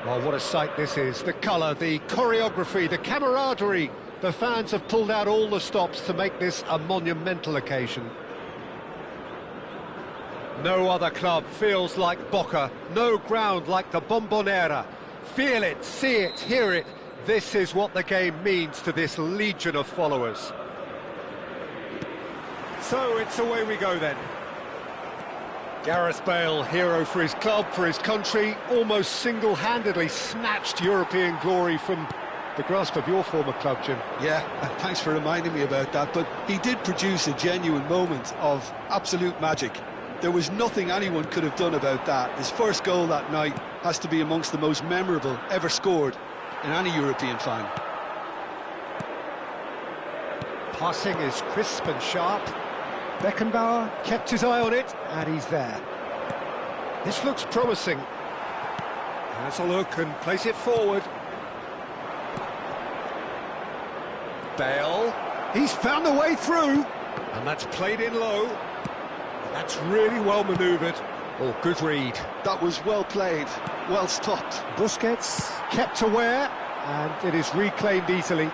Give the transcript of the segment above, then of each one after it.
Well, what a sight this is. The colour, the choreography, the camaraderie. The fans have pulled out all the stops to make this a monumental occasion. No other club feels like Boca, no ground like the Bombonera. Feel it, see it, hear it. This is what the game means to this legion of followers. So it's away we go then. Gareth Bale, hero for his club, for his country, almost single-handedly snatched European glory from the grasp of your former club, Jim. Yeah, thanks for reminding me about that, but he did produce a genuine moment of absolute magic. There was nothing anyone could have done about that. His first goal that night has to be amongst the most memorable ever scored in any European final. Passing is crisp and sharp. Beckenbauer kept his eye on it, and he's there. This looks promising. Has a look and place it forward. Bale, he's found the way through, and that's played in low. That's really well manoeuvred. Oh, good read. That was well played, well stopped. Busquets kept aware, and it is reclaimed easily.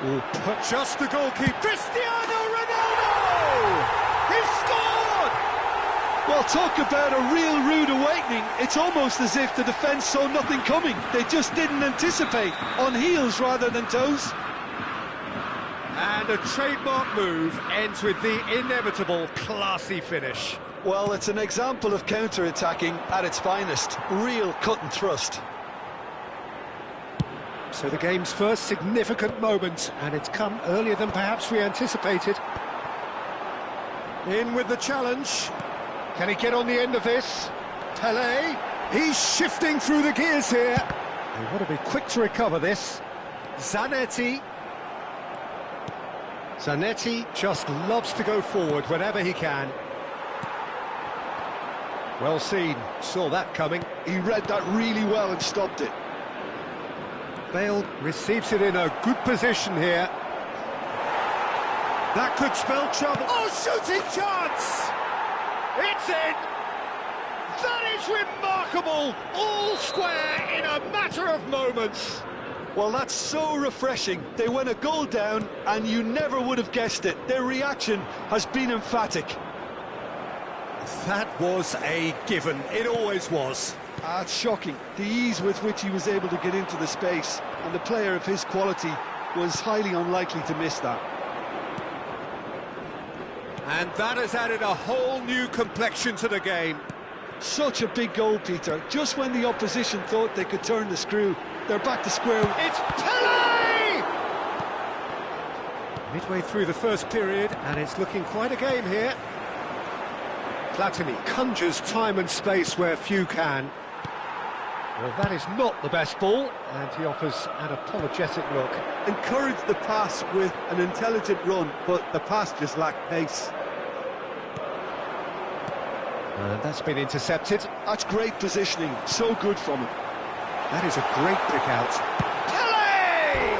But just the goalkeeper. Cristiano Ronaldo! He scored! Well, talk about a real rude awakening. It's almost as if the defence saw nothing coming. They just didn't anticipate, on heels rather than toes. And a trademark move ends with the inevitable classy finish. Well, it's an example of counter-attacking at its finest. Real cut and thrust. So the game's first significant moment, and it's come earlier than perhaps we anticipated. In with the challenge. Can he get on the end of this? Pelé, he's shifting through the gears here. They want to be quick to recover this. Zanetti just loves to go forward whenever he can. Well seen, saw that coming. He read that really well and stopped it. Bale receives it in a good position here. That could spell trouble. Oh, shooting chance! It's in! That is remarkable! All square in a matter of moments. Well, that's so refreshing. They went a goal down, and you never would have guessed it. Their reaction has been emphatic. That was a given. It always was. It's shocking. The ease with which he was able to get into the space, and the player of his quality was highly unlikely to miss that. And that has added a whole new complexion to the game. Such a big goal, Peter. Just when the opposition thought they could turn the screw, they're back to square one. It's Pelé! Midway through the first period, and it's looking quite a game here. Platini conjures time and space where few can. Well, that is not the best ball, and he offers an apologetic look. Encouraged the pass with an intelligent run, but the pass just lacked pace. And that's been intercepted. That's great positioning, so good from him. That is a great pick out. Pelé!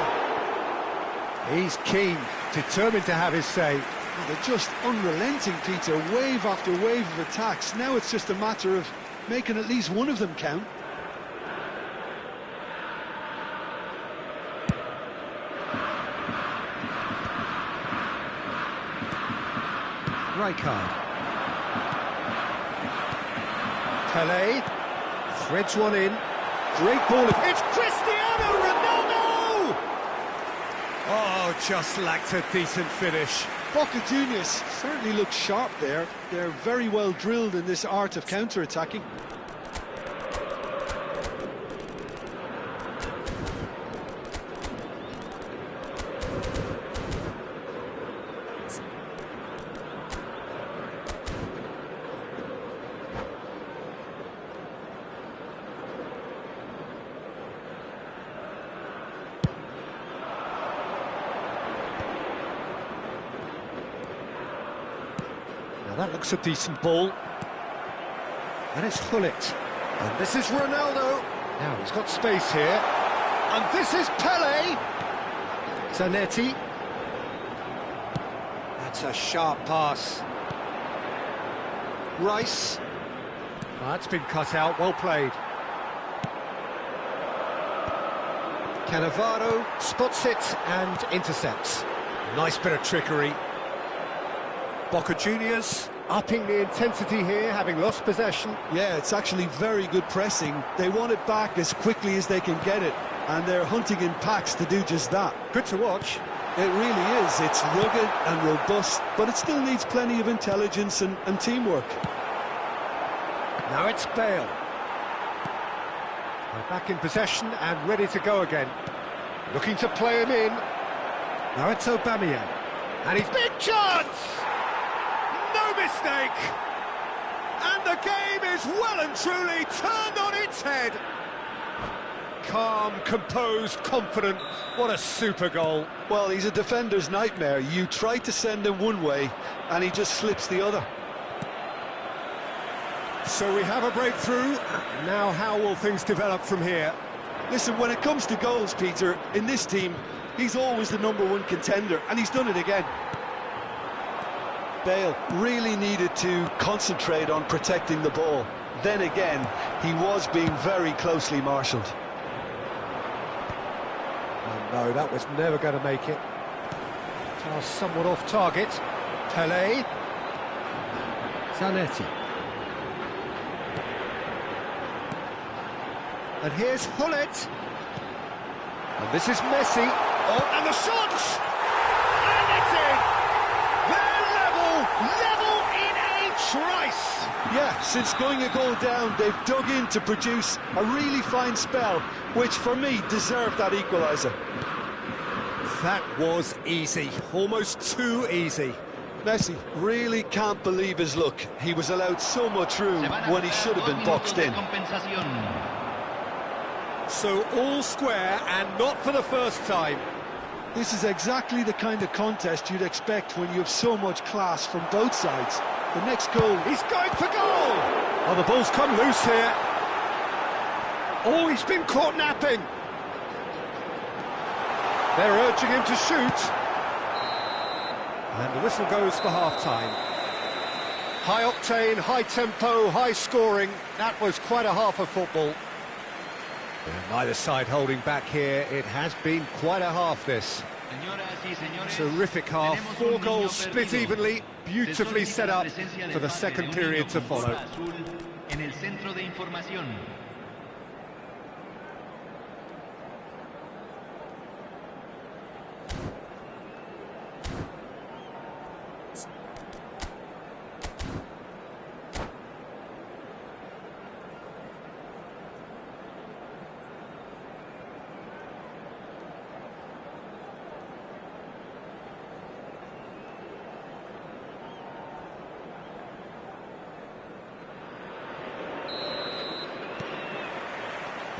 He's keen, determined to have his say. Well, they're just unrelenting, Peter, wave after wave of attacks. Now it's just a matter of making at least one of them count. Rijkaard. Pelé threads one in. Great ball. It's Cristiano Ronaldo! Oh, just lacked a decent finish. Boca Juniors certainly look sharp there. They're very well drilled in this art of counter-attacking. That looks a decent ball. And it's Hullet. And this is Ronaldo. Now he's got space here. And this is Pelé. Zanetti. That's a sharp pass. Rice. Oh, that's been cut out. Well played. Cannavaro spots it and intercepts. Nice bit of trickery. Boca Juniors upping the intensity here, having lost possession. Yeah, it's actually very good pressing. They want it back as quickly as they can get it, and they're hunting in packs to do just that. Good to watch. It really is. It's rugged and robust, but it still needs plenty of intelligence and teamwork. Now it's Bale. They're back in possession and ready to go again. Looking to play him in. Now it's Aubameyang. And he's big chance! No mistake! And the game is well and truly turned on its head. Calm, composed, confident. What a super goal. Well, he's a defender's nightmare. You try to send him one way, and he just slips the other. So we have a breakthrough. Now how will things develop from here? Listen, when it comes to goals, Peter, in this team, he's always the #1 contender, and he's done it again. Bale really needed to concentrate on protecting the ball. Then again, he was being very closely marshalled. Oh, no, that was never going to make it. Pass somewhat off target. Pelé. Zanetti. And here's Hullet. And this is Messi. Oh, and the shot! And it's in! They're level in a trice! Yeah, since going a goal down, they've dug in to produce a really fine spell, which for me deserved that equaliser. That was easy, almost too easy. Messi really can't believe his luck. He was allowed so much room when he should have been boxed in. So all square, and not for the first time. This is exactly the kind of contest you'd expect when you have so much class from both sides. The next goal... He's going for goal! Oh, the ball's come loose here. Oh, he's been caught napping. They're urging him to shoot. And the whistle goes for half-time. High octane, high tempo, high scoring. That was quite a half of football. Neither side holding back here. It has been quite a half, this. Terrific half. 4 goals split evenly. Beautifully set up for the second period to follow.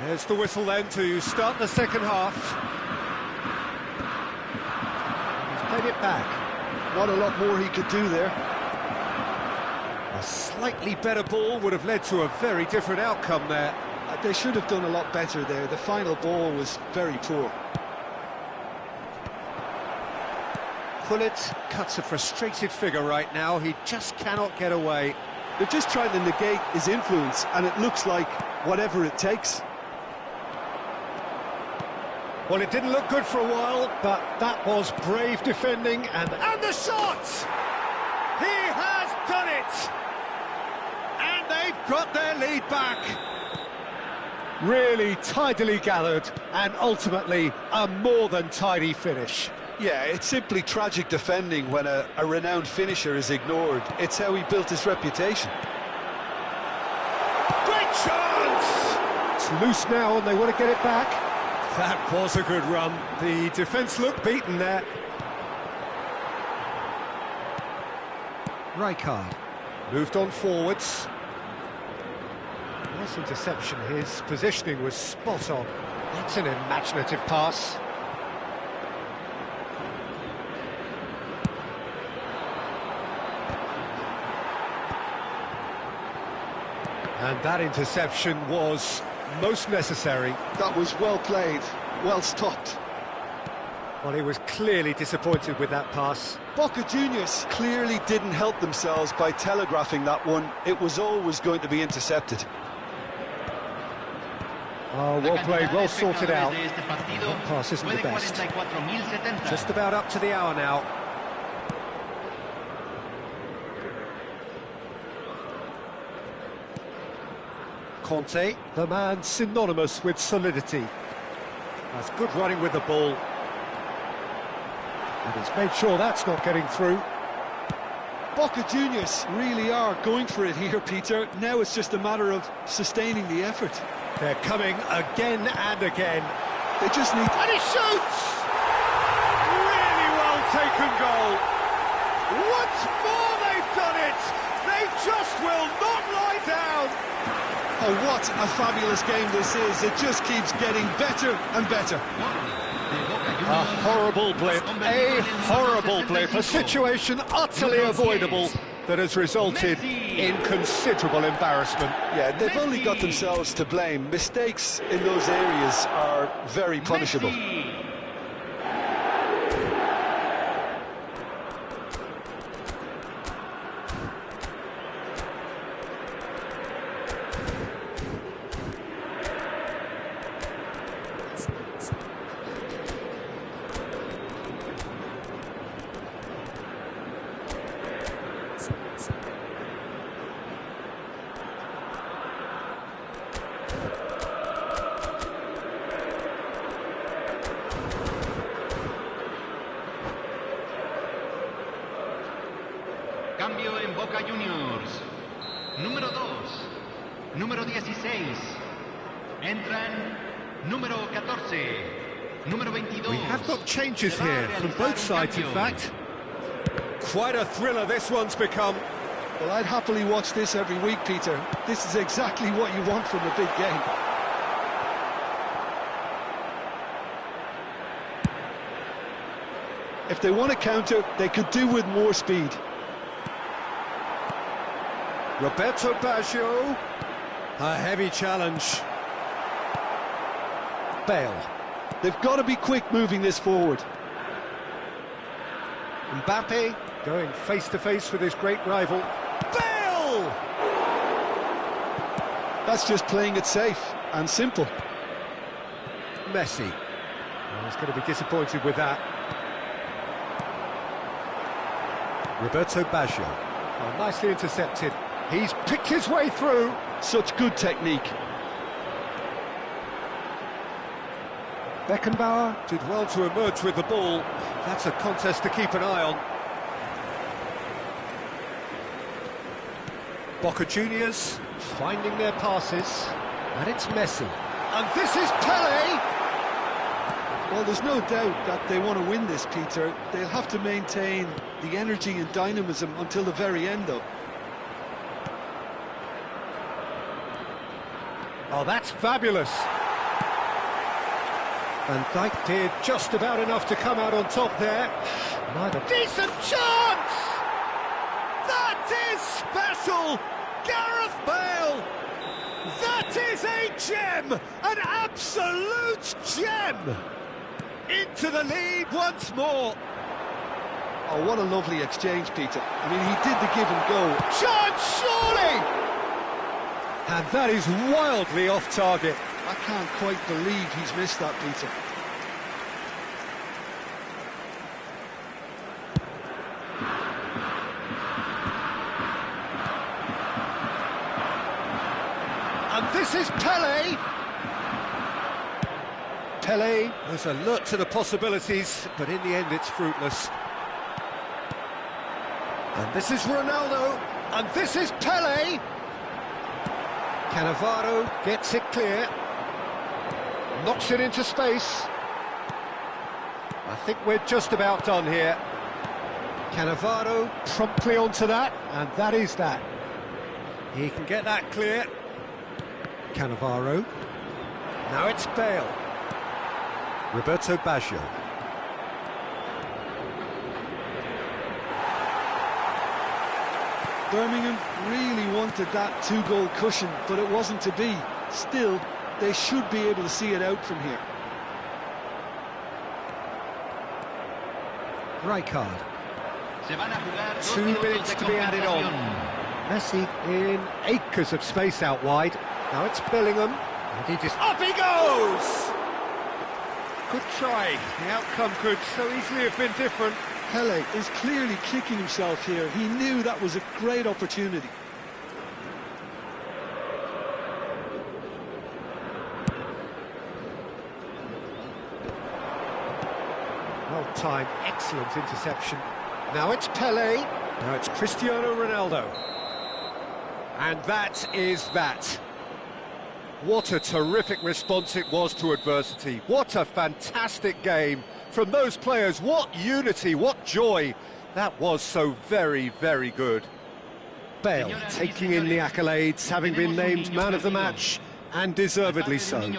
There's the whistle then to start the second half. He's played it back. Not a lot more he could do there. A slightly better ball would have led to a very different outcome there. They should have done a lot better there. The final ball was very poor. Hullet cuts a frustrated figure right now. He just cannot get away. They're just trying to negate his influence, and it looks like whatever it takes. Well, it didn't look good for a while, but that was brave defending, and the shot! He has done it! And they've got their lead back. Really tidily gathered, and ultimately a more than tidy finish. Yeah, it's simply tragic defending when a renowned finisher is ignored. It's how he built his reputation. Great chance! It's loose now, and they want to get it back. That was a good run. The defence looked beaten there. Rijkaard moved on forwards. Nice interception. His positioning was spot on. That's an imaginative pass. And that interception was most necessary. That was well played, well stopped. Well, he was clearly disappointed with that pass. Boca Juniors clearly didn't help themselves by telegraphing that one. It was always going to be intercepted. Oh, well played, well sorted out. That pass isn't the best. Just about up to the hour now. Conte, the man synonymous with solidity. That's good running with the ball. And he's made sure that's not getting through. Boca Juniors really are going for it here, Peter. Now it's just a matter of sustaining the effort. They're coming again and again. They just need... And he shoots! Really well taken goal. Once more they've done it! They just will not lie down! Oh, what a fabulous game this is. It just keeps getting better and better. A horrible blip, a situation utterly avoidable that has resulted in considerable embarrassment. Yeah, they've only got themselves to blame. Mistakes in those areas are very punishable. Cambio en Boca Juniors. Número 2, número 16. Entran número 14, número 22. We have got changes here from both sides, in fact. Quite a thriller this one's become. Well, I'd happily watch this every week, Peter. This is exactly what you want from a big game. If they want to counter, they could do with more speed. Roberto Baggio. A heavy challenge. Bale. They've got to be quick moving this forward. Mbappe going face-to-face with his great rival. Bale! That's just playing it safe and simple. Messi. Oh, he's going to be disappointed with that. Roberto Baggio. Oh, nicely intercepted. He's picked his way through. Such good technique. Beckenbauer did well to emerge with the ball. That's a contest to keep an eye on. Boca Juniors finding their passes. And it's Messi. And this is Pelé! Well, there's no doubt that they want to win this, Peter. They'll have to maintain the energy and dynamism until the very end, though. Oh, that's fabulous. Van Dijk did just about enough to come out on top there. Neither. Decent chance! That is special! Gareth Bale! That is a gem! An absolute gem! Into the lead once more. Oh, what a lovely exchange, Peter. I mean, he did the give and go. Chance, surely! And that is wildly off target. I can't quite believe he's missed that, Peter. And this is Pelé. Pelé was alert to the possibilities, but in the end it's fruitless. And this is Ronaldo. And this is Pelé. Cannavaro gets it clear. Knocks it into space. I think we're just about done here. Cannavaro promptly onto that, and that is that. He can get that clear. Cannavaro. Now it's Bale. Roberto Baggio. Birmingham really wanted that two-goal cushion, but it wasn't to be. Still, they should be able to see it out from here. Rijkaard. 2 minutes to be added on. Messi in acres of space out wide. Now it's Bellingham. And he just... Up he goes! Good try. The outcome could so easily have been different. Pele is clearly kicking himself here. He knew that was a great opportunity. Well timed, excellent interception. Now it's Pele, now it's Cristiano Ronaldo. And that is that. What a terrific response it was to adversity. What a fantastic game from those players. What unity, what joy. That was so very, very good. Bale taking in the accolades, having been named man of the match, and deservedly so.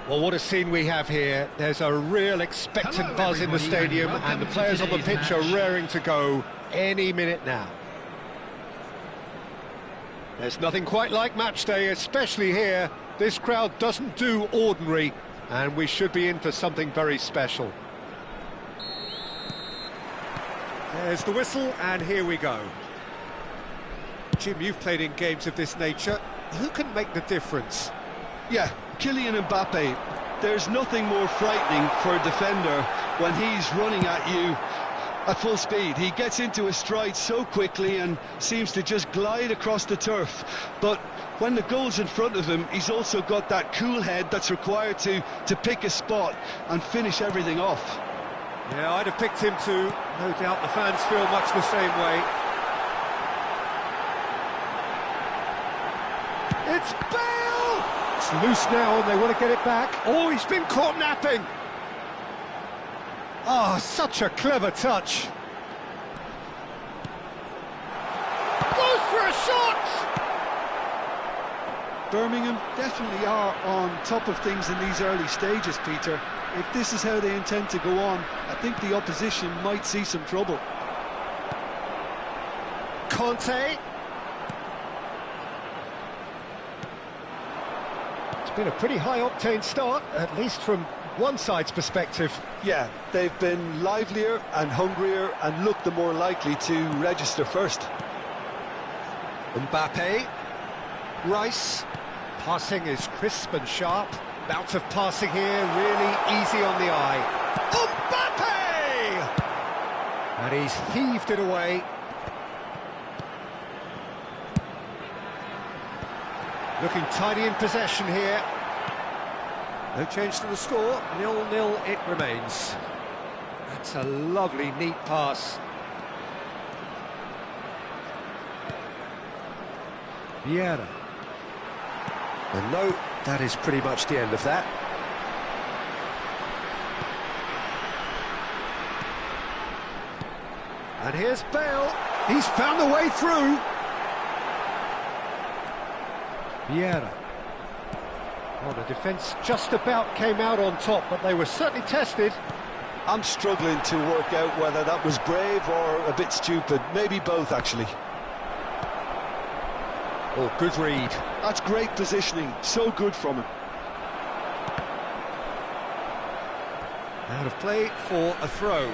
Well, what a scene we have here. There's a real expectant buzz in the stadium, and the players on the pitch are raring to go any minute now. There's nothing quite like match day, especially here. This crowd doesn't do ordinary, and we should be in for something very special. There's the whistle, and here we go. Jim, you've played in games of this nature. Who can make the difference? Yeah, Kylian Mbappe. There's nothing more frightening for a defender when he's running at you at full speed. He gets into his stride so quickly and seems to just glide across the turf. But when the goal's in front of him, he's also got that cool head that's required to pick a spot and finish everything off. Yeah, I'd have picked him too. No doubt the fans feel much the same way. It's Bale! It's loose now and they want to get it back. Oh, he's been caught napping. Oh, such a clever touch. Goes for a shot! Birmingham definitely are on top of things in these early stages, Peter. If this is how they intend to go on, I think the opposition might see some trouble. Conte. It's been a pretty high-octane start, at least from one side's perspective. Yeah, they've been livelier and hungrier and look the more likely to register first. Mbappe. Rice. Passing is crisp and sharp. Bout of passing here, really easy on the eye. Mbappe! And he's heaved it away. Looking tidy in possession here. No change to the score, 0-0 it remains. That's a lovely, neat pass. Vieira. And no, that is pretty much the end of that. And here's Bale. He's found the way through. Vieira. Well, the defence just about came out on top, but they were certainly tested. I'm struggling to work out whether that was brave or a bit stupid. Maybe both, actually. Oh, good read. That's great positioning. So good from him. Out of play for a throw.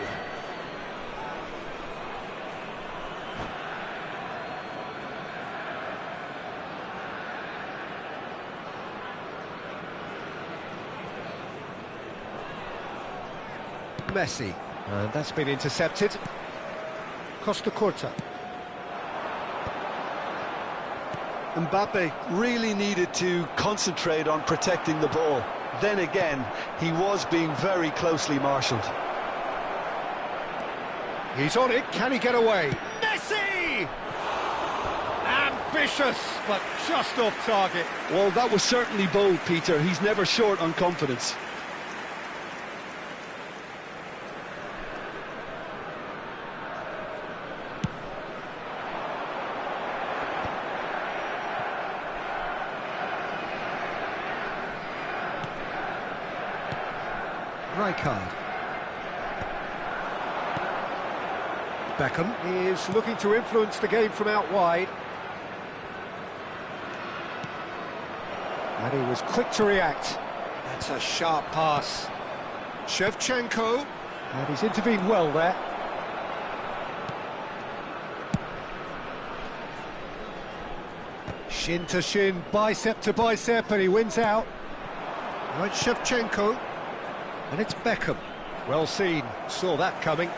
Messi, and that's been intercepted. Costa Curta. Mbappe really needed to concentrate on protecting the ball. Then again, he was being very closely marshalled. He's on it, can he get away? Messi! Ambitious, but just off target. Well, that was certainly bold, Peter. He's never short on confidence. Rijkaard. Beckham is looking to influence the game from out wide. And he was quick to react. That's a sharp pass. Shevchenko. And he's intervened well there. Shin to shin, bicep to bicep, and he wins out. Now it's Shevchenko. And it's Beckham. Well seen, saw that coming.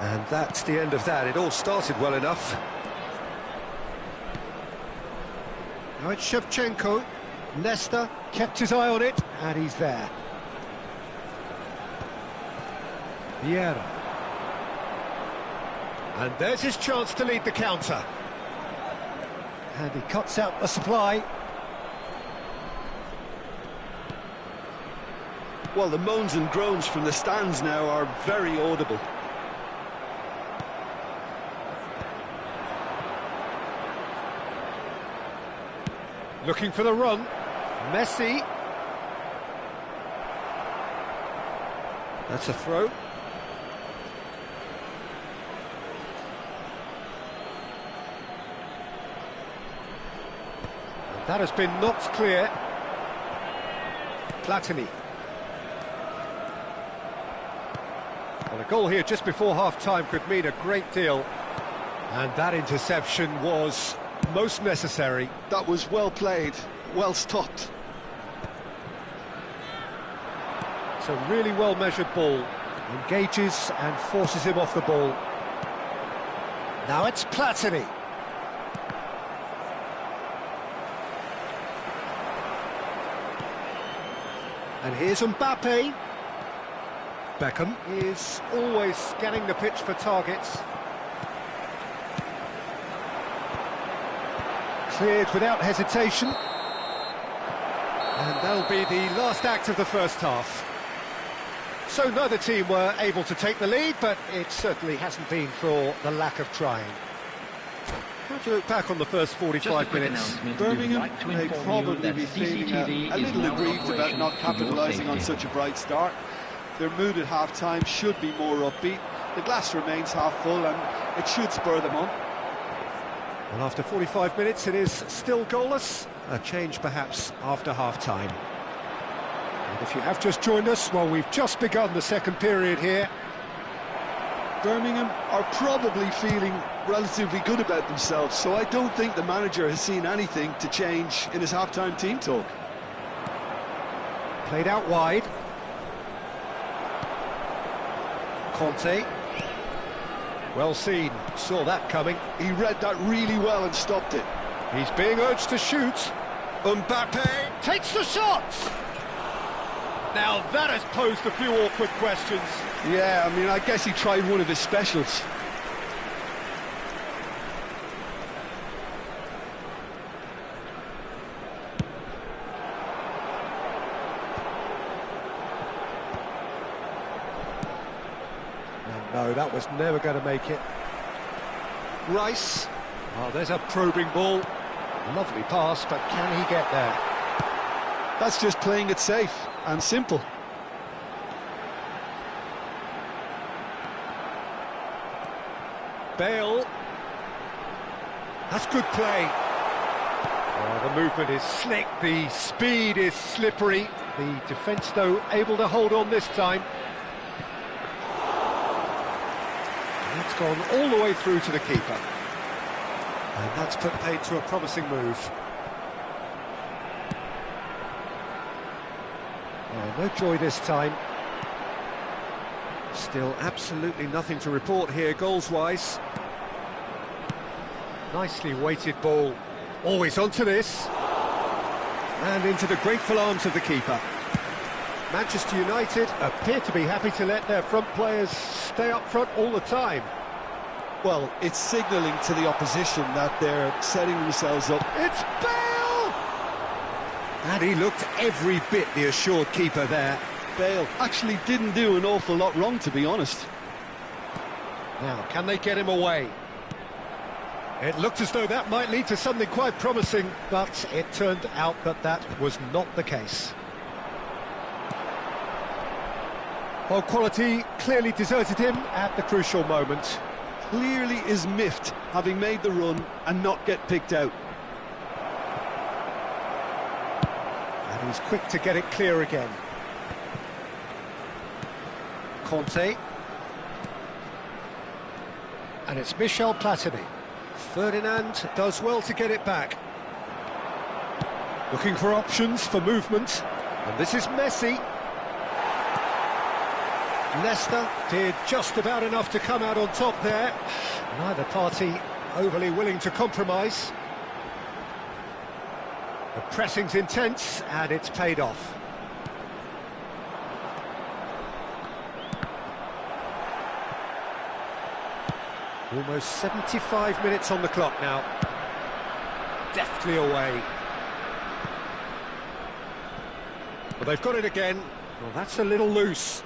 And that's the end of that. It all started well enough. Now it's Shevchenko. Nesta kept his eye on it, and he's there. Vieira. And there's his chance to lead the counter. And he cuts out the supply. Well, the moans and groans from the stands now are very audible. Looking for the run. Messi. That's a throw. And that has been knocked clear. Platini. Well, a goal here just before half-time could mean a great deal. And that interception was most necessary. That was well played, well stopped. It's a really well-measured ball. Engages and forces him off the ball. Now it's Platini. And here's Mbappe. Beckham is always scanning the pitch for targets. Cleared without hesitation. And that'll be the last act of the first half. So neither team were able to take the lead, but it certainly hasn't been for the lack of trying. How Do you look back on the first 45 minutes? Birmingham may probably be feeling a little aggrieved about not capitalising on such a bright start. Their mood at half-time should be more upbeat. The glass remains half full and it should spur them on. Well, after 45 minutes, it is still goalless. A change, perhaps, after half-time. And if you have just joined us, well, we've just begun the second period here. Birmingham are probably feeling relatively good about themselves, so I don't think the manager has seen anything to change in his half-time team talk. Played out wide. Conte. Well seen, saw that coming. He read that really well and stopped it. He's being urged to shoot. Mbappe takes the shot! Now that has posed a few awkward questions. Yeah, I mean, I guess he tried one of his specials. No, that was never going to make it. Rice. Oh, there's a probing ball. Lovely pass, but can he get there? That's just playing it safe and simple. Bale. That's good play. Oh, the movement is slick, the speed is slippery. The defence, though, able to hold on this time. And it's gone all the way through to the keeper. And that's put paid to a promising move. Oh, no joy this time. Still absolutely nothing to report here, goals-wise. Nicely weighted ball. Always onto this. And into the grateful arms of the keeper. Manchester United appear to be happy to let their front players stay up front all the time. Well, it's signalling to the opposition that they're setting themselves up. It's Bale! And he looked every bit the assured keeper there. Bale actually didn't do an awful lot wrong, to be honest. Now, can they get him away? It looked as though that might lead to something quite promising, but it turned out that that was not the case. Well, quality clearly deserted him at the crucial moment. Clearly is miffed, having made the run and not get picked out. And he's quick to get it clear again. Conte. And it's Michel Platini. Ferdinand does well to get it back. Looking for options for movement. And this is Messi. Leicester did just about enough to come out on top there. Neither party overly willing to compromise. The pressing's intense and it's paid off. Almost 75 minutes on the clock now. Deftly away. Well, they've got it again. Well, that's a little loose.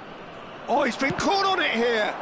Oh, he's been caught on it here.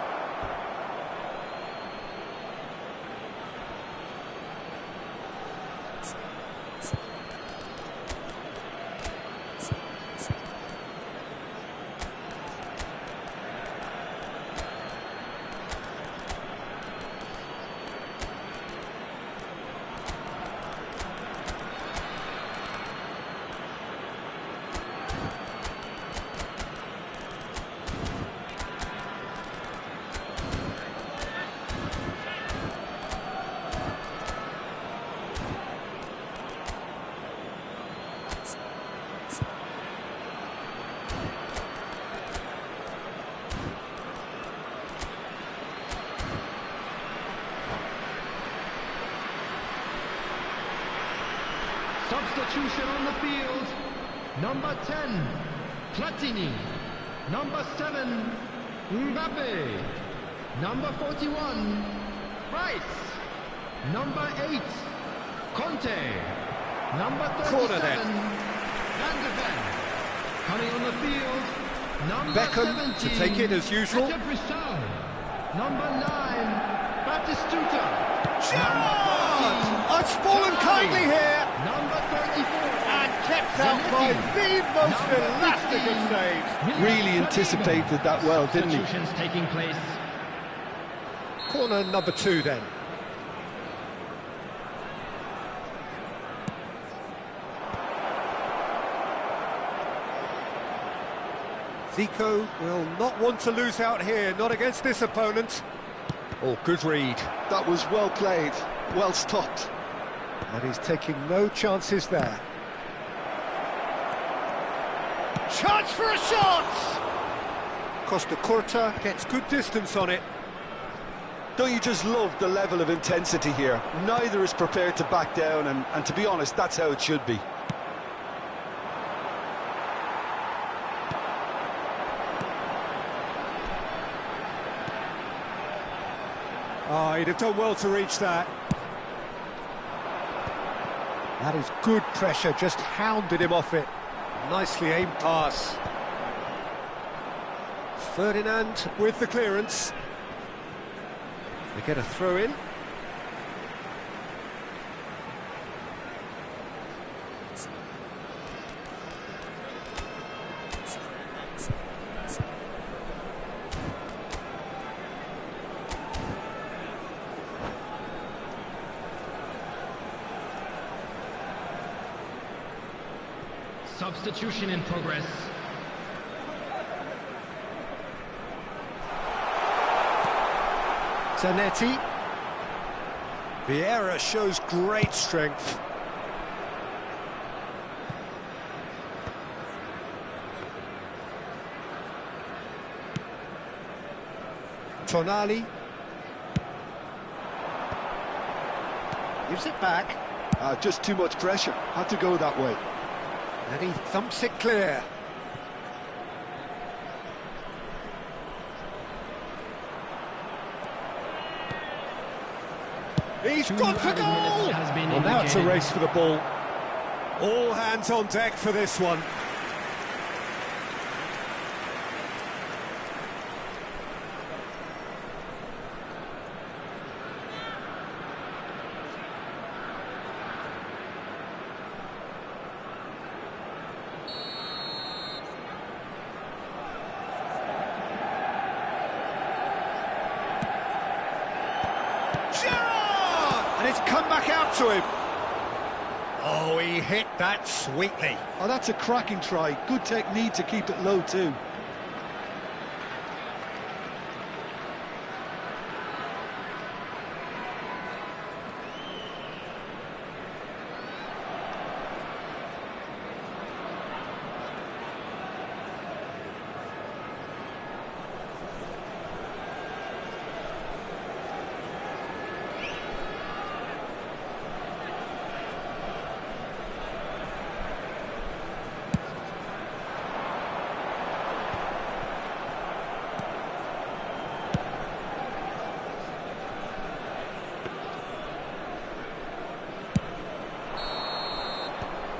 Substitution on the field. Number 10, Platini. Number 7, Mbappe. Number 41, Rice. Number 8, Conte. Number 37, Van de Ven. Coming on the field, number Beckham 17, to take it as usual. Number 9, Batistuta. Giroud! Oh, it's fallen kindly here. Number 34. And kept out by the most elastic of saves. Really anticipated that well, didn't he? Substitutions taking place. Corner number 2 then. Zico will not want to lose out here, not against this opponent. Oh, good read. That was well played, well stopped. And he's taking no chances there. Chance for a shot! Costa Curta gets good distance on it. Don't you just love the level of intensity here? Neither is prepared to back down, and to be honest, that's how it should be. Oh, he'd have done well to reach that. That is good pressure, just hounded him off it. Nicely aimed pass. Ferdinand with the clearance. They get a throw in. Substitution in progress. Zanetti. Vieira shows great strength. Tonali. Gives it back. Just too much pressure, had to go that way. And he thumps it clear. He's gone for goal! Well, now it's a race for the ball. All hands on deck for this one. And it's come back out to him. Oh, he hit that sweetly. Oh, that's a cracking try. Good technique to keep it low too.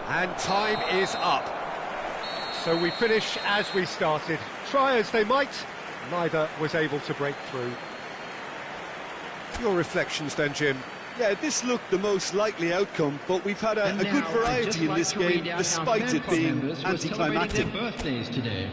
And time is up. So we finish as we started. Try as they might, neither was able to break through. Your reflections then, Jim? Yeah, this looked the most likely outcome, but we've had a good variety in this game, despite it being anticlimactic. Birthdays today.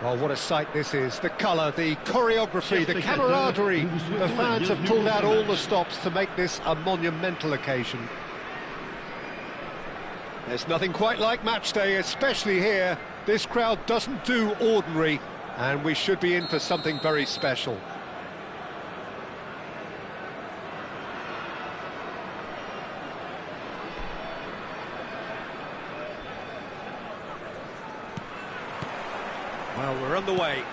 Well, what a sight this is. The colour, the choreography, the camaraderie. The fans have pulled out all the stops to make this a monumental occasion. There's nothing quite like match day, especially here. This crowd doesn't do ordinary, and we should be in for something very special. Well, we're on the way.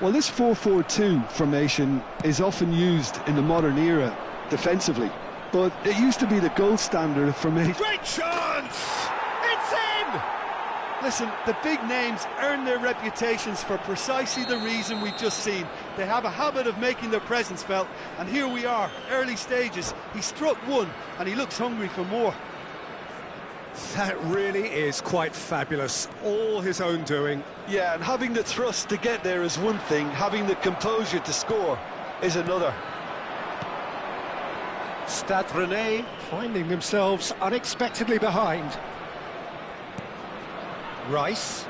Well, this 4-4-2 formation is often used in the modern era defensively, but it used to be the gold standard formation. Great chance! It's in! Listen, the big names earn their reputations for precisely the reason we've just seen. They have a habit of making their presence felt, and here we are, early stages. He struck one, and he looks hungry for more. That really is quite fabulous, all his own doing. Yeah, and having the thrust to get there is one thing, having the composure to score is another. Stade Rennais finding themselves unexpectedly behind. Rice.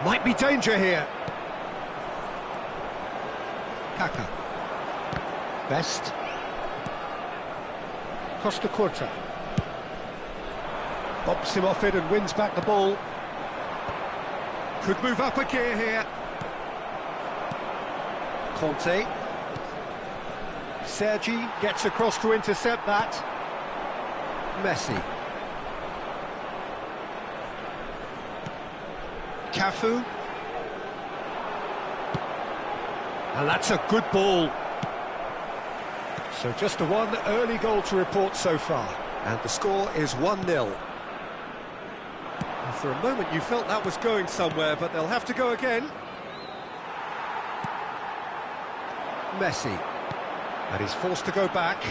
Might be danger here. Kaka. Best. Costa Curta. Bops him off it and wins back the ball. Could move up a gear here. Conte. Sergi gets across to intercept that. Messi. Cafu. And that's a good ball. So just the one early goal to report so far. And the score is 1-0. For a moment you felt that was going somewhere, but they'll have to go again. Messi. And he's forced to go back.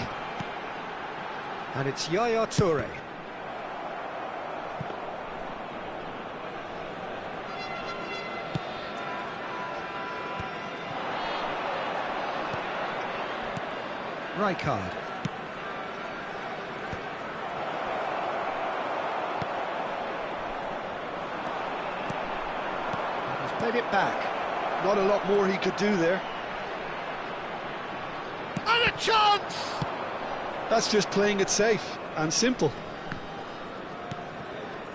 And it's Yaya Toure. Rijkaard. Played it back. Not a lot more he could do there. And a chance! That's just playing it safe and simple.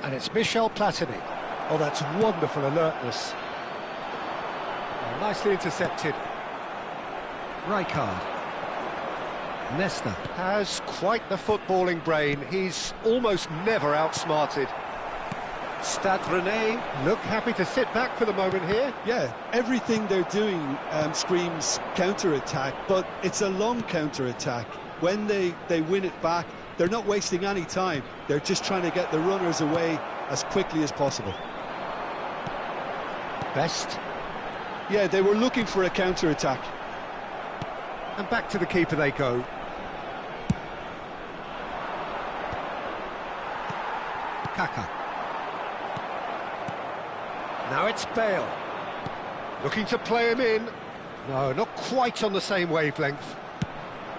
And it's Michel Platini. Oh, that's wonderful alertness. Oh, nicely intercepted. Rijkaard. Nesta has quite the footballing brain. He's almost never outsmarted. Stade Rennais look happy to sit back for the moment here. Yeah, everything they're doing screams counter-attack, but it's a long counter-attack. When they win it back, they're not wasting any time. They're just trying to get the runners away as quickly as possible. Best. Yeah, they were looking for a counter-attack. And back to the keeper they go. Kaka. Now it's Bale. Looking to play him in. No, not quite on the same wavelength.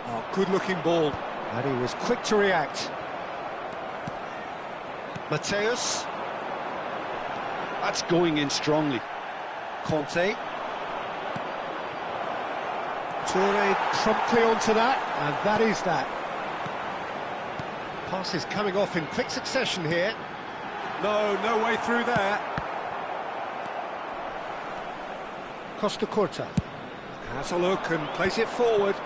Oh, good-looking ball. And he was quick to react. Mateus. That's going in strongly. Conte. Toure promptly onto that, and that is that. Passes coming off in quick succession here. No way through there. Costa Curta has a look and plays it forward.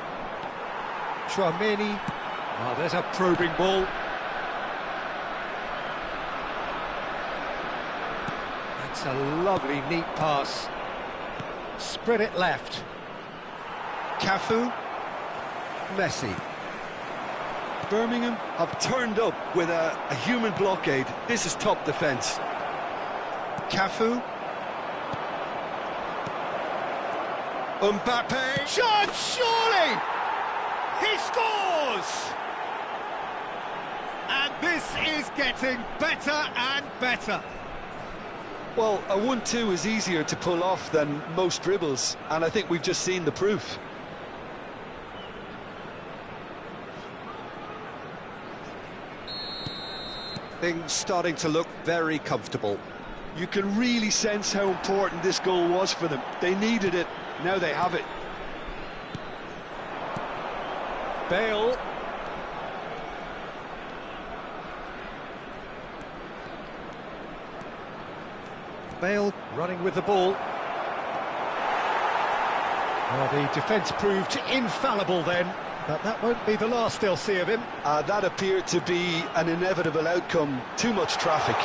Chouameni. Oh, there's a probing ball. That's a lovely, neat pass. Spread it left. Cafu. Messi. Birmingham have turned up with a human blockade. This is top defence. Cafu. Mbappe. Shot, surely! He scores! And this is getting better and better. Well, a 1-2 is easier to pull off than most dribbles, and I think we've just seen the proof. Things starting to look very comfortable. You can really sense how important this goal was for them. They needed it, now they have it. Bale. Bale running with the ball. Well, the defence proved infallible then, but that won't be the last they'll see of him. That appeared to be an inevitable outcome. Too much traffic.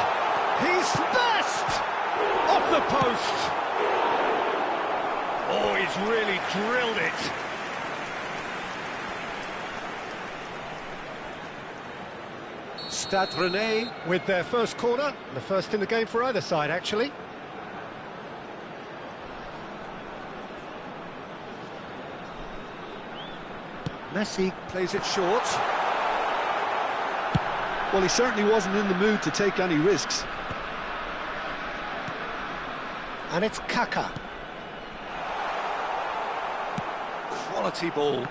He's best! Off the post! Oh, he's really drilled it. Stade Rennais with their first corner, the first in the game for either side, actually. Messi plays it short. Well, he certainly wasn't in the mood to take any risks. And it's Kaka. Quality ball.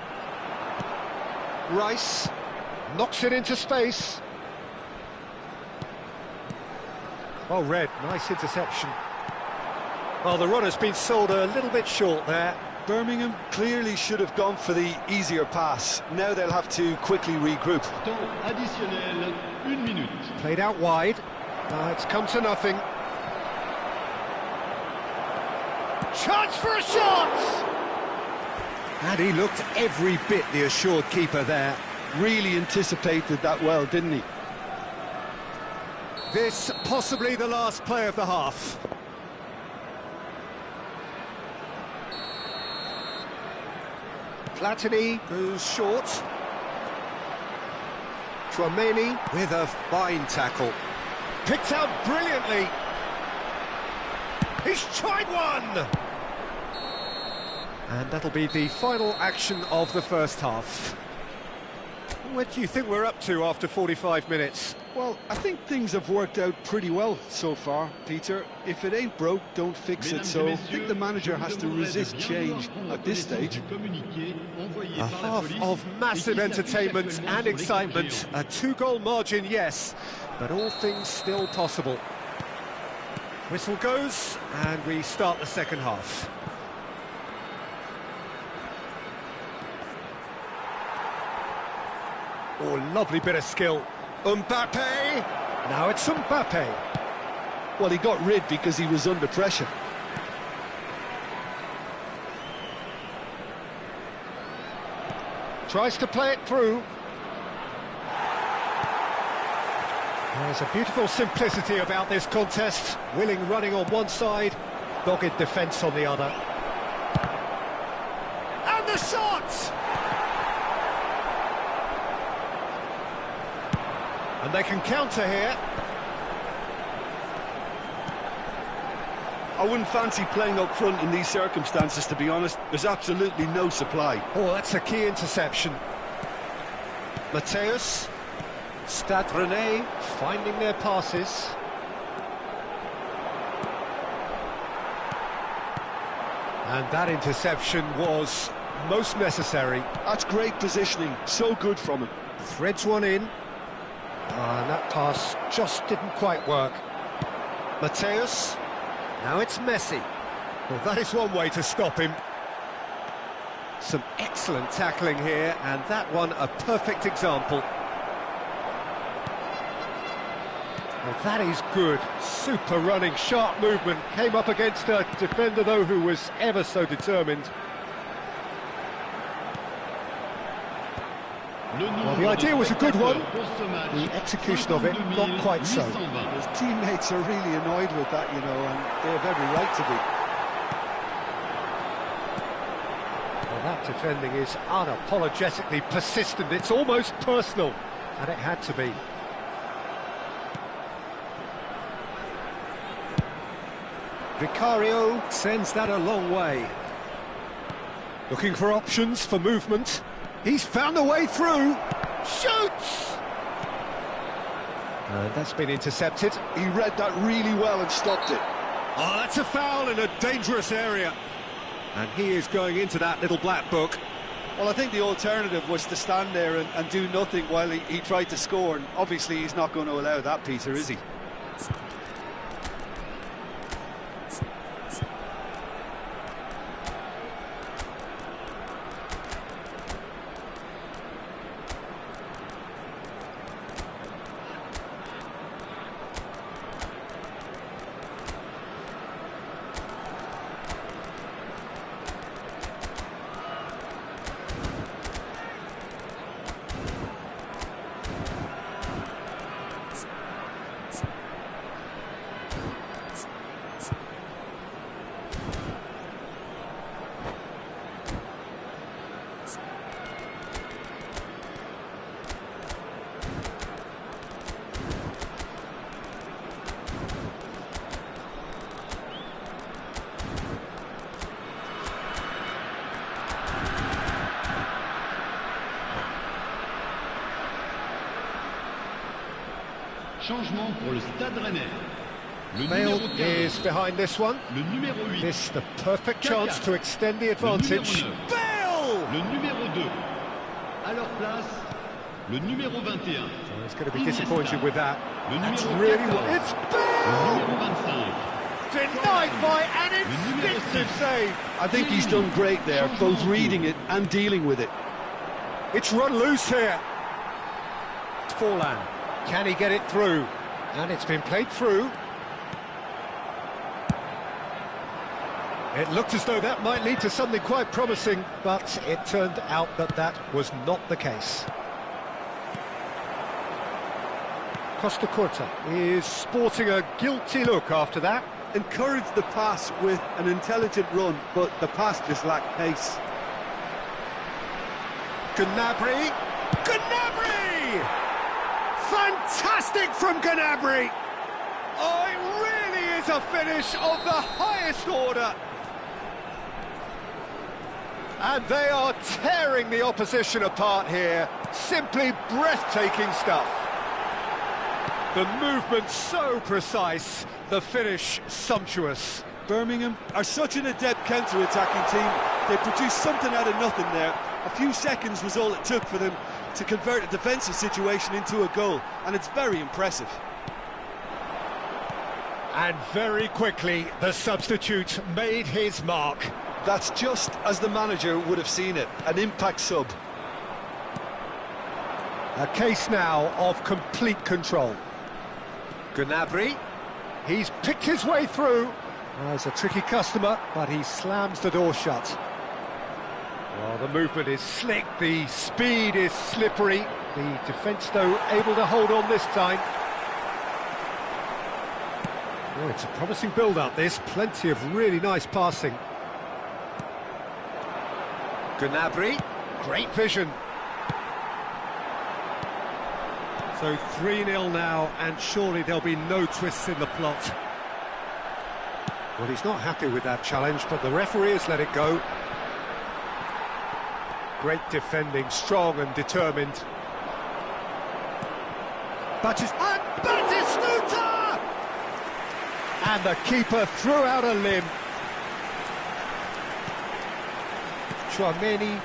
Rice knocks it into space. Well read, nice interception. Well, the runner's been sold a little bit short there. Birmingham clearly should have gone for the easier pass. Now they'll have to quickly regroup. Temps additionnel, 1 minute. Played out wide. It's come to nothing. Chance for a shot! And he looked every bit the assured keeper there. Really anticipated that well, didn't he? This possibly the last play of the half. Platini goes short. Chouameni with a fine tackle. Picked out brilliantly. He's tried one! And that'll be the final action of the first half. What do you think we're up to after 45 minutes? Well, I think things have worked out pretty well so far, Peter. If it ain't broke, don't fix it. So I think the manager has to resist change at this stage. A half of massive entertainment and excitement. A 2-goal margin, yes, but all things still possible. Whistle goes, and we start the second half. Oh, lovely bit of skill. Mbappe! Now it's Mbappe. Well, he got rid because he was under pressure. Tries to play it through. There's a beautiful simplicity about this contest. Willing running on one side, dogged defence on the other. And the shot! And they can counter here. I wouldn't fancy playing up front in these circumstances, to be honest. There's absolutely no supply. Oh, that's a key interception. Mateus, Stade Rennais finding their passes. And that interception was most necessary. That's great positioning, so good from him. Threads one in. And that pass just didn't quite work. Mateus, now it's Messi. Well, that is one way to stop him. Some excellent tackling here, and that one a perfect example. Well, that is good. Super running, sharp movement. Came up against a defender, though, who was ever so determined. Well, the idea was a good one. The execution of it, not quite so. His teammates are really annoyed with that, you know, and they have every right to be. Well, that defending is unapologetically persistent. It's almost personal, and it had to be. Vicario sends that a long way. Looking for options for movement. He's found a way through. Shoots! And that's been intercepted. He read that really well and stopped it. Oh, that's a foul in a dangerous area. And he is going into that little black book. Well, I think the alternative was to stand there and do nothing while he tried to score. And obviously he's not going to allow that, Peter, is he? Changement pour le Stade Rennais. Le Bale numéro 15. is behind this one. Le numéro 8. This the perfect chance to extend the advantage. Le numéro 9. Bale! Le numéro 2. À leur place, le numéro 21. So he's going to be disappointed with that. Le That's numéro really 14. what it's Le Bale! numéro 25. Denied by an Le numéro instinctive 6. save. I think he's done great there, both reading it and dealing with it. It's run loose here. Forlan. Can he get it through? And it's been played through. It looked as though that might lead to something quite promising, but it turned out that that was not the case. Costa Curta is sporting a guilty look after that. Encouraged the pass with an intelligent run, but the pass just lacked pace. Gnabry! Gnabry! Fantastic from Gnabry! Oh, it really is a finish of the highest order. And they are tearing the opposition apart here. Simply breathtaking stuff. The movement so precise, the finish sumptuous. Birmingham are such an adept counter-attacking team. They produced something out of nothing there. A few seconds was all it took for them to convert a defensive situation into a goal, and it's very impressive. And very quickly, the substitute made his mark. That's just as the manager would have seen it, an impact sub. A case now of complete control. Gnabry, he's picked his way through. Well, he's a tricky customer, but he slams the door shut. Well, the movement is slick, the speed is slippery. The defence, though, able to hold on this time. Oh, it's a promising build-up, this. Plenty of really nice passing. Gnabry, great vision. So 3-0 now, and surely there'll be no twists in the plot. Well, he's not happy with that challenge, but the referee has let it go. Great defending, strong and determined. Batistuta! And the keeper threw out a limb. Chouameni,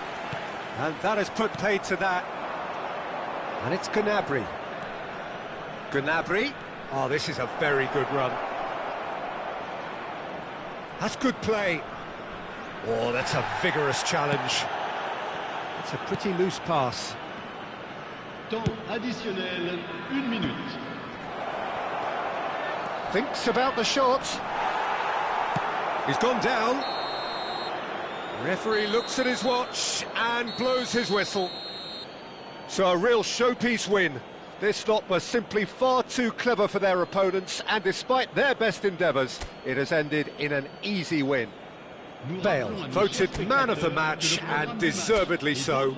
and that has put paid to that. And it's Gnabry. Gnabry. Oh, this is a very good run. That's good play. Oh, that's a vigorous challenge. It's a pretty loose pass. Temps additionnel, 1 minute. Thinks about the shot. He's gone down. Referee looks at his watch and blows his whistle. So a real showpiece win. This lot was simply far too clever for their opponents, and despite their best endeavours, it has ended in an easy win. Bale voted man of the match, and deservedly so.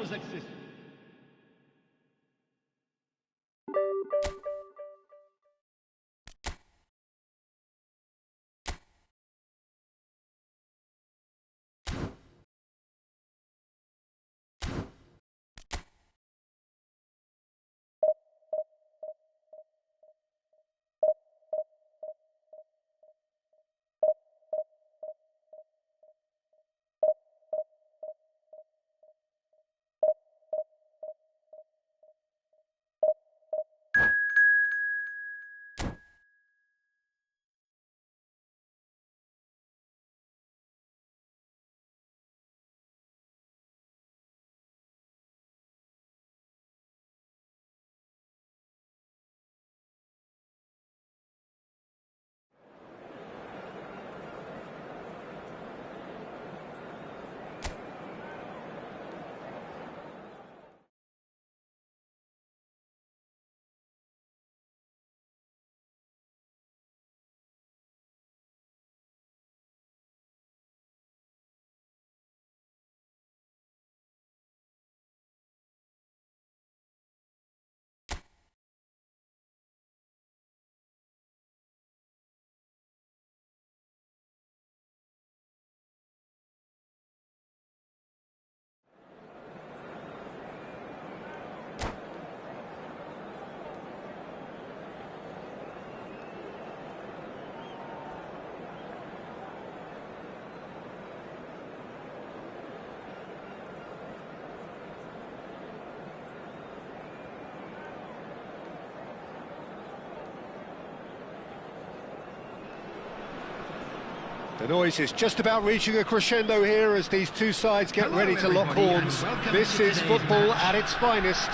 The noise is just about reaching a crescendo here as these two sides get ready to lock horns. This is football at its finest.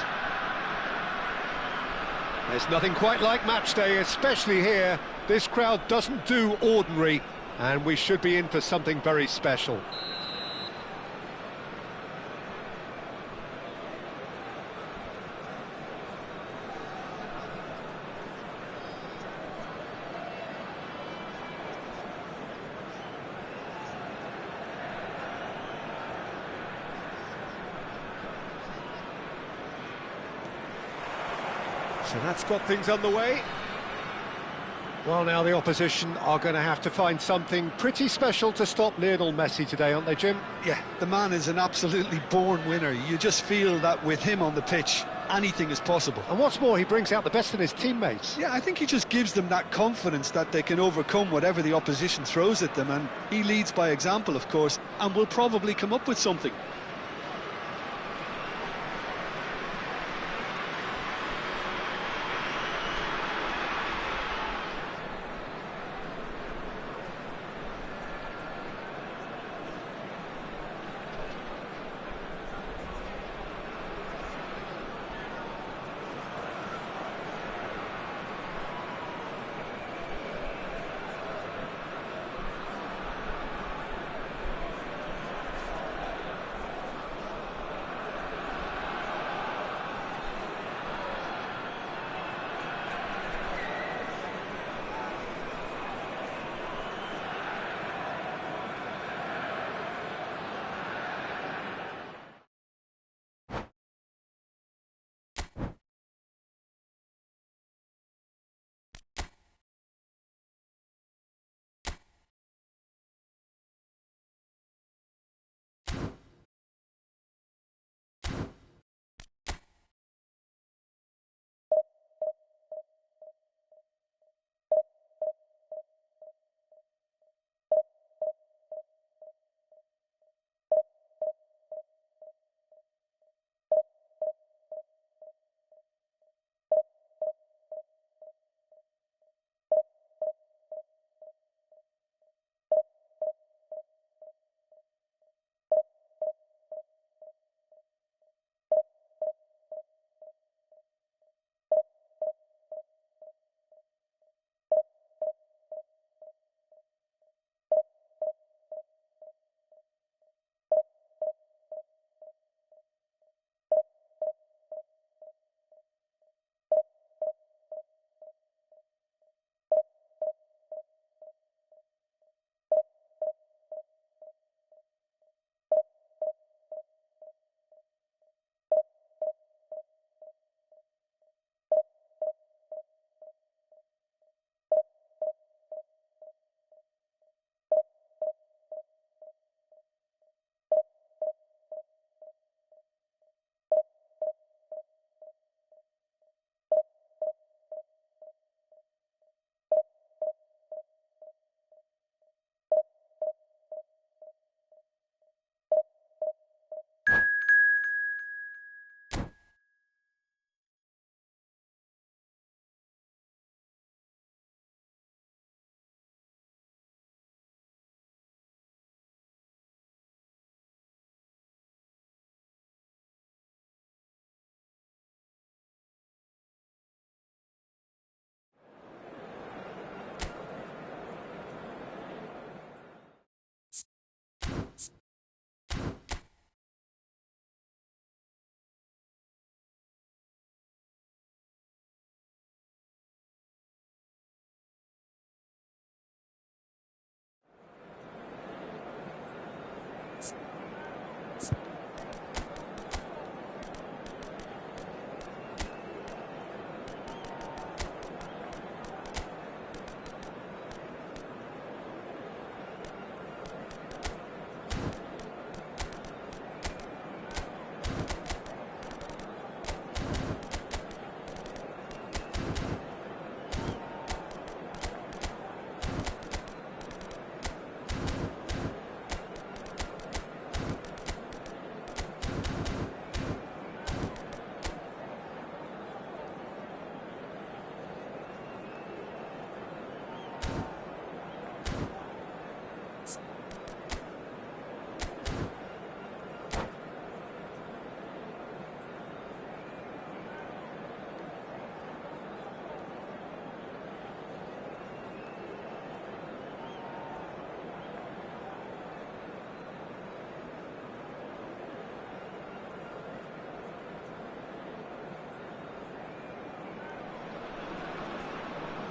There's nothing quite like match day, especially here. This crowd doesn't do ordinary, and we should be in for something very special. So that's got things underway. Well, now the opposition are going to have to find something pretty special to stop Lionel Messi today, aren't they, Jim? Yeah, the man is an absolutely born winner. You just feel that with him on the pitch, anything is possible. And what's more, he brings out the best in his teammates. Yeah, I think he just gives them that confidence that they can overcome whatever the opposition throws at them, and he leads by example, of course, and will probably come up with something.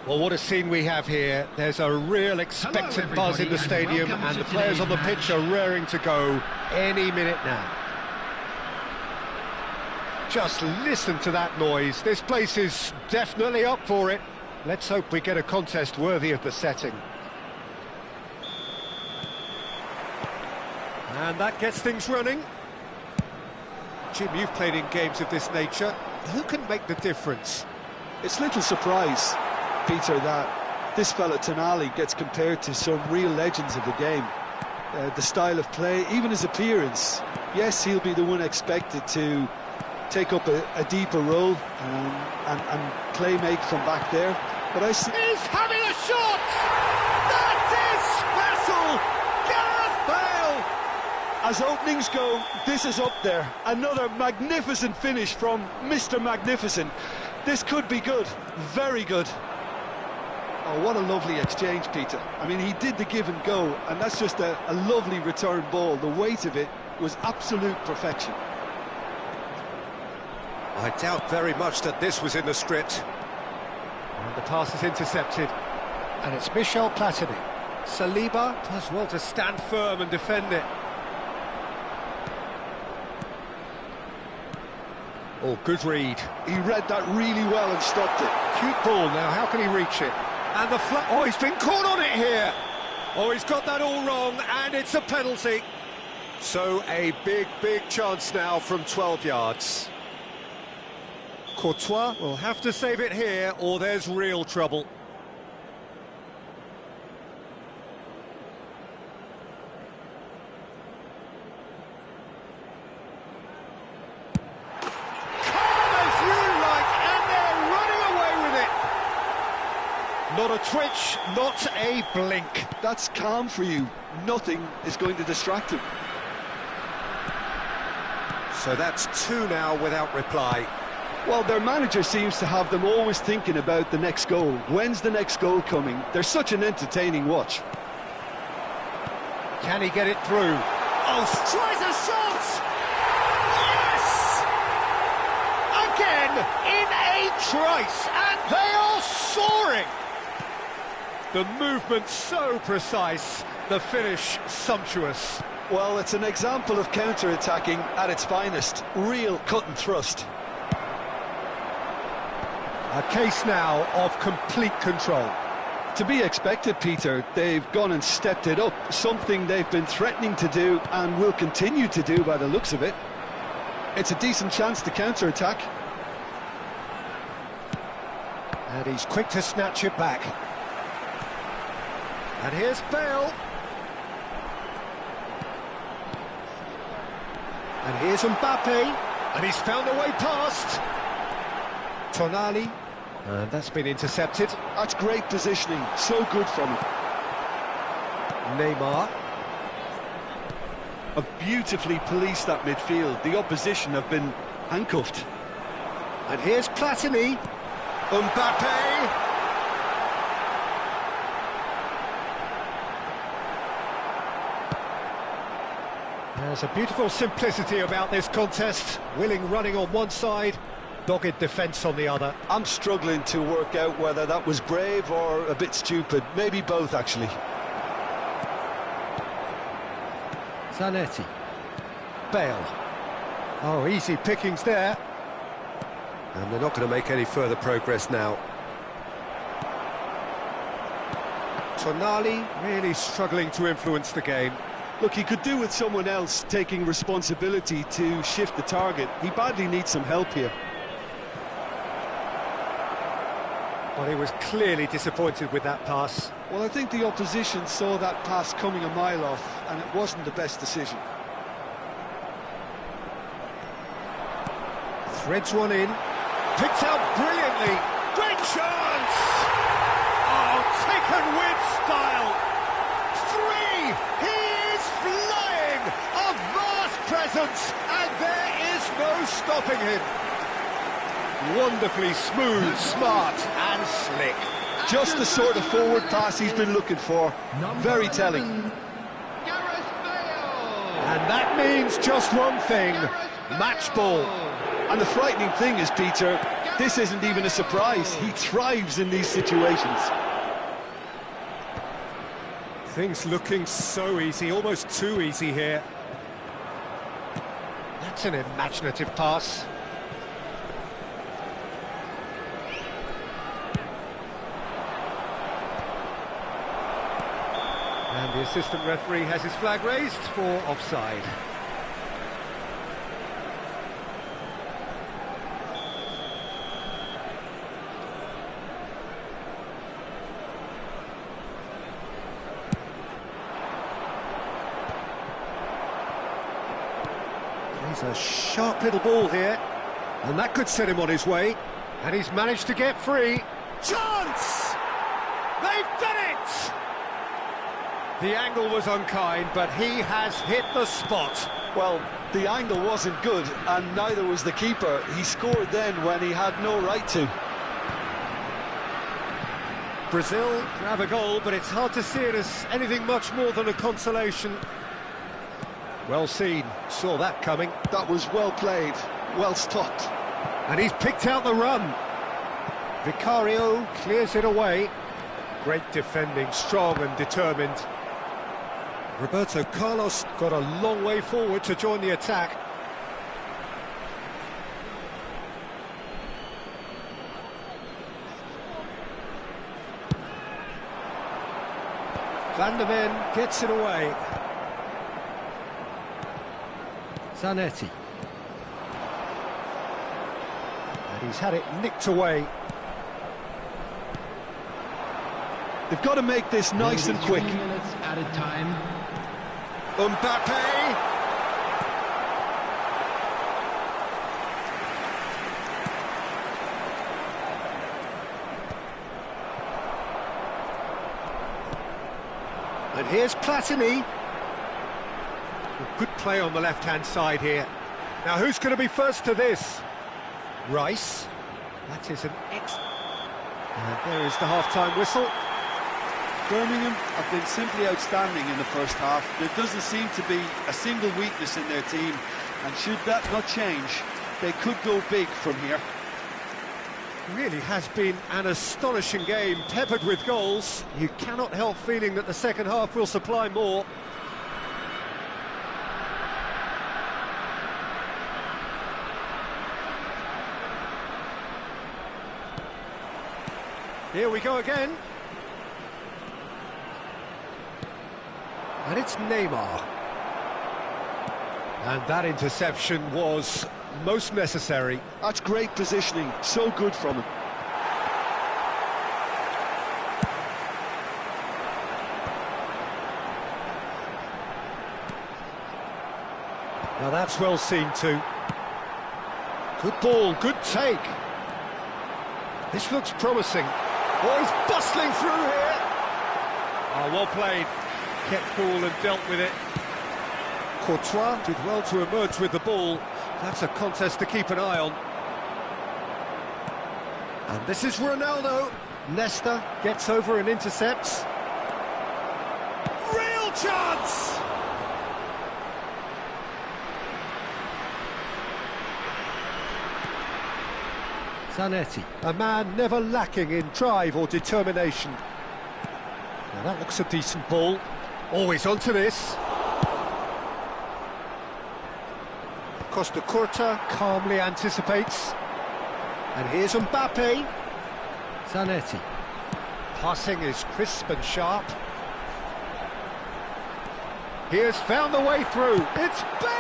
Well, what a scene we have here. There's a real expectant buzz in the stadium, and the players on the pitch are raring to go any minute now. Just listen to that noise. This place is definitely up for it. Let's hope we get a contest worthy of the setting. And that gets things running. Jim, you've played in games of this nature. Who can make the difference? It's little surprise, Peter, that this fella Tonali gets compared to some real legends of the game. The style of play, even his appearance. Yes, he'll be the one expected to take up a deeper role and play make from back there. But I see... He's having a shot! That is special! Gareth Bale! As openings go, this is up there. Another magnificent finish from Mr. Magnificent. This could be good, very good. Oh, what a lovely exchange, Peter. I mean, he did the give and go, and that's just a lovely return ball. The weight of it was absolute perfection. I doubt very much that this was in the script. And the pass is intercepted. And it's Michel Platini. Saliba does well to stand firm and defend it. Oh, good read. He read that really well and stopped it. Cute ball now, how can he reach it? And the flat... Oh, he's been caught on it here! Oh, he's got that all wrong, and it's a penalty. So a big chance now from 12 yards. Courtois will have to save it here, or there's real trouble. Calm as you like, and they're running away with it. Not a twitch, not a blink. That's calm for you. Nothing is going to distract him. So that's two now without reply. Well, their manager seems to have them always thinking about the next goal. When's the next goal coming? They're such an entertaining watch. Can he get it through? Oh, tries a shot! Yes! Again, in a trice, and they are soaring! The movement so precise, the finish sumptuous. Well, it's an example of counter-attacking at its finest. Real cut and thrust. A case now of complete control. To be expected, Peter. They've gone and stepped it up, something they've been threatening to do and will continue to do by the looks of it. It's a decent chance to counter-attack. And he's quick to snatch it back. And here's Bale. And here's Mbappe. And he's found a way past. Tonali, and that's been intercepted. That's great positioning, so good from him. Neymar. Have beautifully policed that midfield. The opposition have been handcuffed. And here's Platini. Mbappe. There's a beautiful simplicity about this contest. Willing running on one side, dogged defence on the other. I'm struggling to work out whether that was brave or a bit stupid. Maybe both, actually. Zanetti. Bale. Oh, easy pickings there. And they're not going to make any further progress now. Tonali really struggling to influence the game. Look, he could do with someone else taking responsibility to shift the target. He badly needs some help here. Well, he was clearly disappointed with that pass. Well, I think the opposition saw that pass coming a mile off, and it wasn't the best decision. Threads one in. Picked out brilliantly. Great chance! Oh, taken with style. Three! He is flying! A vast presence, and there is no stopping him. Wonderfully smooth, smart and slick. Just the sort of forward pass he's been looking for. Very telling. And that means just one thing. Match ball. And the frightening thing is, Peter, this isn't even a surprise. He thrives in these situations. Things looking so easy, almost too easy here. That's an imaginative pass. And the assistant referee has his flag raised for offside. He's a sharp little ball here, and that could set him on his way. And he's managed to get free. Chance! They've done it! The angle was unkind, but he has hit the spot. Well, the angle wasn't good, and neither was the keeper. He scored then when he had no right to. Brazil grab a goal, but it's hard to see it as anything much more than a consolation. Well seen, saw that coming. That was well played, well stopped. And he's picked out the run. Vicario clears it away. Great defending, strong and determined. Roberto Carlos got a long way forward to join the attack. Van der Ven gets it away. Zanetti. And he's had it nicked away. They've got to make this nice and quick. 20 minutes added time. Mbappe! And here's Platini. Good play on the left-hand side here. Now, who's going to be first to this? Rice. That is an And there is the half-time whistle. Birmingham have been simply outstanding in the first half. There doesn't seem to be a single weakness in their team, and should that not change, they could go big from here. Really has been an astonishing game, peppered with goals. You cannot help feeling that the second half will supply more. Here we go again. And it's Neymar. And that interception was most necessary. That's great positioning, so good from him. Now that's well seen too. Good ball, good take. This looks promising. Oh, he's bustling through here. Oh, well played. Kept ball and dealt with it. Courtois did well to emerge with the ball. That's a contest to keep an eye on. And this is Ronaldo. Nesta gets over and intercepts. Real chance! Zanetti, a man never lacking in drive or determination. Now that looks a decent ball. Always onto this. Costa Curta calmly anticipates. And here's Mbappe. Zanetti. Passing is crisp and sharp. He has found the way through. It's Bale!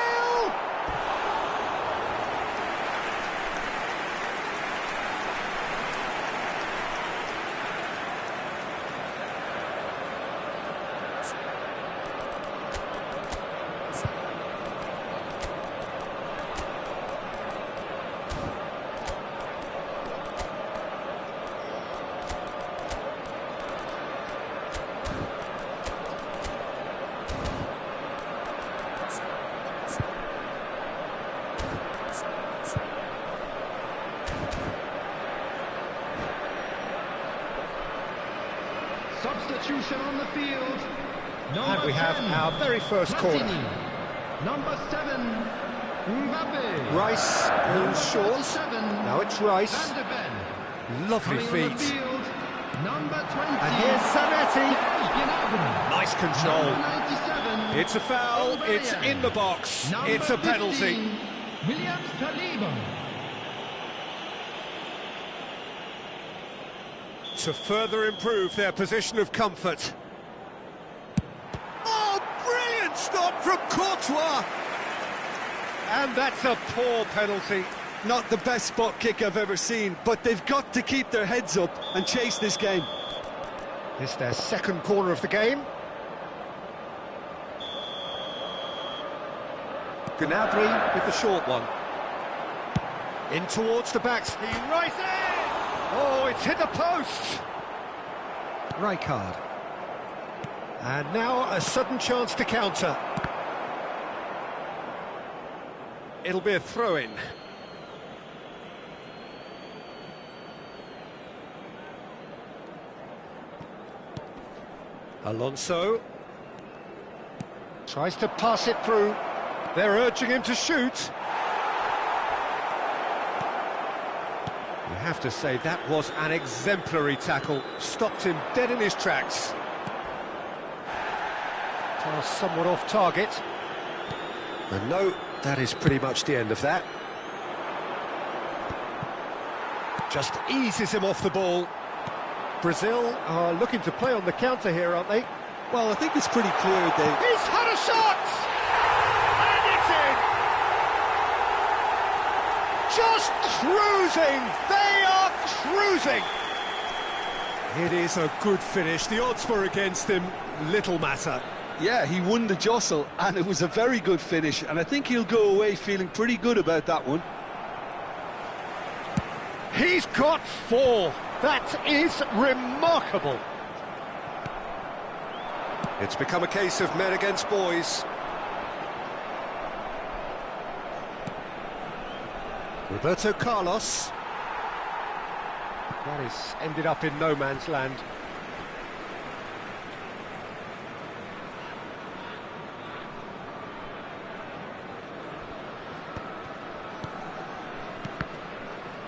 Substitution on the field. And we have our very first corner. Number 7, Mbappe. Rice goes short. 7. Now it's Rice. Van de Ven. Lovely Coming on the feet. field, number 20. And here's Zanetti. Gnabry. Nice control. Number 97. It's a foul. It's in the box. Number It's a penalty. 15, Williams Saliba. To further improve their position of comfort. Oh, brilliant stop from Courtois! And that's a poor penalty. Not the best spot kick I've ever seen, but they've got to keep their heads up and chase this game. It's their second corner of the game. Gnabry with the short one. In towards the backs. He rises! Oh, it's hit the post! Rijkaard. And now a sudden chance to counter. It'll be a throw-in. Alonso tries to pass it through. They're urging him to shoot. You have to say that was an exemplary tackle. Stopped him dead in his tracks. Pass somewhat off target. And no, that is pretty much the end of that. Just eases him off the ball. Brazil are looking to play on the counter here, aren't they? Well, I think it's pretty clear they... He's had a shot! And it's in! Just cruising! They are cruising! It is a good finish. The odds were against him. Little matter. Yeah, he won the jostle, and it was a very good finish, and I think he'll go away feeling pretty good about that one. He's got 4. That is remarkable. It's become a case of men against boys. Roberto Carlos. That is ended up in no man's land.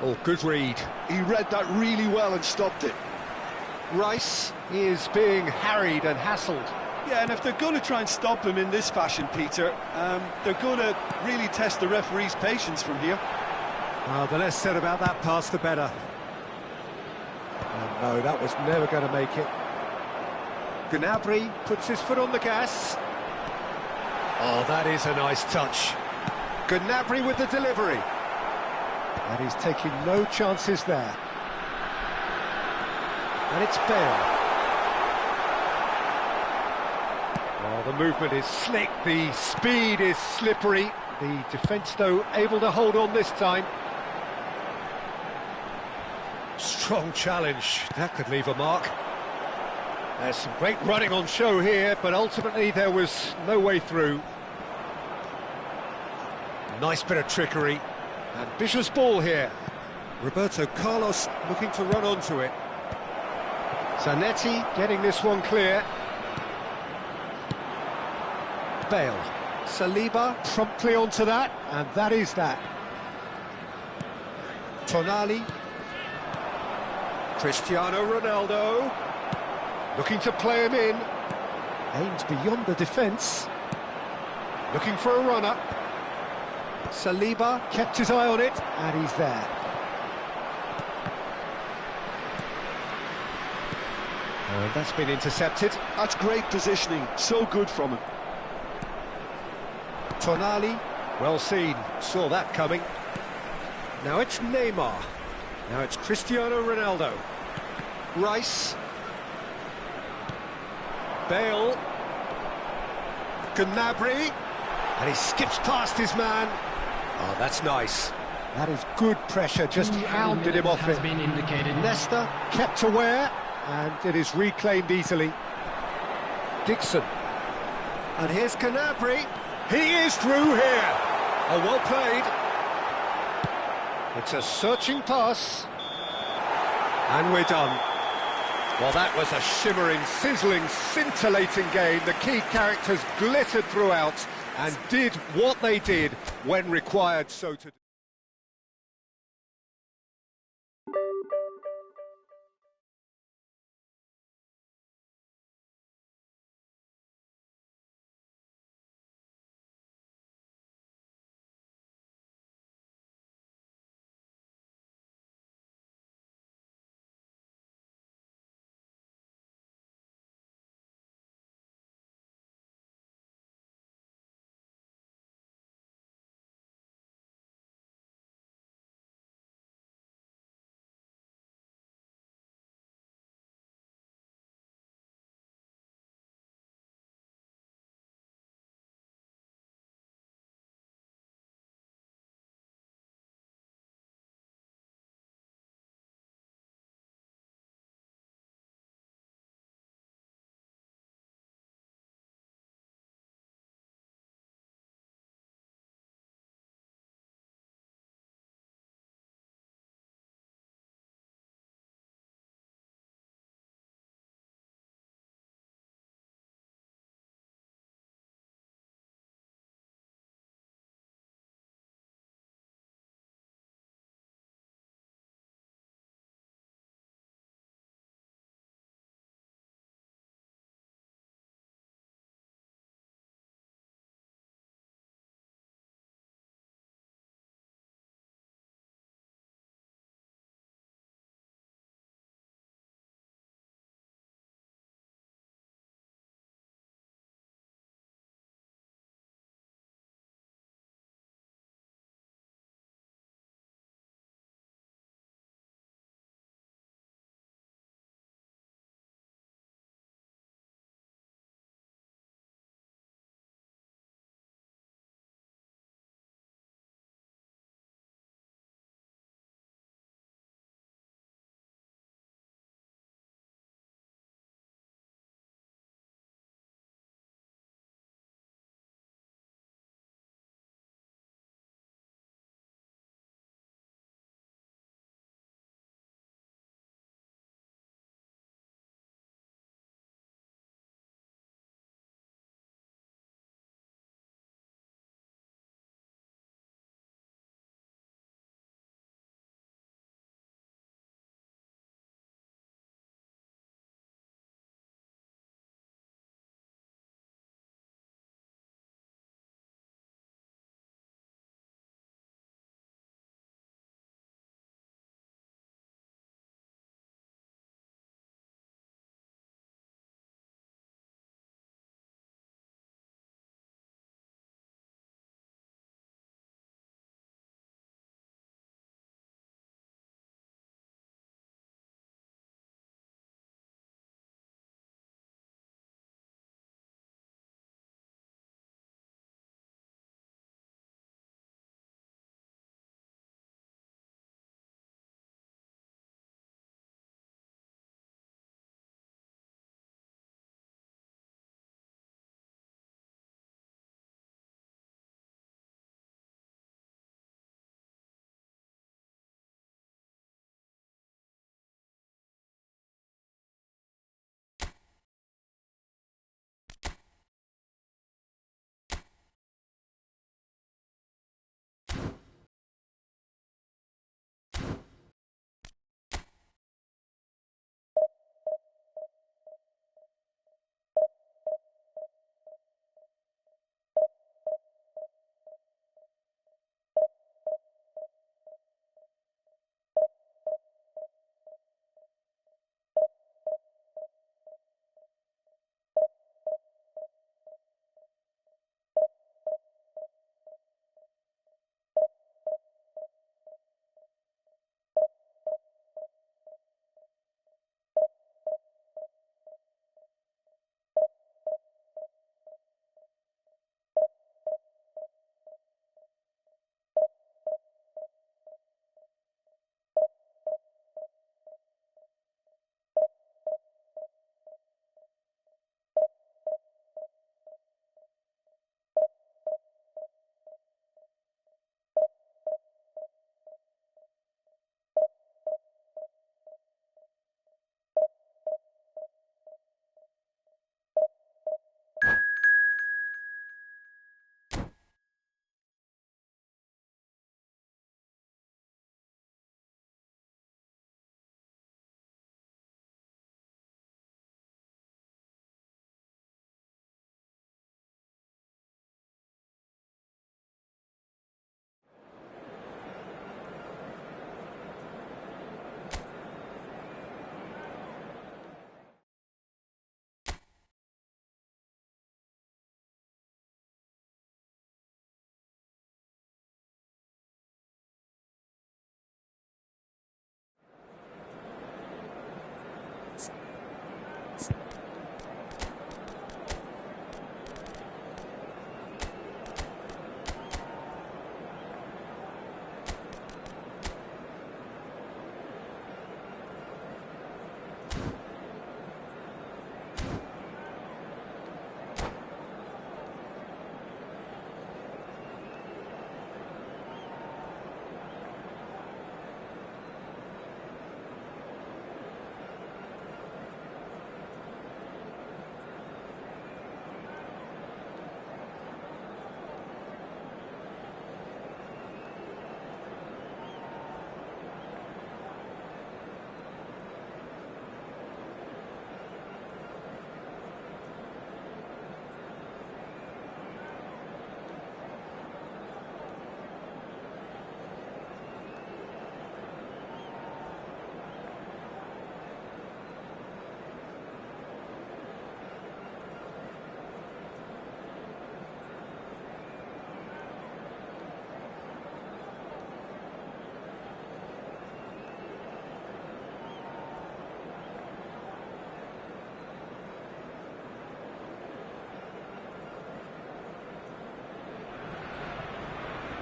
Oh, good read. He read that really well and stopped it. Rice is being harried and hassled. Yeah, and if they're going to try and stop him in this fashion, Peter, they're going to really test the referee's patience from here. Well, the less said about that pass, the better. Oh, no, that was never going to make it. Gnabry puts his foot on the gas. Oh, that is a nice touch. Gnabry with the delivery. And he's taking no chances there. And it's Bale. Oh, the movement is slick, the speed is slippery. The defence, though, able to hold on this time. Strong challenge, that could leave a mark. There's some great running on show here, but ultimately there was no way through. Nice bit of trickery. Ambitious ball here. Roberto Carlos looking to run onto it. Zanetti getting this one clear. Bale. Saliba promptly onto that, and that is that. Tonali. Cristiano Ronaldo. Looking to play him in. Aims beyond the defence. Looking for a runner. Saliba kept his eye on it, and he's there. And that's been intercepted. That's great positioning, so good from him. Tonali, well seen, saw that coming. Now it's Neymar. Now it's Cristiano Ronaldo. Rice. Bale. Gnabry. And he skips past his man. Oh, that's nice. That is good pressure, just hounded him off it. Been indicated. Nesta kept aware, and it is reclaimed easily. Dixon. And here's Gnabry. He is through here. Oh, well played. It's a searching pass. And we're done. Well, that was a shimmering, sizzling, scintillating game. The key characters glittered throughout, and did what they did when required so to do.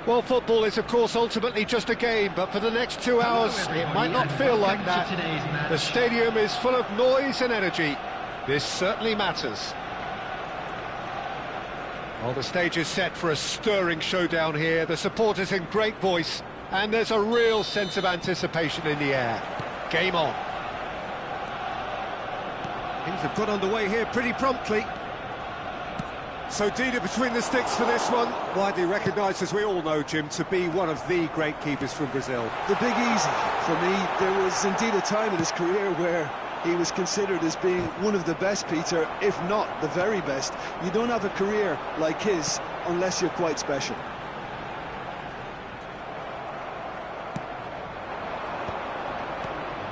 Well, football is, of course, ultimately just a game, but for the next 2 hours, it might not feel like that. The stadium is full of noise and energy. This certainly matters. Well, the stage is set for a stirring showdown here. The supporters in great voice, and there's a real sense of anticipation in the air. Game on. Things have got underway here pretty promptly. So Dida between the sticks for this one. Widely recognised, as we all know, Jim, to be one of the great keepers from Brazil. The big easy for me. There was indeed a time in his career where he was considered as being one of the best, Peter, if not the very best. You don't have a career like his unless you're quite special.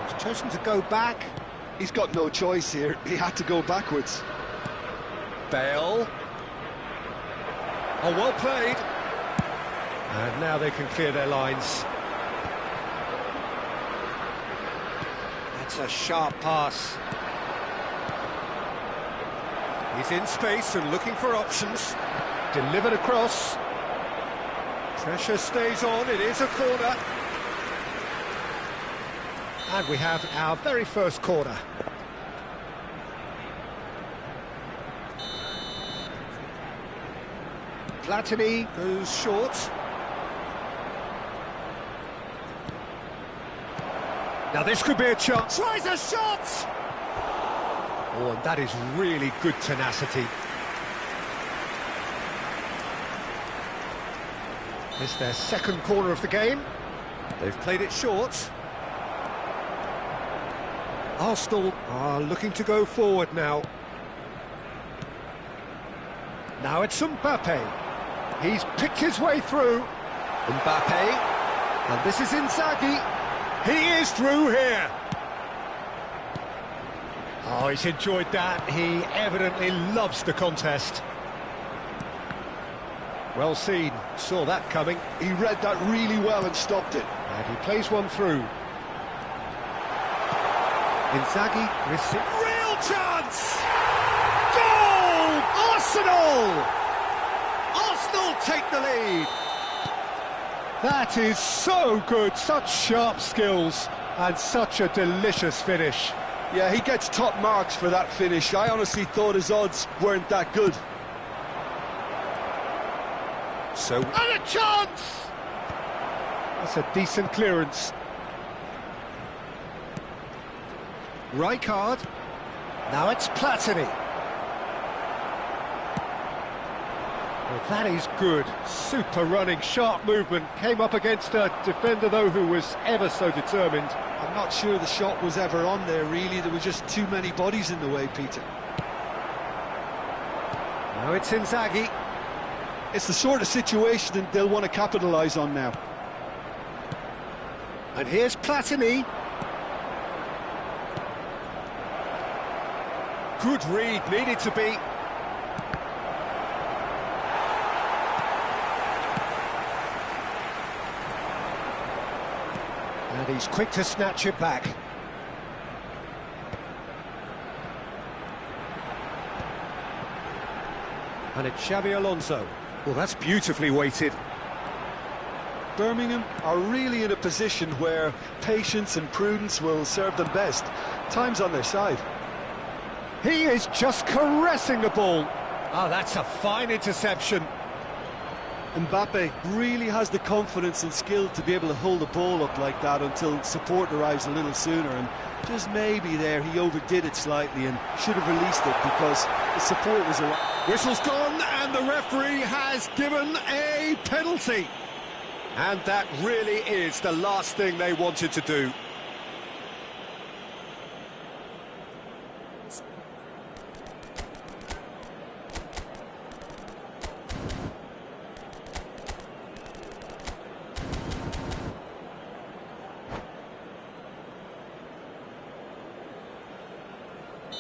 He's chosen to go back. He's got no choice here. He had to go backwards. Bale. Oh, well played. And now they can clear their lines. That's a sharp pass. He's in space and looking for options. Delivered across. Pressure stays on, it is a corner. And we have our very first corner. Platini goes short. Now this could be a chance. Tries a shot! Oh, and that is really good tenacity. It's their second corner of the game. They've played it short. Arsenal are looking to go forward now. Now it's Mbappe. He's picked his way through. Mbappe. And this is Inzaghi. He is through here. Oh, he's enjoyed that. He evidently loves the contest. Well seen. Saw that coming. He read that really well and stopped it. And he plays one through. Inzaghi risks it. Real chance! Goal! Arsenal! Arsenal take the lead. That is so good. Such sharp skills and such a delicious finish. Yeah, he gets top marks for that finish. I honestly thought his odds weren't that good. So, and a chance! That's a decent clearance. Rijkaard. Now it's Platini. Well, that is good. Super running, sharp movement. Came up against a defender, though, who was ever so determined. I'm not sure the shot was ever on there, really. There were just too many bodies in the way, Peter. Now it's Inzaghi. It's the sort of situation that they'll want to capitalise on now. And here's Platini. Good read, needed to be. And he's quick to snatch it back. And it's Xabi Alonso. Well, that's beautifully weighted. Birmingham are really in a position where patience and prudence will serve them best. Time's on their side. He is just caressing the ball. Oh, that's a fine interception. Mbappe really has the confidence and skill to be able to hold the ball up like that until support arrives a little sooner, and just maybe there he overdid it slightly and should have released it because the support was around. Whistle's gone and the referee has given a penalty. And that really is the last thing they wanted to do.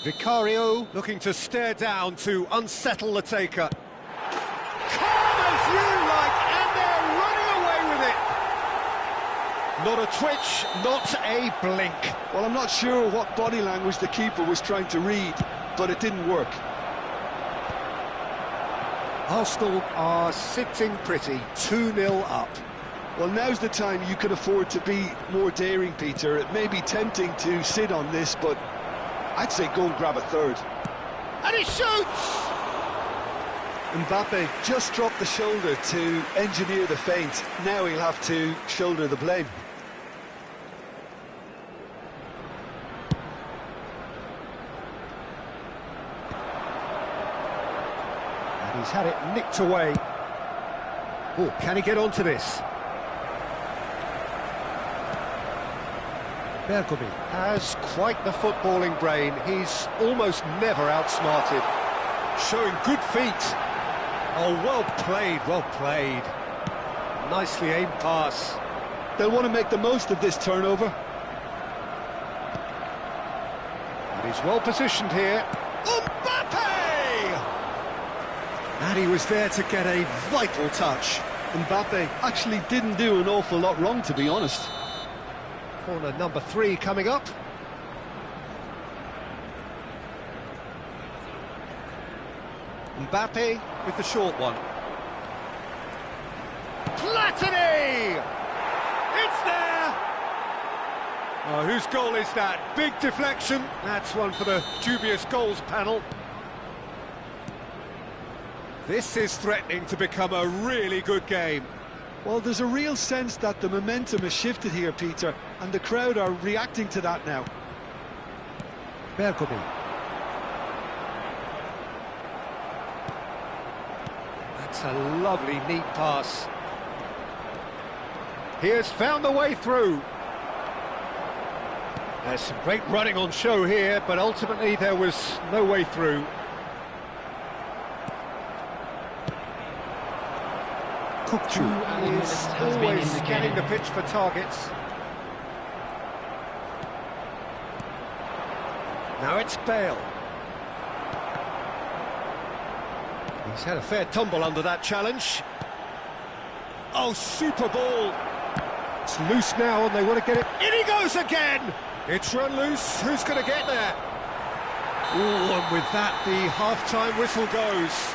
Vicario looking to stare down to unsettle the taker. Calm as you like, and they're running away with it. Not a twitch, not a blink. Well, I'm not sure what body language the keeper was trying to read, but it didn't work. Arsenal are sitting pretty, 2-0 up. Well, now's the time you can afford to be more daring, Peter. It may be tempting to sit on this, but I'd say go and grab a third. And he shoots! Mbappe just dropped the shoulder to engineer the feint. Now he'll have to shoulder the blame. And he's had it nicked away. Oh, can he get onto this? Bergomi has quite the footballing brain. He's almost never outsmarted. Showing good feet. Oh, well played, well played. Nicely aimed pass. They'll want to make the most of this turnover. And he's well positioned here. Mbappe! And he was there to get a vital touch. Mbappe actually didn't do an awful lot wrong, to be honest. Corner number 3 coming up. Mbappe with the short one. Platini! It's there! Oh, whose goal is that? Big deflection. That's one for the dubious goals panel. This is threatening to become a really good game. Well, there's a real sense that the momentum has shifted here, Peter, and the crowd are reacting to that now. Bergomi. That's a lovely, neat pass. He has found the way through. There's some great running on show here, but ultimately there was no way through. Kukçu is always scanning the pitch for targets. Now it's Bale. He's had a fair tumble under that challenge. Oh, super ball. It's loose now and they want to get it. In he goes again! It's run loose. Who's going to get there? Oh, and with that, the half-time whistle goes.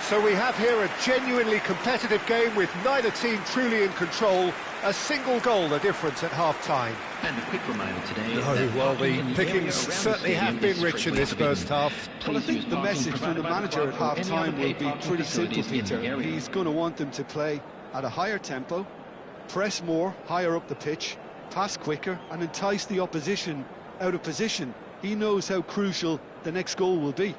So we have here a genuinely competitive game with neither team truly in control. A single goal the difference at half-time. And a quick reminder today. Oh, well, the pickings certainly have been rich in this first half. Well, I think the message from the manager at half-time will be pretty simple, Peter. He's going to want them to play at a higher tempo, press more, higher up the pitch, pass quicker, and entice the opposition out of position. He knows how crucial the next goal will be.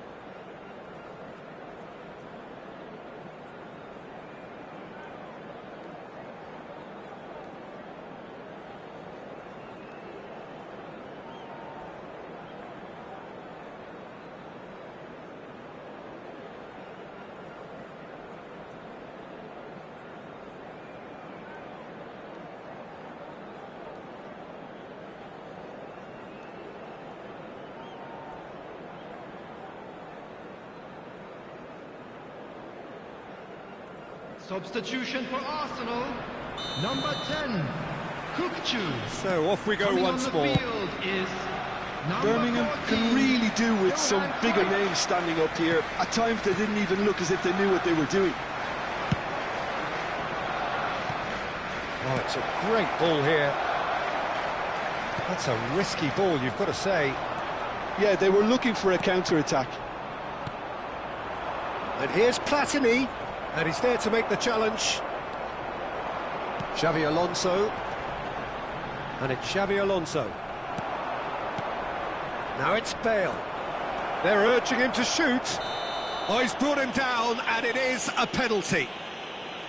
Substitution for Arsenal, number 10, Kukçu. So off we go once more. Birmingham can really do with some bigger names standing up here. At times they didn't even look as if they knew what they were doing. Oh, it's a great ball here. That's a risky ball, you've got to say. Yeah, they were looking for a counter-attack. And here's Platini. And he's there to make the challenge. Xavi Alonso. And it's Xavi Alonso. Now it's Bale. They're urging him to shoot. Oh, he's brought him down, and it is a penalty.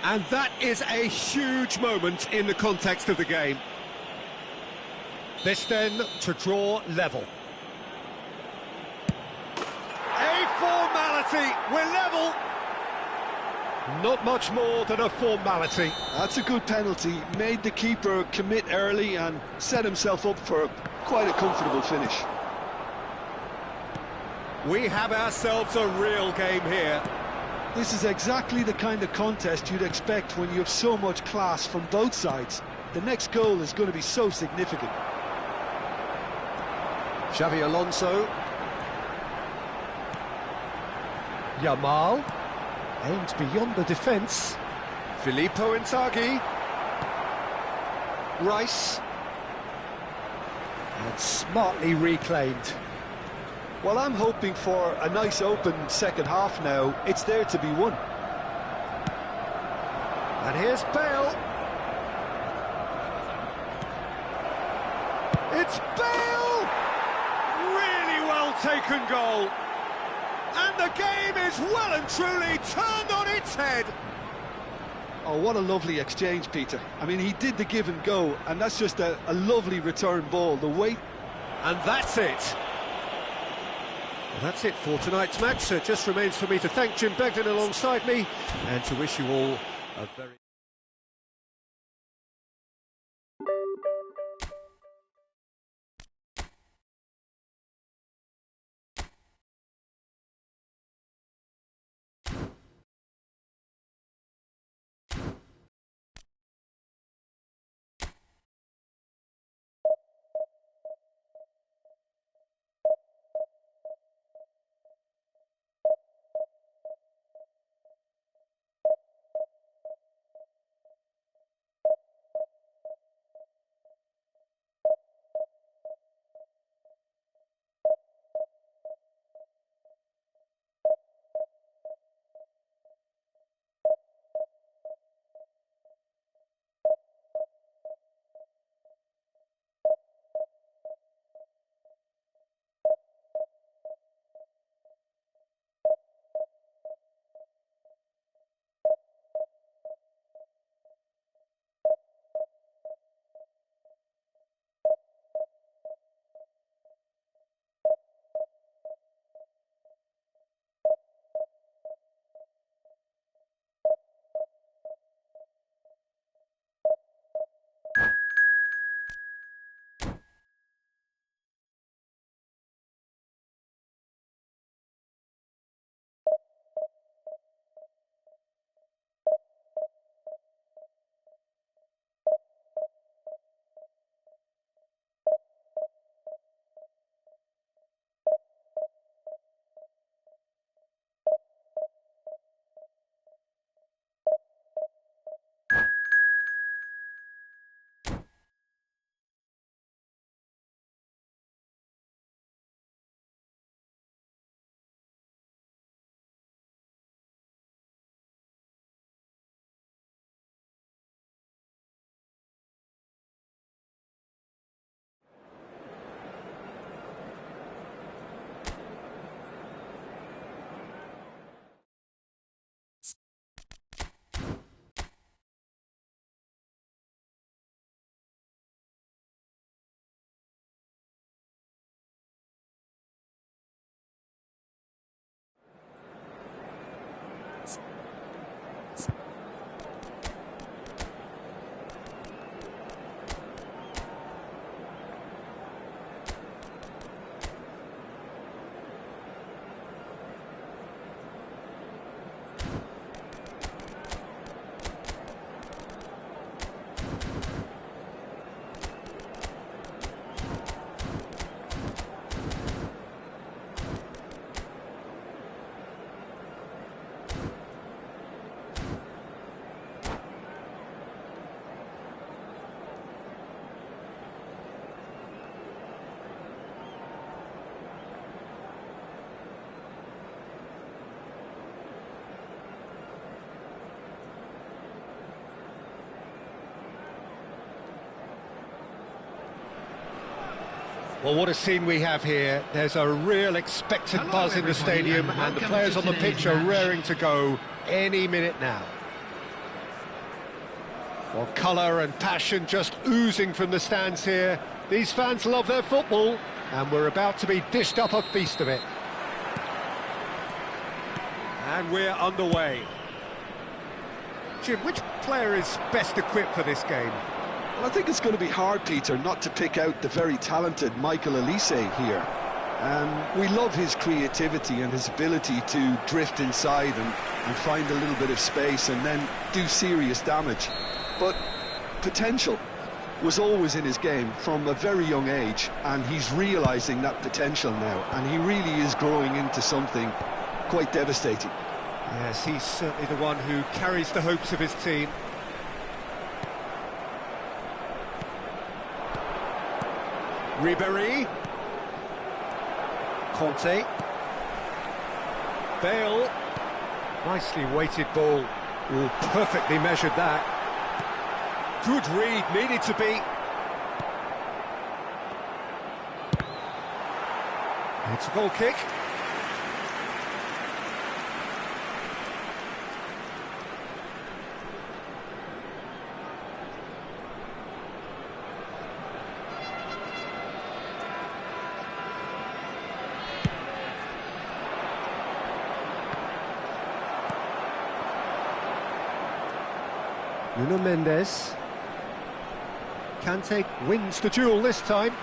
And that is a huge moment in the context of the game. This then to draw level. A formality. We're level. Not much more than a formality. That's a good penalty. Made the keeper commit early and set himself up for quite a comfortable finish. We have ourselves a real game here. This is exactly the kind of contest you'd expect when you have so much class from both sides. The next goal is going to be so significant. Xavi Alonso. Yamal. Aimed beyond the defence. Filippo Inzaghi. Rice. And smartly reclaimed. Well, I'm hoping for a nice open second half now. It's there to be won. And here's Bale. It's Bale! Really well taken goal. And the game is well and truly turned on its head. Oh, what a lovely exchange, Peter. I mean, he did the give and go, and that's just a lovely return ball. The weight... And that's it. Well, that's it for tonight's match. So it just remains for me to thank Jim Begden alongside me and to wish you all a very... Well, what a scene we have here. There's a real expectant buzz in the stadium, and the players on the pitch are raring to go any minute now. Well, colour and passion just oozing from the stands here. These fans love their football, and we're about to be dished up a feast of it. And we're underway. Jim, which player is best equipped for this game? Well, I think it's going to be hard, Peter, not to pick out the very talented Michael Olise here. We love his creativity and his ability to drift inside and find a little bit of space and then do serious damage. But potential was always in his game from a very young age, and he's realising that potential now, and he really is growing into something quite devastating. Yes, he's certainly the one who carries the hopes of his team. Ribéry. Conte. Bale. Nicely weighted ball. Ooh, perfectly measured that. Good read, needed to be. It's a goal kick. Nuno Mendes. Kante wins the duel this time.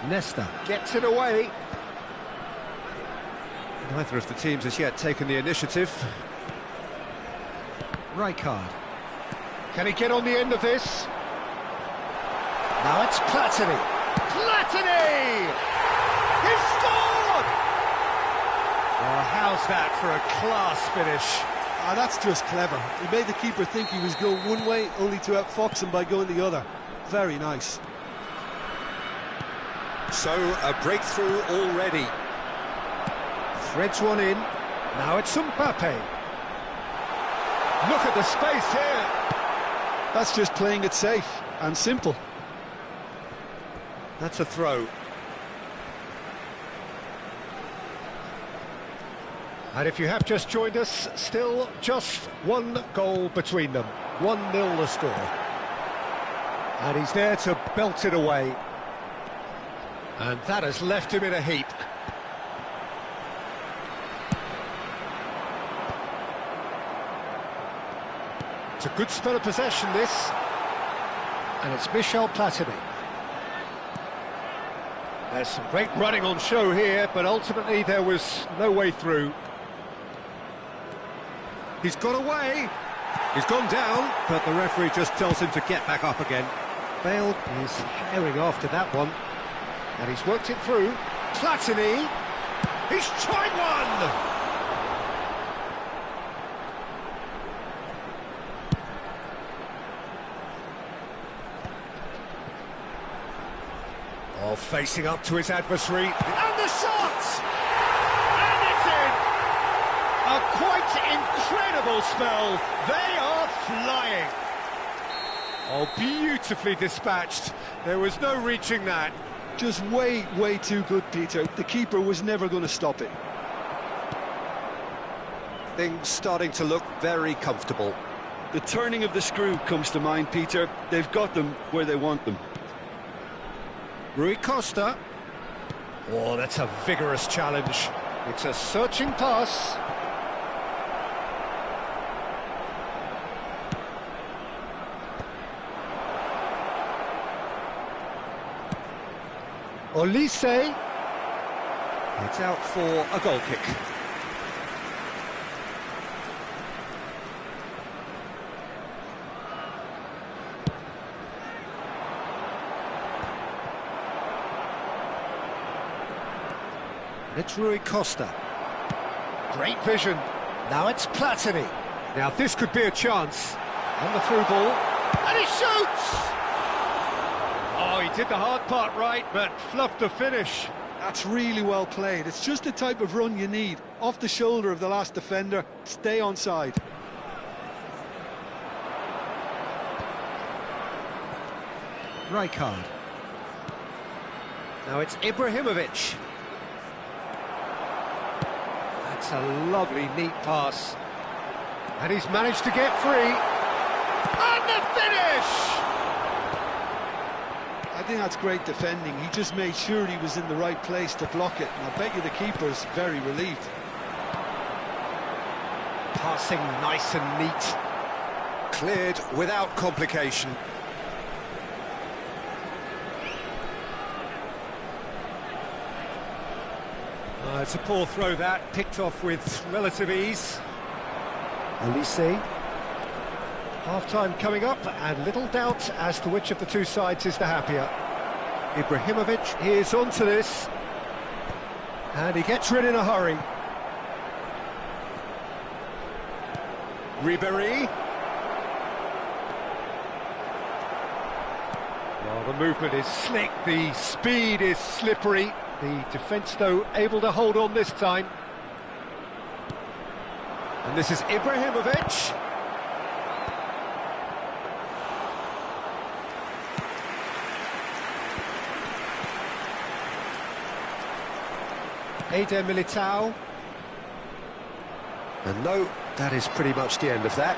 Nesta gets it away. Neither of the teams has yet taken the initiative. Rijkaard. Can he get on the end of this? Now it's Platini. Platini! He scored! Oh, how's that for a class finish? Ah, that's just clever. He made the keeper think he was going one way, only to outfox him by going the other. Very nice. So, a breakthrough already. Threads one in. Now it's Mbappe. Look at the space here. That's just playing it safe and simple. That's a throw. And if you have just joined us, still just one goal between them. 1-0 the score. And he's there to belt it away. And that has left him in a heap. It's a good spell of possession, this. And it's Michel Platini. There's some great running on show here, but ultimately there was no way through. He's got away. He's gone down, but the referee just tells him to get back up again. Bale is herring after that one. And he's worked it through. Platini. He's tried one! Oh, facing up to his adversary. And the shot! And it's in! A quite incredible spell. They are flying. Oh, beautifully dispatched. There was no reaching that. Just way too good, Peter. The keeper was never going to stop it. Things starting to look very comfortable. The turning of the screw comes to mind, Peter. They've got them where they want them. Rui Costa. Oh, that's a vigorous challenge. It's a searching pass. Olise. It's out for a goal kick. It's Rui Costa. Great vision. Now it's Platini. Now this could be a chance. On the through ball. And he shoots! Oh, he did the hard part right, but fluffed the finish. That's really well played. It's just the type of run you need. Off the shoulder of the last defender. Stay onside. Rijkaard. Now it's Ibrahimovic. That's a lovely, neat pass. And he's managed to get free. And the finish! I think that's great defending. He just made sure he was in the right place to block it. And I bet you the keeper's very relieved. Passing nice and neat. Cleared without complication. It's a poor throw that, picked off with relative ease. Olise. Half-time coming up, and little doubt as to which of the two sides is the happier. Ibrahimovic is onto this, and he gets rid in a hurry. Ribéry. Well, the movement is slick, the speed is slippery. The defence, though, able to hold on this time. And this is Ibrahimovic. Eder Militao. And no, that is pretty much the end of that.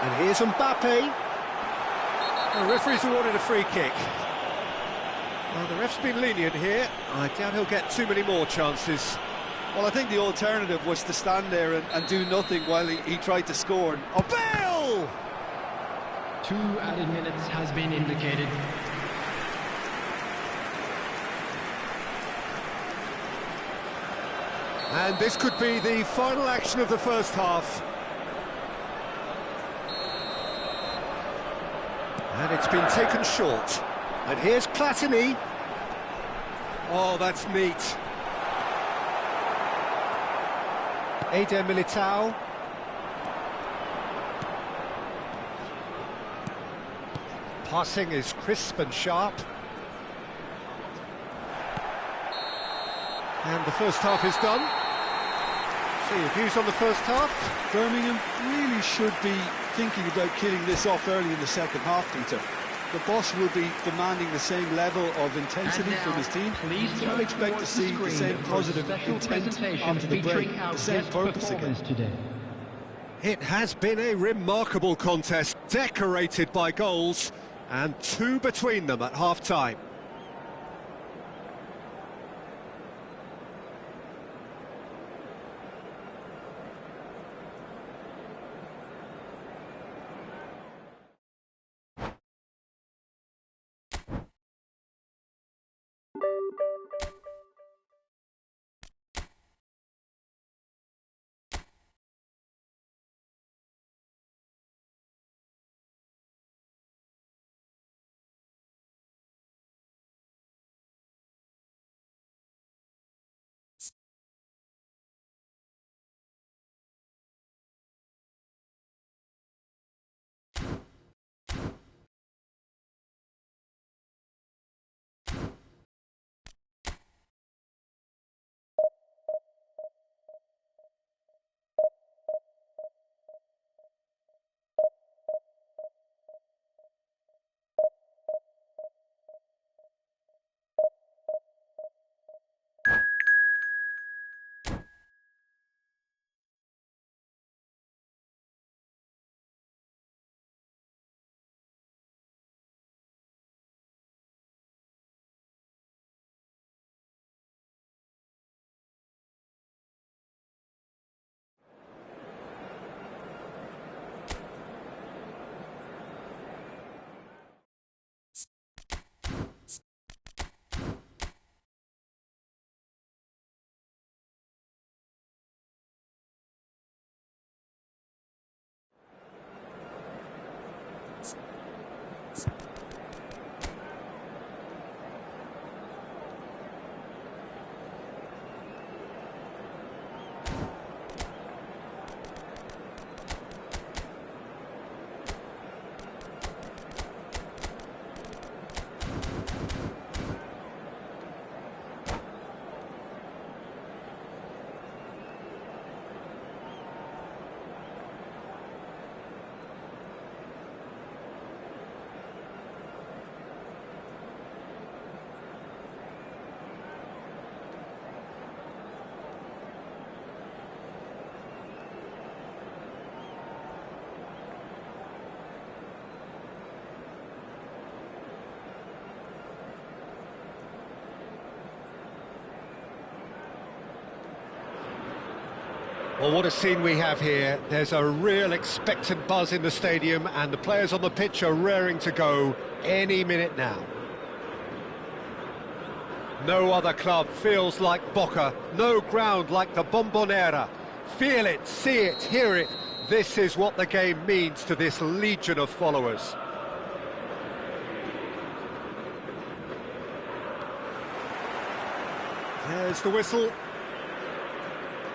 And here's Mbappe. The referee's awarded a free kick. Well, the ref's been lenient here. I doubt he'll get too many more chances. Well, I think the alternative was to stand there and do nothing while he tried to score. Oh, Bale! 2 added minutes has been indicated. And this could be the final action of the first half. And it's been taken short. And here's Platini. Oh, that's neat. Eder Militao. Passing is crisp and sharp. And the first half is done. So your views on the first half? Birmingham really should be thinking about killing this off early in the second half, Peter. The boss will be demanding the same level of intensity from his team. So I'll expect to see the same positive intent onto the break, the same purpose again. Today. It has been a remarkable contest, decorated by goals, and 2 between them at half-time. Well, what a scene we have here. There's a real expectant buzz in the stadium, and the players on the pitch are raring to go any minute now. No other club feels like Boca, no ground like the Bombonera. Feel it, see it, hear it. This is what the game means to this legion of followers. There's the whistle.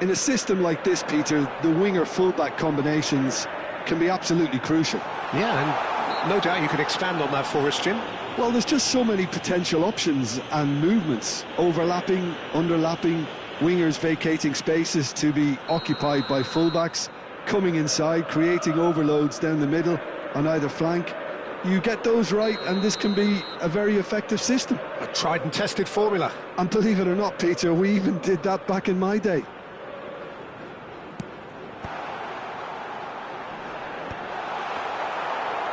In a system like this, Peter, the winger-fullback combinations can be absolutely crucial. Yeah, and no doubt you could expand on that for us, Jim. Well, there's just so many potential options and movements. Overlapping, underlapping, wingers vacating spaces to be occupied by fullbacks, coming inside, creating overloads down the middle on either flank. You get those right, and this can be a very effective system. A tried and tested formula. And believe it or not, Peter, we even did that back in my day.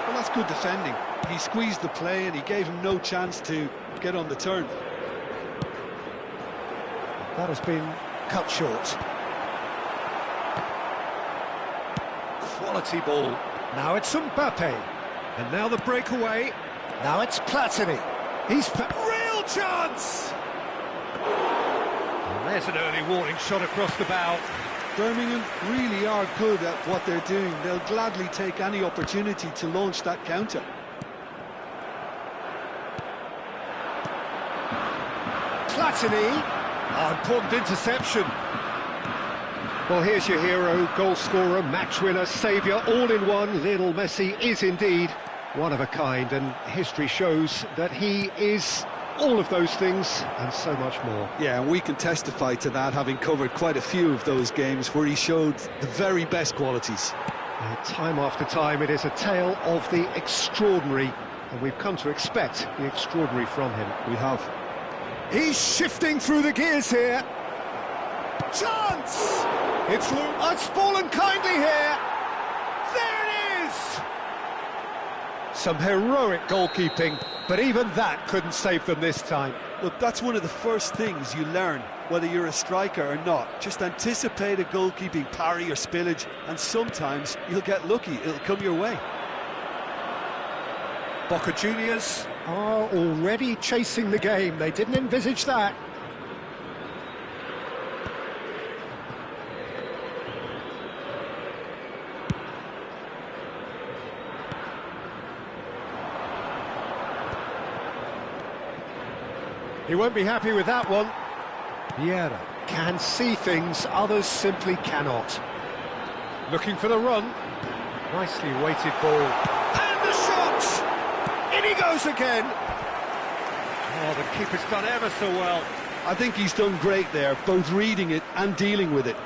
Well, that's good defending. He squeezed the play and he gave him no chance to get on the turn. That has been cut short. Quality ball. Now it's Mbappe. And now the breakaway. Now it's Platini. He's real chance! And there's an early warning shot across the bow. Birmingham really are good at what they're doing. They'll gladly take any opportunity to launch that counter. Platini. Important interception. Well, here's your hero, goal scorer, match winner, saviour, all in one. Lionel Messi is indeed one of a kind, and history shows that he is all of those things and so much more. Yeah, and we can testify to that, having covered quite a few of those games where he showed the very best qualities. Time after time, it is a tale of the extraordinary, and we've come to expect the extraordinary from him. We have. He's shifting through the gears here. Chance! It's fallen kindly here. There it is! Some heroic goalkeeping, but even that couldn't save them this time. Look, that's one of the first things you learn, whether you're a striker or not. Just anticipate a goalkeeping parry or spillage, and sometimes you'll get lucky. It'll come your way. Boca Juniors are already chasing the game. They didn't envisage that. He won't be happy with that one. Vieira can see things others simply cannot. Looking for the run. Nicely weighted ball. And the shot! In he goes again. Oh, the keeper's done ever so well. I think he's done great there, both reading it and dealing with it.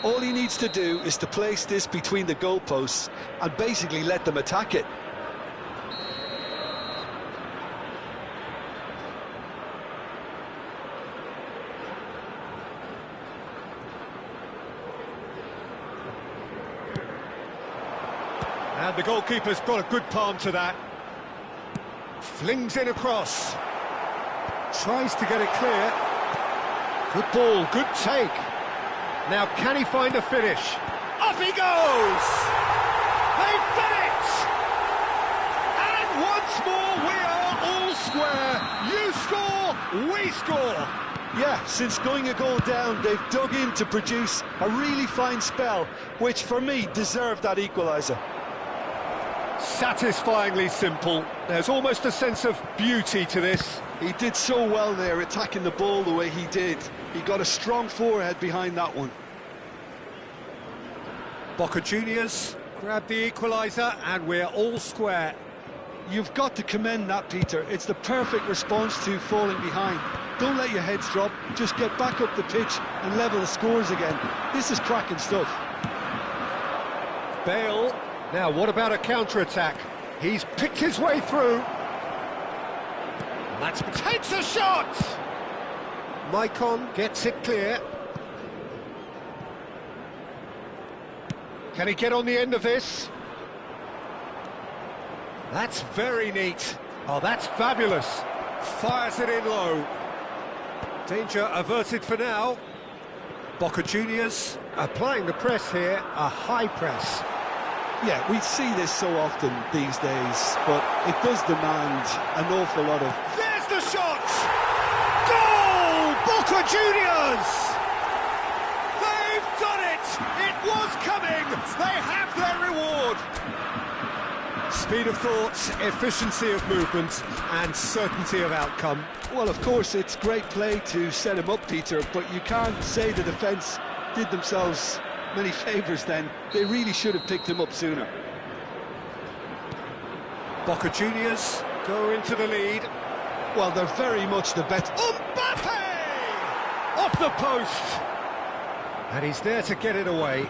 All he needs to do is to place this between the goalposts and basically let them attack it. And the goalkeeper's got a good palm to that. Flings in across. Tries to get it clear. Good ball, good take. Now can he find a finish? Up he goes! They've done it! And once more we are all square. You score, we score. Yeah, since going a goal down, they've dug in to produce a really fine spell, which for me deserved that equaliser. Satisfyingly simple. There's almost a sense of beauty to this. He did so well there, attacking the ball the way he did. He got a strong forehead behind that one. Boca Juniors grab the equaliser and we're all square. You've got to commend that, Peter. It's the perfect response to falling behind. Don't let your heads drop, just get back up the pitch and level the scores again. This is cracking stuff. Bale. Now, what about a counter-attack? He's picked his way through. That's takes a shot! Maicon gets it clear. Can he get on the end of this? That's very neat. Oh, that's fabulous. Fires it in low. Danger averted for now. Boca Juniors applying the press here, a high press. Yeah, we see this so often these days, but it does demand an awful lot of... There's the shot! Goal! Boca Juniors! They've was coming! They have their reward! Speed of thought, efficiency of movement, and certainty of outcome. Well, of course, it's great play to set him up, Peter, but you can't say the defence did themselves many favours then. They really should have picked him up sooner. Boca Juniors go into the lead. Well, they're very much the better... Mbappe! Off the post! And he's there to get it away.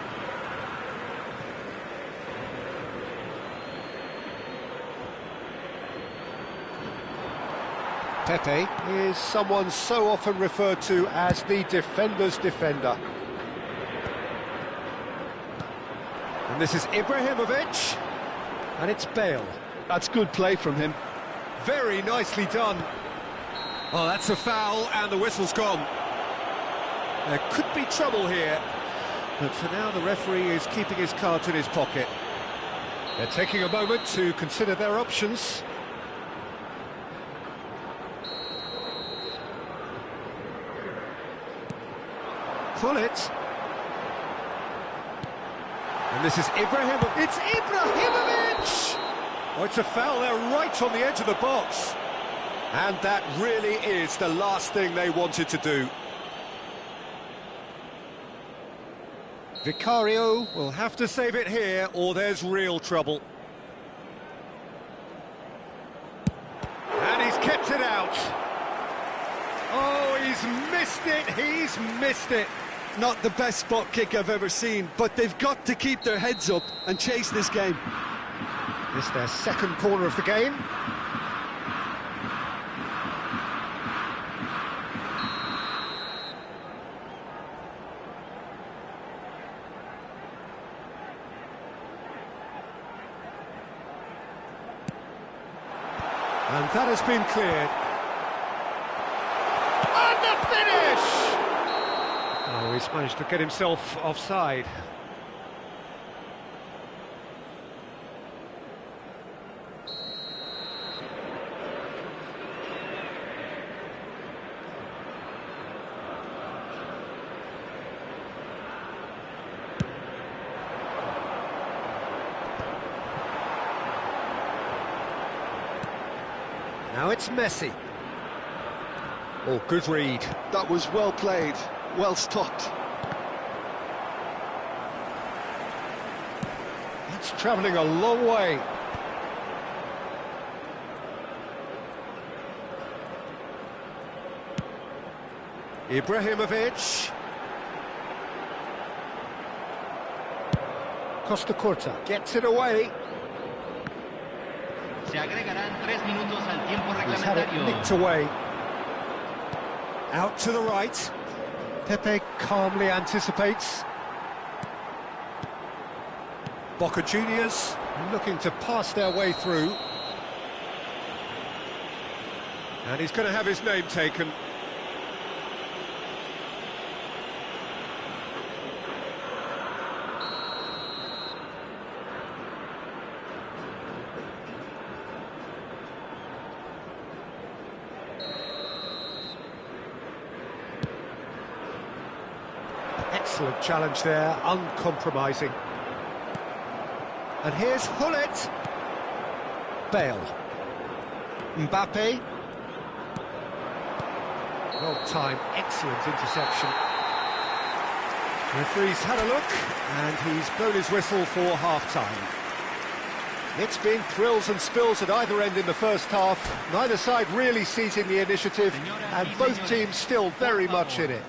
Pepe is someone so often referred to as the defender's defender. And this is Ibrahimovic, and it's Bale. That's good play from him. Very nicely done. Oh, that's a foul, and the whistle's gone. There could be trouble here, but for now the referee is keeping his cards in his pocket. They're taking a moment to consider their options. Pull it. And this is Ibrahimovic. It's Ibrahimovic! Oh, it's a foul there right on the edge of the box. And that really is the last thing they wanted to do. Vicario will have to save it here, or there's real trouble. And he's kept it out. Oh, he's missed it, he's missed it. Not the best spot kick I've ever seen, but they've got to keep their heads up and chase this game. It's their second corner of the game. And that has been cleared. And the finish! Oh, he's managed to get himself offside. Now it's Messi. Oh, good read. That was well played, well stopped. That's travelling a long way. Ibrahimovic. Costa Curta gets it away. Se agregarán 3 minutos al tiempo He's had it reglamentario. nicked away. Out to the right. Pepe calmly anticipates. Boca Juniors looking to pass their way through. And he's going to have his name taken. Excellent challenge there, uncompromising. And here's Hullet. Bale. Mbappe. Well timed, excellent interception. Referee's had a look, and he's blown his whistle for half-time. It's been thrills and spills at either end in the first half. Neither side really seizing the initiative, and both teams still very much in it.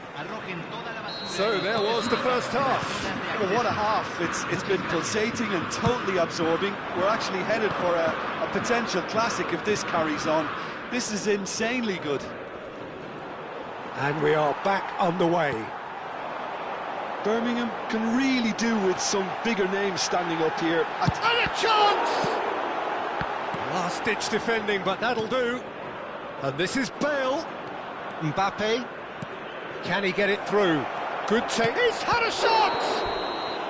So there was the first half. Well, what a half. It's been pulsating and totally absorbing. We're actually headed for a potential classic if this carries on. This is insanely good. And we are back on the way. Birmingham can really do with some bigger names standing up here. And a chance! Last-ditch defending, but that'll do. And this is Bale. Mbappe. Can he get it through? Good take. He's had a shot!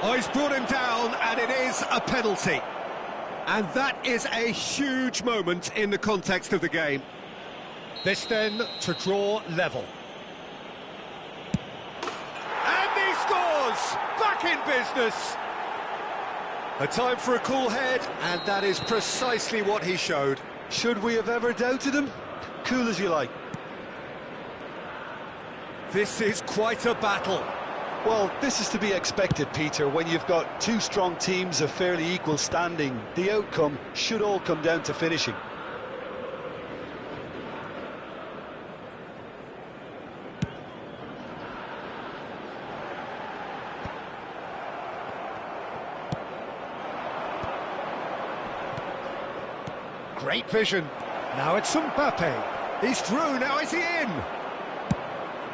Oh, he's brought him down, and it is a penalty. And that is a huge moment in the context of the game. This then to draw level. And he scores! Juventus back in business. A time for a cool head, and that is precisely what he showed. Should we have ever doubted him? Cool as you like. This is quite a battle. Well, this is to be expected, Peter. When you've got two strong teams of fairly equal standing, the outcome should all come down to finishing. Great vision. Now it's Mbappe. He's through, now is he in?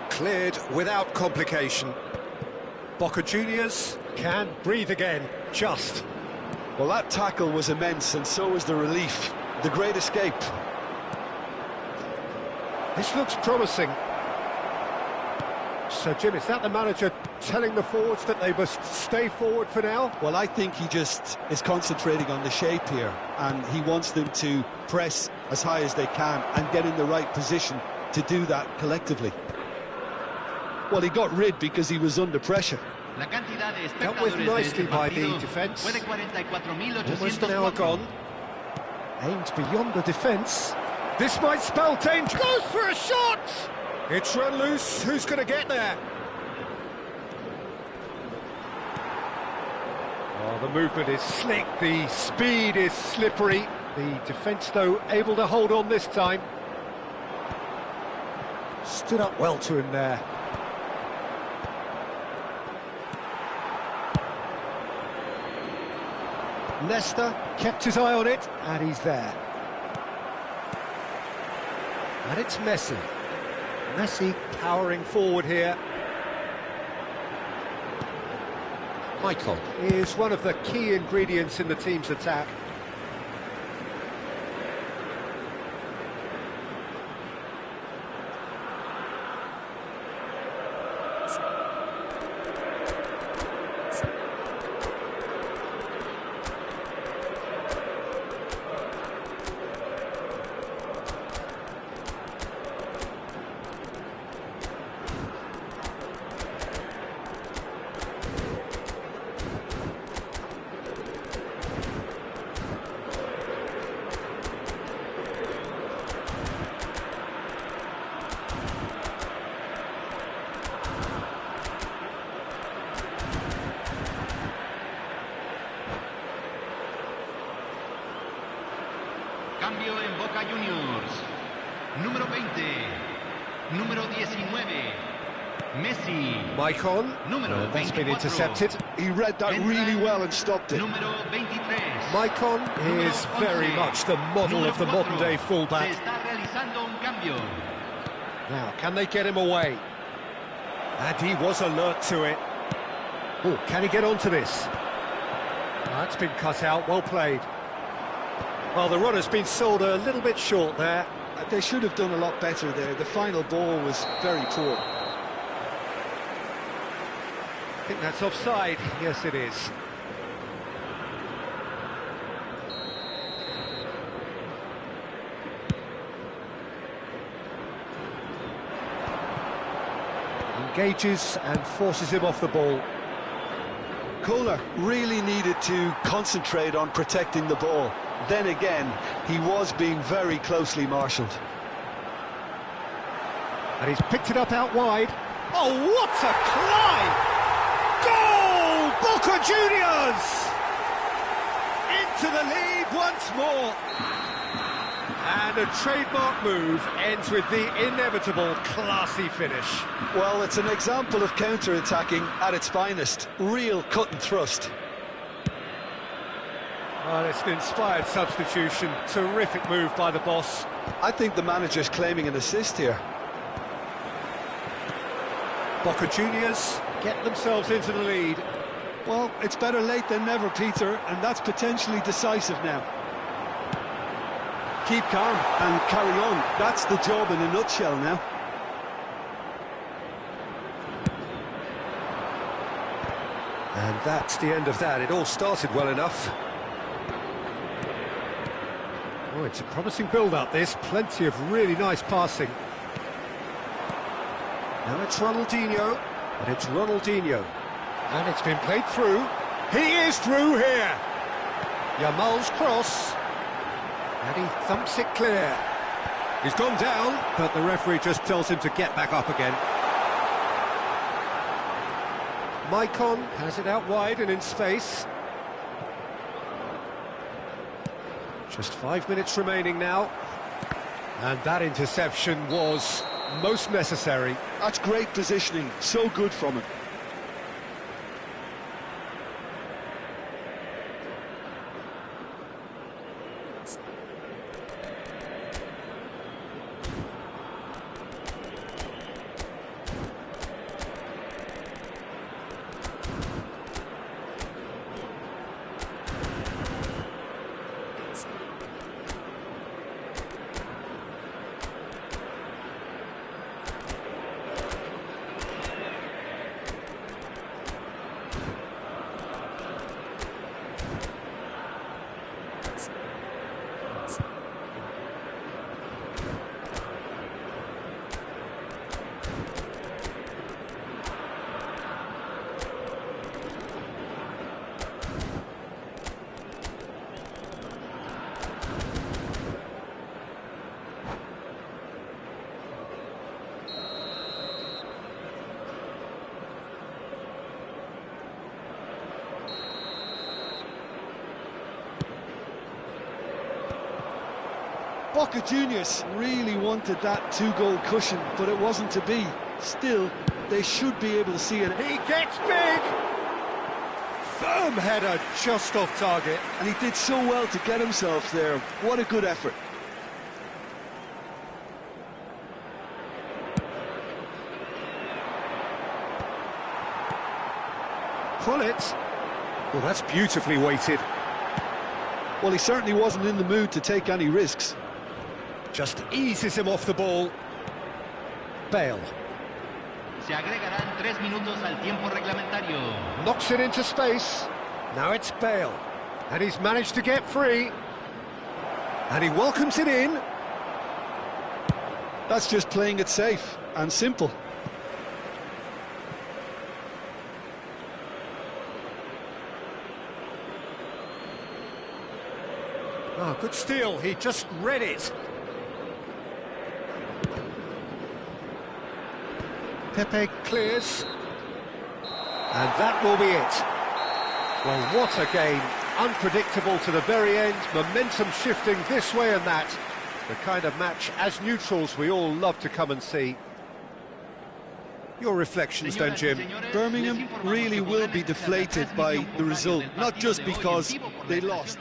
Cleared without complication. Boca Juniors can breathe again, just. Well, that tackle was immense, and so was the relief. The great escape. This looks promising. So, Jim, is that the manager telling the forwards that they must stay forward for now? Well, I think he just is concentrating on the shape here, and he wants them to press as high as they can and get in the right position to do that collectively. Well, he got rid because he was under pressure. Dealt with nicely by the defence. Almost an hour gone. Aimed beyond the defence. This might spell danger. Goes for a shot! It's run loose. Who's going to get there? Oh, the movement is slick. The speed is slippery. The defence, though, able to hold on this time. Stood up well to him there. Leicester kept his eye on it, and he's there. And it's Messi. Messi powering forward here. Michael is one of the key ingredients in the team's attack. Cambio en Boca Juniors. Número 20. Número 19. Messi. Maicon. Número that's been 24. intercepted. He read that really well and stopped it. Número 23. Maicon is very much the model of the modern-day fullback. Se está realizando un cambio. Now, can they get him away? And he was alert to it. Oh, can he get onto this? That's been cut out, well played. Well, the run has been sold a little bit short there. They should have done a lot better there. The final ball was very poor. I think that's offside. Yes, it is. Engages and forces him off the ball. Kohler really needed to concentrate on protecting the ball. Then again, he was being very closely marshalled. And he's picked it up out wide. Oh, what a climb! Goal! Boca Juniors! Into the lead once more. And a trademark move ends with the inevitable classy finish. Well, it's an example of counter-attacking at its finest. Real cut and thrust. Well, it's an inspired substitution. Terrific move by the boss. I think the manager's claiming an assist here. Boca Juniors get themselves into the lead. Well, it's better late than never, Peter, and that's potentially decisive now. Keep calm and carry on. That's the job in a nutshell now. And that's the end of that. It all started well enough. Oh, it's a promising build-up, this. Plenty of really nice passing. Now it's Ronaldinho, and it's Ronaldinho. And it's been played through. He is through here. Yamal's cross. And he thumps it clear. He's gone down, but the referee just tells him to get back up again. Maicon has it out wide and in space. Just 5 minutes remaining now. And that interception was most necessary. That's great positioning, so good from him. Boca Juniors really wanted that two-goal cushion, but it wasn't to be. Still, they should be able to see it. He gets big! Firm header, just off target. And he did so well to get himself there. What a good effort. Pull it. Well, that's beautifully weighted. Well, he certainly wasn't in the mood to take any risks. Just eases him off the ball. Bale. Se agregarán 3 minutos al tiempo reglamentario. Knocks it into space. Now it's Bale. And he's managed to get free. And he welcomes it in. That's just playing it safe and simple. Oh, good steal. He just read it. Pepe clears. And that will be it. Well, what a game. Unpredictable to the very end. Momentum shifting this way and that. The kind of match, as neutrals, we all love to come and see. Your reflections then, Jim? Birmingham really will be deflated by the result, not just because they lost.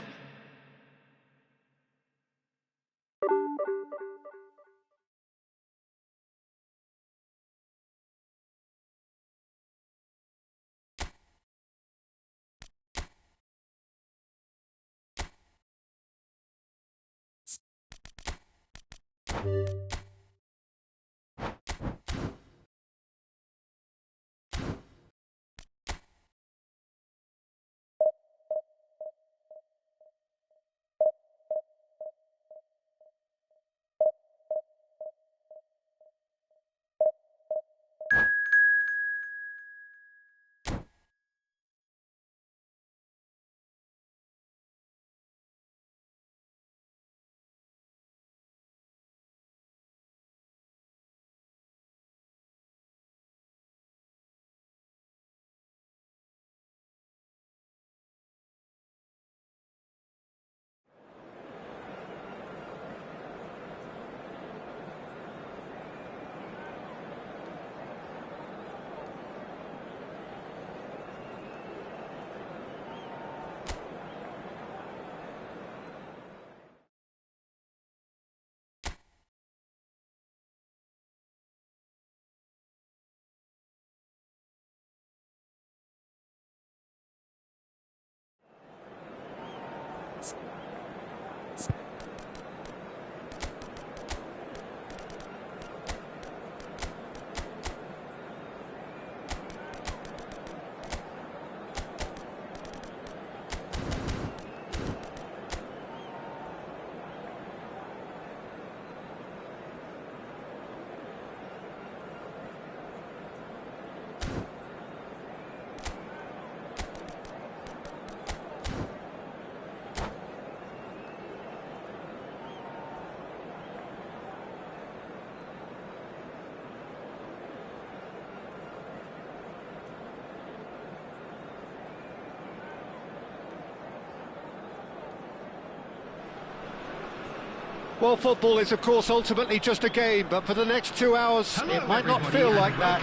Well, football is, of course, ultimately just a game, but for the next 2 hours, it might not feel like that.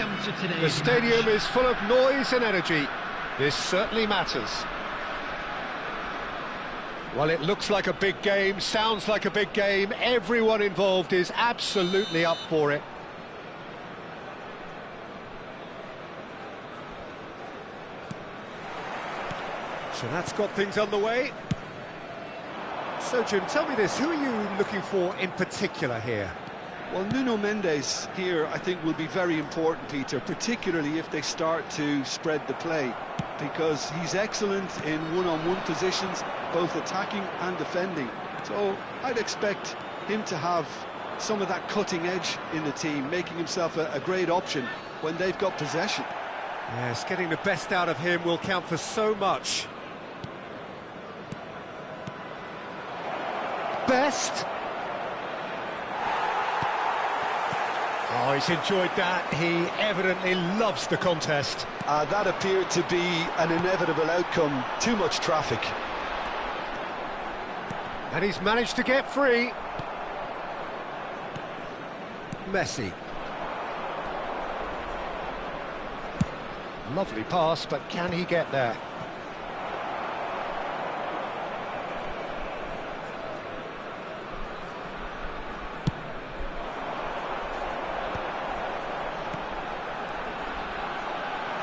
The stadium is full of noise and energy. This certainly matters. Well, it looks like a big game, sounds like a big game. Everyone involved is absolutely up for it. So that's got things underway. So, Jim, tell me this, who are you looking for in particular here? Well, Nuno Mendes here, I think, will be very important, Peter, particularly if they start to spread the play, because he's excellent in one-on-one positions, both attacking and defending. So I'd expect him to have some of that cutting edge in the team, making himself a great option when they've got possession. Yes, getting the best out of him will count for so much. Best. Oh, he's enjoyed that. He evidently loves the contest. That appeared to be an inevitable outcome. Too much traffic. And he's managed to get free. Messi. Lovely pass, but can he get there?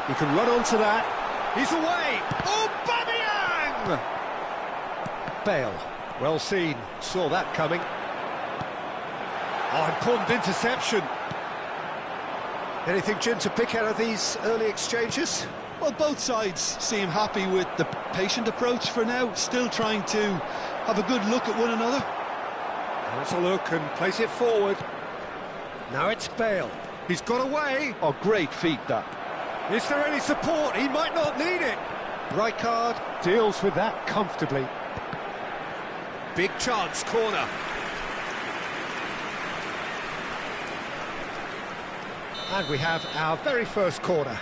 He can run onto that. He's away. Oh, Aubameyang! Bale, well seen. Saw that coming. Oh, important interception. Anything, Jim, to pick out of these early exchanges? Well, both sides seem happy with the patient approach for now, still trying to have a good look at one another. Let's a look and place it forward. Now it's Bale. He's got away. Oh, great feat, that. Is there any support? He might not need it. Rijkaard deals with that comfortably. Big chance, corner. And we have our very first corner.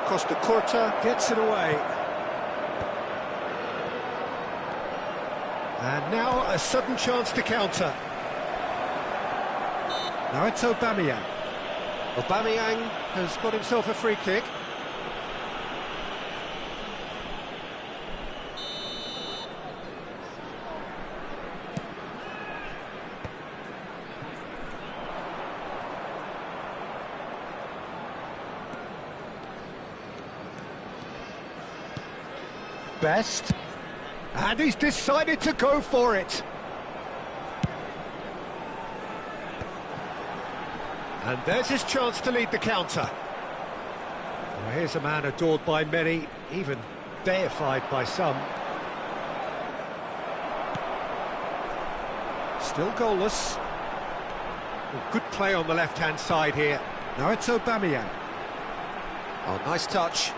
Costa Curta gets it away. And now a sudden chance to counter. Now it's Aubameyang. Aubameyang has got himself a free kick. Best. And he's decided to go for it. And there's his chance to lead the counter. Well, here's a man adored by many, even deified by some. Still goalless. Well, good play on the left-hand side here. Now it's Aubameyang. Oh, nice touch.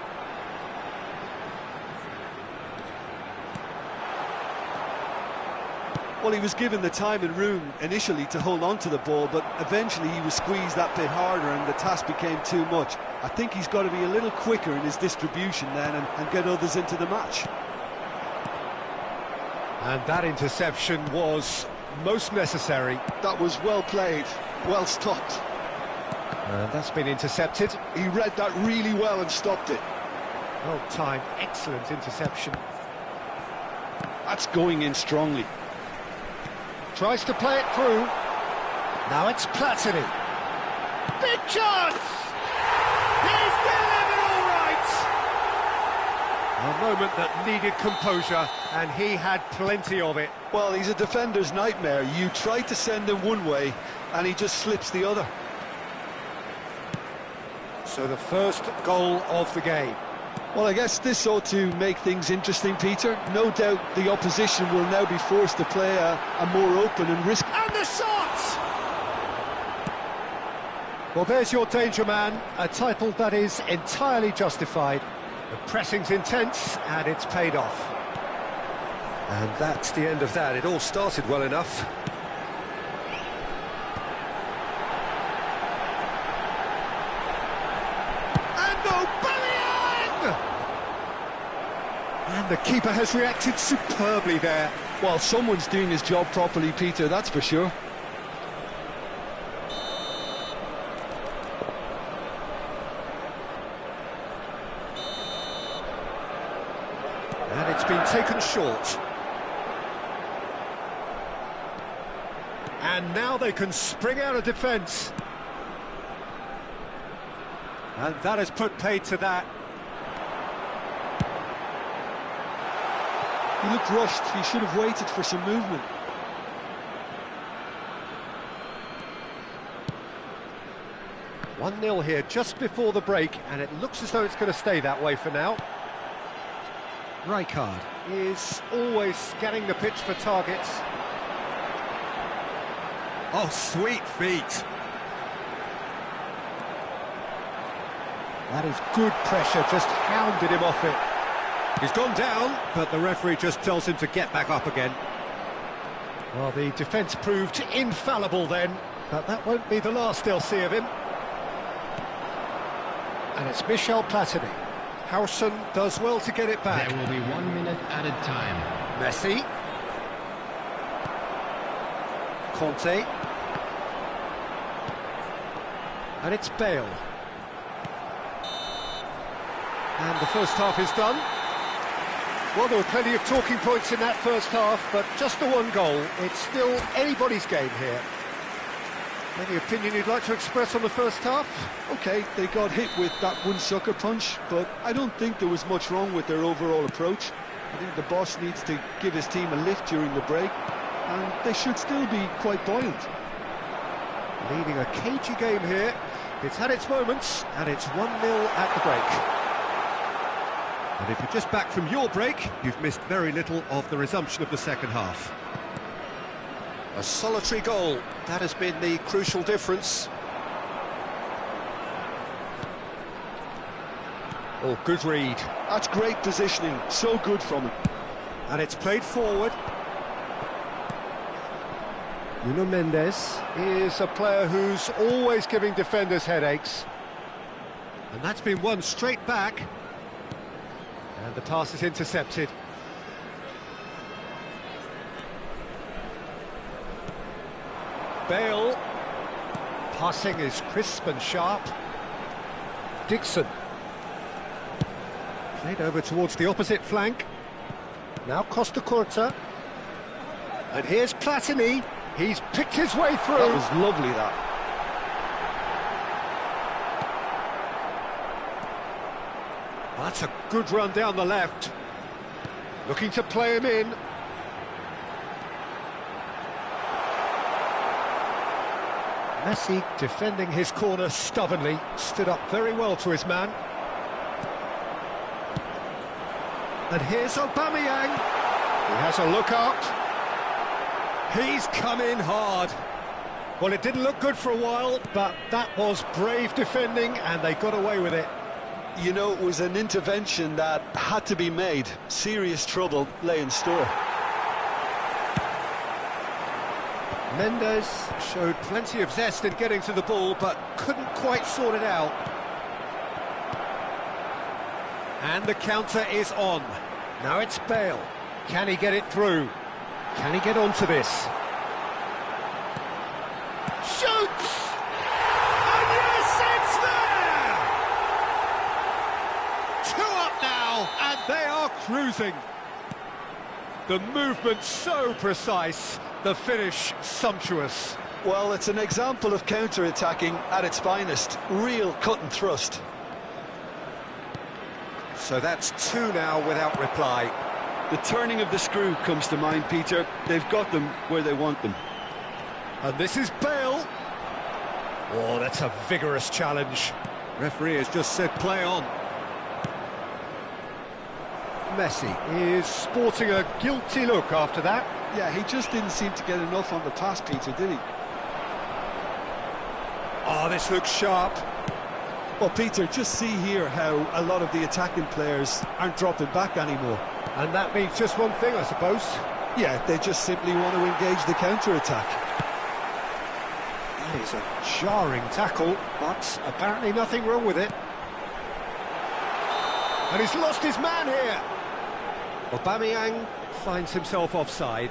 Well, he was given the time and room initially to hold on to the ball, but eventually he was squeezed that bit harder and the task became too much. I think he's got to be a little quicker in his distribution then and get others into the match. And that interception was most necessary. That was well played, well stopped. And that's been intercepted. He read that really well and stopped it. Well timed, excellent interception. That's going in strongly. Tries to play it through. Now it's Platini. Big chance! He's delivered all right! A moment that needed composure, and he had plenty of it. Well, he's a defender's nightmare. You try to send him one way, and he just slips the other. So the first goal of the game. Well, I guess this ought to make things interesting, Peter. No doubt the opposition will now be forced to play a more open and risk. And the shot! Well, there's your danger man, a title that is entirely justified. The pressing's intense, and it's paid off. And that's the end of that. It all started well enough. And And the keeper has reacted superbly there. Well, someone's doing his job properly, Peter, that's for sure. And it's been taken short. And now they can spring out of defence. And that has put paid to that. He looked rushed, he should have waited for some movement. One 0 here just before the break, and it looks as though it's going to stay that way for now. Rijkaard is always scanning the pitch for targets. Oh, sweet feet. That is good pressure, just hounded him off it. He's gone down, but the referee just tells him to get back up again. Well, the defence proved infallible then, but that won't be the last they'll see of him. And it's Michel Platini. Howson does well to get it back. There will be 1 minute added time. Messi. Conte. And it's Bale. And the first half is done. Well, there were plenty of talking points in that first half, but just the one goal. It's still anybody's game here. Any opinion you'd like to express on the first half? OK, they got hit with that one sucker punch, but I don't think there was much wrong with their overall approach. I think the boss needs to give his team a lift during the break, and they should still be quite buoyant. Leading a cagey game here. It's had its moments, and it's 1-0 at the break. And if you're just back from your break, you've missed very little of the resumption of the second half. A solitary goal, that has been the crucial difference. Oh, good read. That's great positioning, so good from him. And it's played forward. Nuno Mendes is a player who's always giving defenders headaches. And that's been won straight back. And the pass is intercepted. Bale. Passing is crisp and sharp. Dixon. Played over towards the opposite flank. Now Costa Curta. And here's Platini. He's picked his way through. That was lovely, that. That's a good run down the left. Looking to play him in. Messi defending his corner stubbornly, stood up very well to his man. And here's Aubameyang. He has a look up. He's come in hard. Well, it didn't look good for a while, but that was brave defending, and they got away with it. You know, it was an intervention that had to be made. Serious trouble lay in store. Mendes showed plenty of zest in getting to the ball, but couldn't quite sort it out. And the counter is on. Now it's Bale. Can he get it through? Can he get onto this? Shoots! And yes, it's there! 2 up now, and they are cruising. The movement so precise, the finish sumptuous. Well, it's an example of counter-attacking at its finest. Real cut and thrust. So that's 2 now without reply. The turning of the screw comes to mind, Peter. They've got them where they want them. And this is Bale. Oh, that's a vigorous challenge. Referee has just said play on. Messi is sporting a guilty look after that. Yeah, he just didn't seem to get enough on the pass, Peter, did he? Oh, this looks sharp. Well, Peter, just see here how a lot of the attacking players aren't dropping back anymore. And that means just one thing, I suppose. Yeah, they just simply want to engage the counter-attack. That is a jarring tackle, but apparently nothing wrong with it. And he's lost his man here. Aubameyang finds himself offside.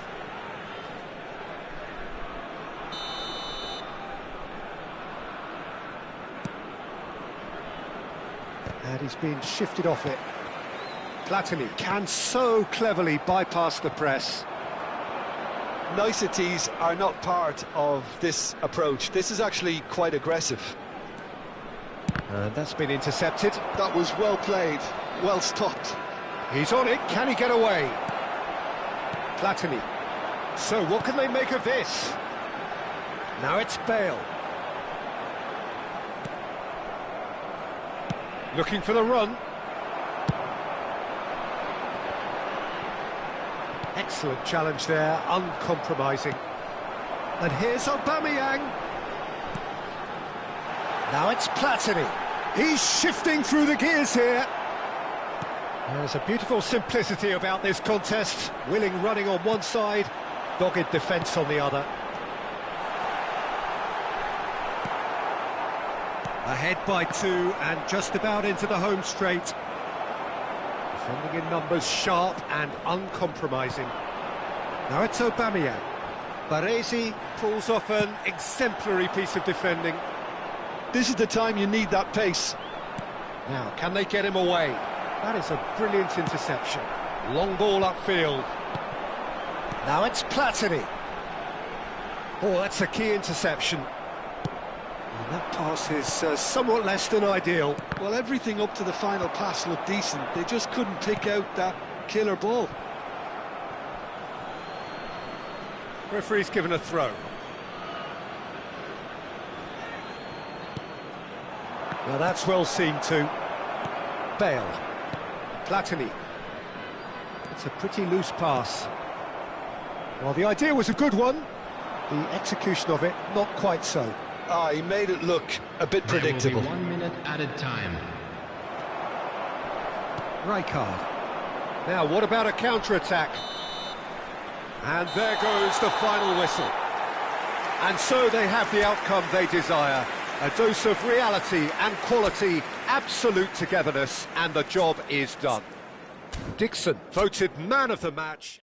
And he's been shifted off it. Platini can so cleverly bypass the press. Niceties are not part of this approach. This is actually quite aggressive. And that's been intercepted. That was well played, well stopped. He's on it, can he get away? Platini. So what can they make of this? Now it's Bale. Looking for the run. Excellent challenge there, uncompromising. And here's Aubameyang. Now it's Platini. He's shifting through the gears here. There's a beautiful simplicity about this contest. Willing running on one side, dogged defence on the other. Ahead by 2 and just about into the home straight. Defending in numbers, sharp and uncompromising. Now it's Aubameyang. Baresi pulls off an exemplary piece of defending. This is the time you need that pace. Now, can they get him away? That is a brilliant interception. Long ball upfield. Now it's Platini. Oh, that's a key interception. And that pass is somewhat less than ideal. Well, everything up to the final pass looked decent. They just couldn't pick out that killer ball. Referee's given a throw. Now that's well seen too. Bale. Platini. It's a pretty loose pass. Well, the idea was a good one. The execution of it, not quite so. Ah, he made it look a bit predictable. 1 minute added time. Rijkaard. Now, what about a counter-attack? And there goes the final whistle. And so they have the outcome they desire. A dose of reality and quality, absolute togetherness, and the job is done. Dixon voted man of the match.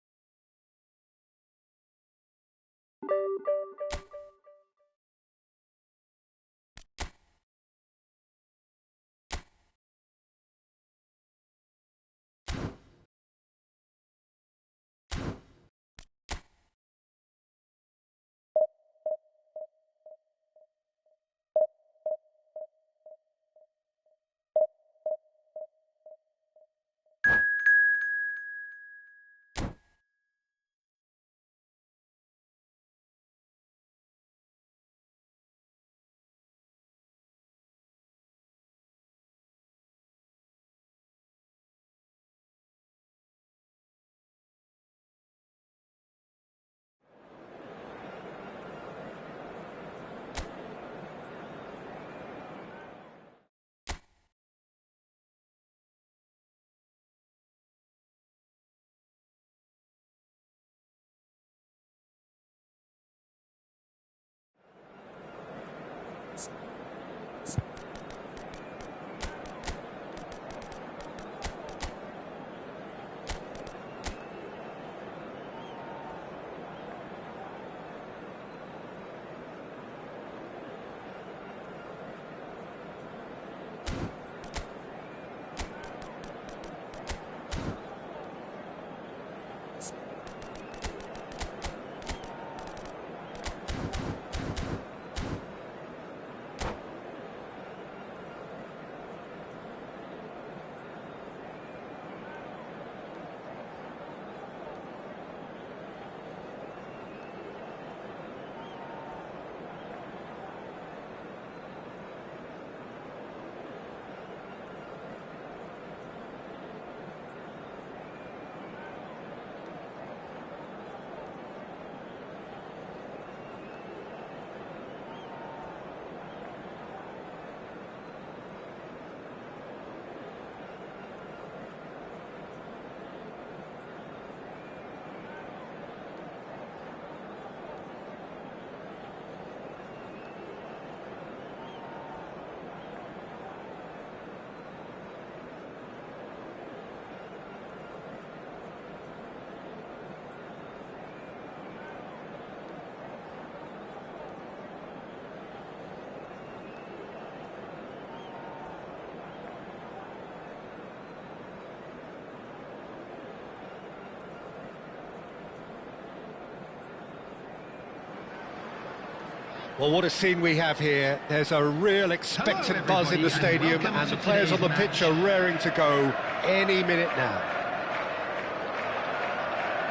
Well, what a scene we have here. There's a real expectant buzz in the stadium, and the players on the pitch are raring to go any minute now.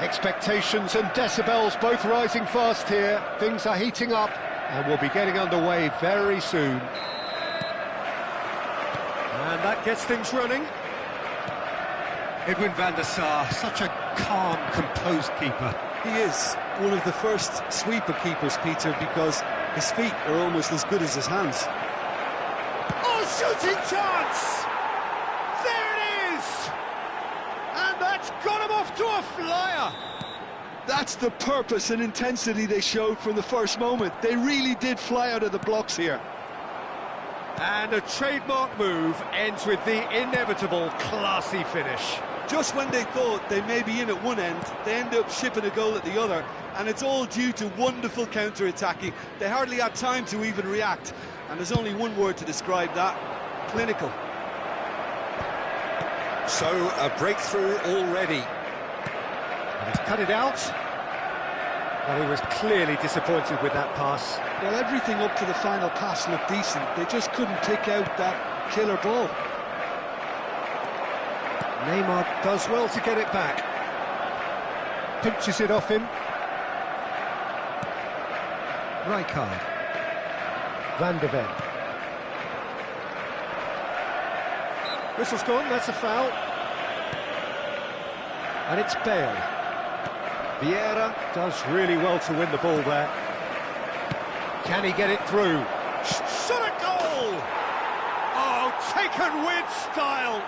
Expectations and decibels both rising fast here. Things are heating up, and we'll be getting underway very soon. And that gets things running. Edwin van der Sar, such a calm, composed keeper. He is one of the first sweeper keepers, Peter, because his feet are almost as good as his hands. Oh, shooting chance! There it is! And that's got him off to a flyer! That's the purpose and intensity they showed from the first moment. They really did fly out of the blocks here. And a trademark move ends with the inevitable classy finish. Just when they thought they may be in at one end, they end up shipping a goal at the other, and it's all due to wonderful counter-attacking. They hardly had time to even react, and there's only one word to describe that: clinical. So, a breakthrough already. And he's cut it out. Well, he was clearly disappointed with that pass. Well, everything up to the final pass looked decent. They just couldn't pick out that killer ball. Neymar does well to get it back. Pinches it off him. Rijkaard. Van de Ven. Whistle's gone, that's a foul. And it's Bale. Vieira does really well to win the ball there. Can he get it through? Shot a goal! Oh, taken with style!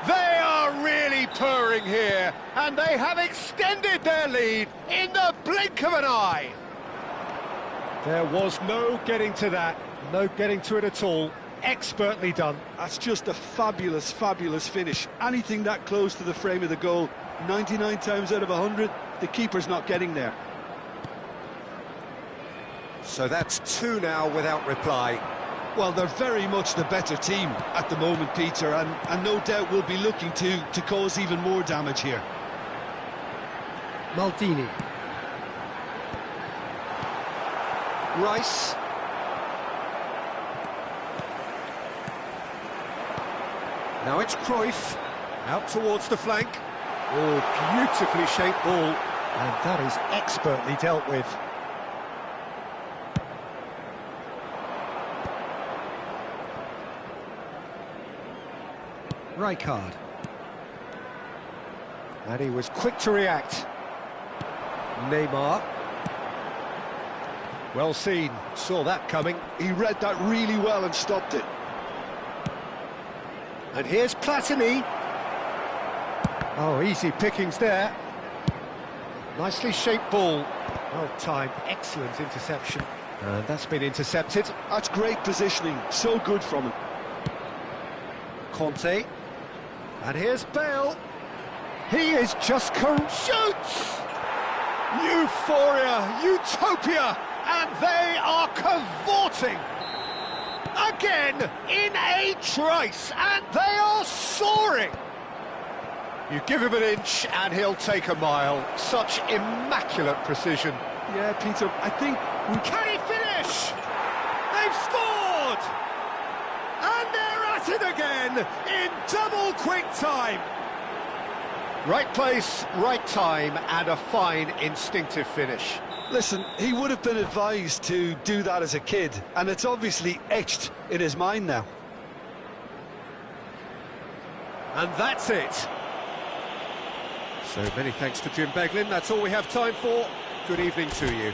They are really purring here, and they have extended their lead in the blink of an eye. There was no getting to that, no getting to it at all. Expertly done. That's just a fabulous, fabulous finish. Anything that close to the frame of the goal, 99 times out of 100, the keeper's not getting there. So that's two now without reply. Well, they're very much the better team at the moment, Peter, and no doubt will be looking to cause even more damage here. Maldini. Rice. Now it's Cruyff, out towards the flank. Oh, beautifully shaped ball, and that is expertly dealt with. Rijkaard. And he was quick to react. Neymar. Well seen, saw that coming. He read that really well and stopped it. And here's Platini. Oh, easy pickings there. Nicely shaped ball. Well timed, excellent interception. And that's been intercepted. That's great positioning, so good from him. Conte. And here's Bale. He is just shoots! Euphoria, utopia, and they are cavorting. Again, in a trice, and they are soaring. You give him an inch and he'll take a mile. Such immaculate precision. Yeah, Peter, I think... Can he finish? They've scored! And they're at it again in double quick time. Right place, right time, and a fine instinctive finish. Listen, he would have been advised to do that as a kid, and it's obviously etched in his mind now. And that's it. So many thanks to Jim Beglin. That's all we have time for. Good evening to you.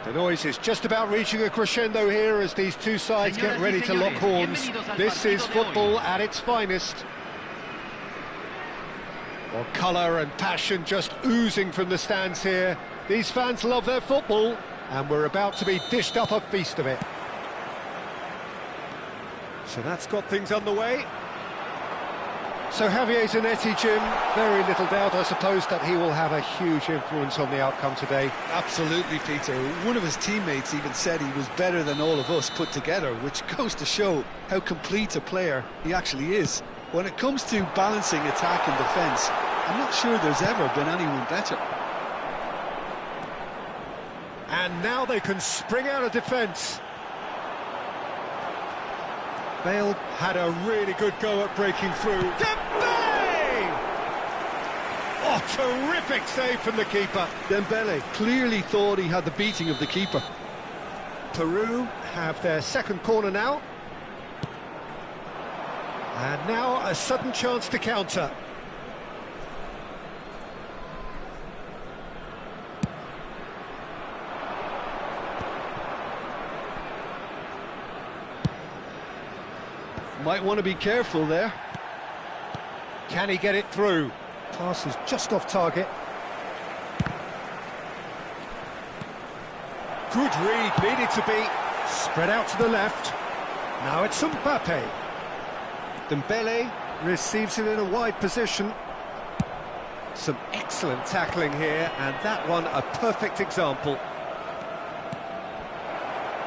The noise is just about reaching a crescendo here as these two sides get ready to lock horns. This is football at its finest. Well, colour and passion just oozing from the stands here. These fans love their football, and we're about to be dished up a feast of it. So that's got things underway. So Javier Zanetti, Jim, very little doubt, I suppose, that he will have a huge influence on the outcome today. Absolutely, Peter. One of his teammates even said he was better than all of us put together, which goes to show how complete a player he actually is. When it comes to balancing attack and defence, I'm not sure there's ever been anyone better. And now they can spring out of defence. Bale had a really good go at breaking through. Dembele! Oh, terrific save from the keeper. Dembele clearly thought he had the beating of the keeper. Peru have their second corner now. And now a sudden chance to counter. Might want to be careful there. Can he get it through? Pass is just off target. Good read, needed to be. Spread out to the left. Now it's Mbappe. Dembele receives it in a wide position. Some excellent tackling here, and that one a perfect example.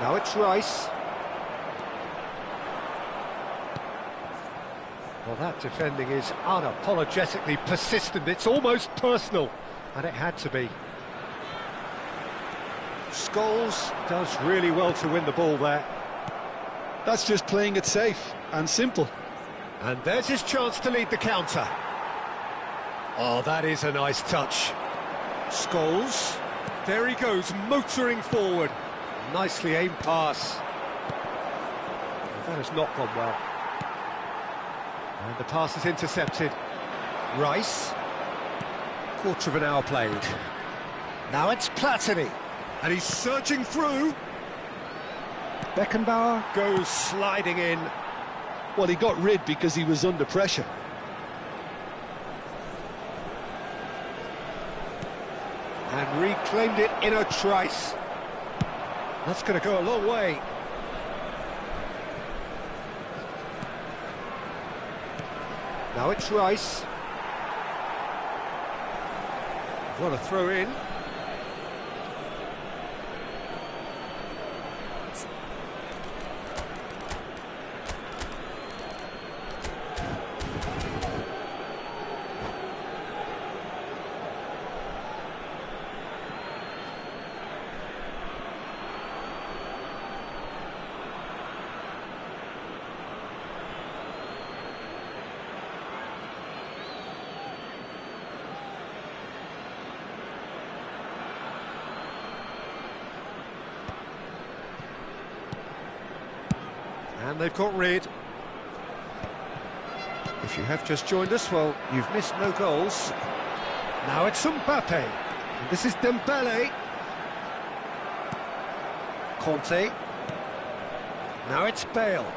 Now it's Rice. Well, that defending is unapologetically persistent. It's almost personal, and it had to be. Scholes does really well to win the ball there. That's just playing it safe and simple. And there's his chance to lead the counter. Oh, that is a nice touch. Scholes. There he goes, motoring forward. Nicely aimed pass. Well, that has not gone well. And the pass is intercepted. Rice. Quarter of an hour played. Now it's Platini. And he's surging through. Beckenbauer goes sliding in. Well, he got rid because he was under pressure. And reclaimed it in a trice. That's going to go a long way. Now it's Rice. What a throw in. And they've got rid. If you have just joined us, well, you've missed no goals. Now it's Mbappe. And this is Dembele. Conte. Now it's Bale.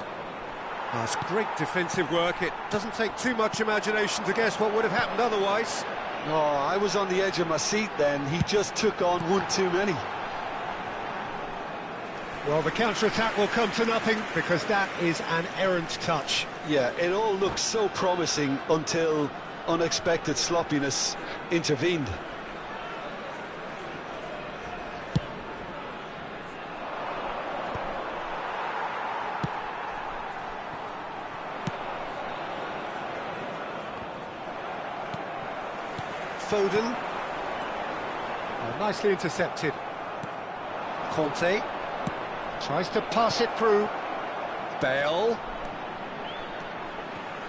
That's great defensive work. It doesn't take too much imagination to guess what would have happened otherwise. Oh, I was on the edge of my seat then. He just took on one too many. Well, the counter-attack will come to nothing because that is an errant touch. Yeah, it all looked so promising until unexpected sloppiness intervened. Foden. Nicely intercepted. Conte. Tries to pass it through. Bale.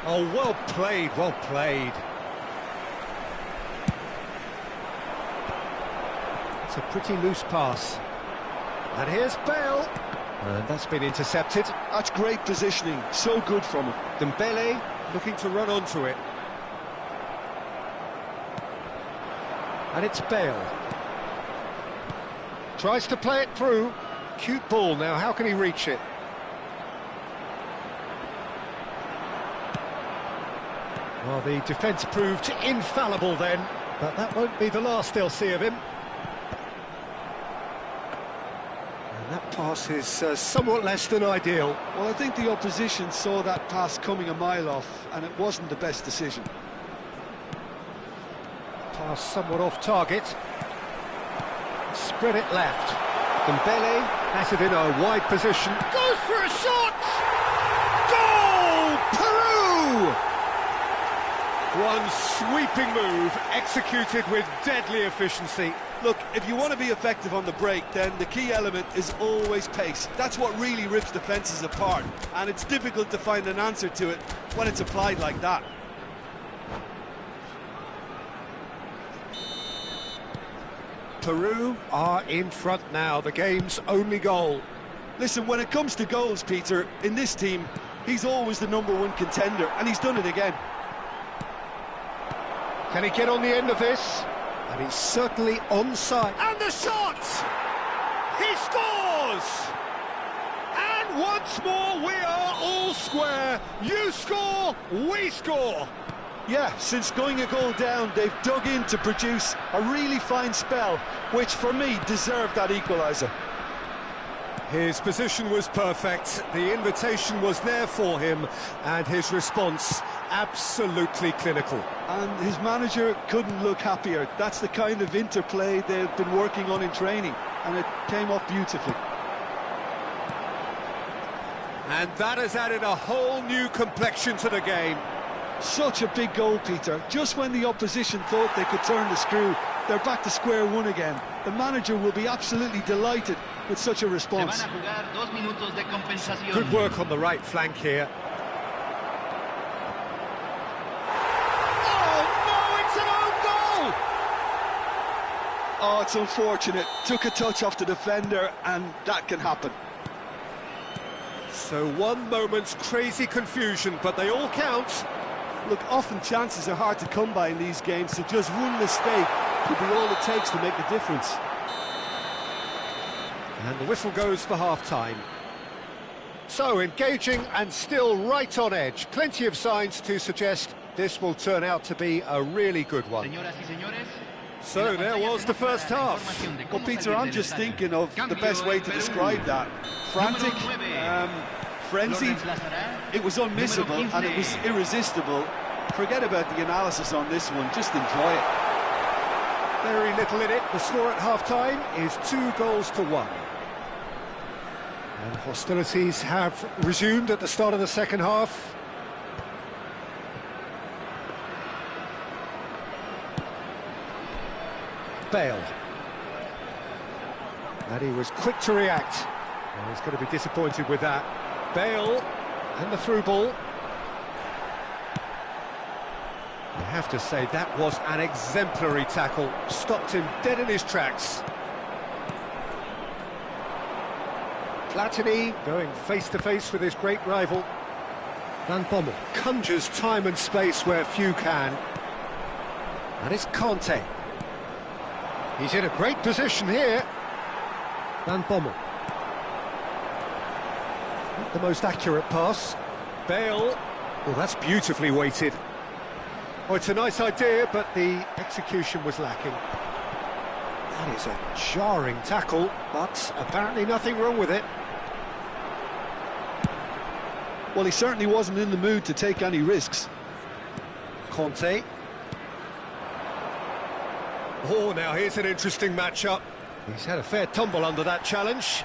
Oh, well played, well played. It's a pretty loose pass. And here's Bale. And that's been intercepted. That's great positioning, so good from him. Dembele looking to run onto it. And it's Bale. Tries to play it through. Cute ball now, how can he reach it? Well, the defence proved infallible then, but that won't be the last they'll see of him. And that pass is somewhat less than ideal. Well, I think the opposition saw that pass coming a mile off, and it wasn't the best decision. Pass somewhat off target. Spread it left. Dembele has it in a wide position. Goes for a shot! Goal! Peru! One sweeping move, executed with deadly efficiency. Look, if you want to be effective on the break, then the key element is always pace. That's what really rips defences apart, and it's difficult to find an answer to it when it's applied like that. Peru are in front now, the game's only goal. Listen, when it comes to goals, Peter, in this team, he's always the #1 contender, and he's done it again. Can he get on the end of this? And he's certainly onside. And the shot! He scores! And once more, we are all square. You score, we score. Yeah, since going a goal down, they've dug in to produce a really fine spell, which for me deserved that equaliser. His position was perfect, the invitation was there for him, and his response absolutely clinical. And his manager couldn't look happier. That's the kind of interplay they've been working on in training, and it came off beautifully. And that has added a whole new complexion to the game. Such a big goal, Peter. Just when the opposition thought they could turn the screw, they're back to square one again. The manager will be absolutely delighted with such a response. Good work on the right flank here. Oh no, it's an own goal! Oh, it's unfortunate. Took a touch off the defender, and that can happen. So one moment's crazy confusion, but they all count. Look, often chances are hard to come by in these games, so just one mistake could be all it takes to make the difference. And the whistle goes for half-time. So, engaging and still right on edge. Plenty of signs to suggest this will turn out to be a really good one. So, there was the first half. Well, Peter, I'm just thinking of the best way to describe that. Frantic, frenzied, it was unmissable and it was irresistible. Forget about the analysis on this one, just enjoy it. Very little in it. The score at half-time is 2-1. And hostilities have resumed at the start of the second half. Bale. And he was quick to react. And he's going to be disappointed with that. Bale and the through ball. I have to say that was an exemplary tackle. Stopped him dead in his tracks. Platini going face-to-face with his great rival. Van Bommel conjures time and space where few can. And it's Conte. He's in a great position here. Van Bommel. Not the most accurate pass. Bale. Oh, that's beautifully weighted. Oh, it's a nice idea, but the execution was lacking. That is a jarring tackle, but apparently nothing wrong with it. Well, he certainly wasn't in the mood to take any risks. Conte. Oh, now here's an interesting matchup. He's had a fair tumble under that challenge.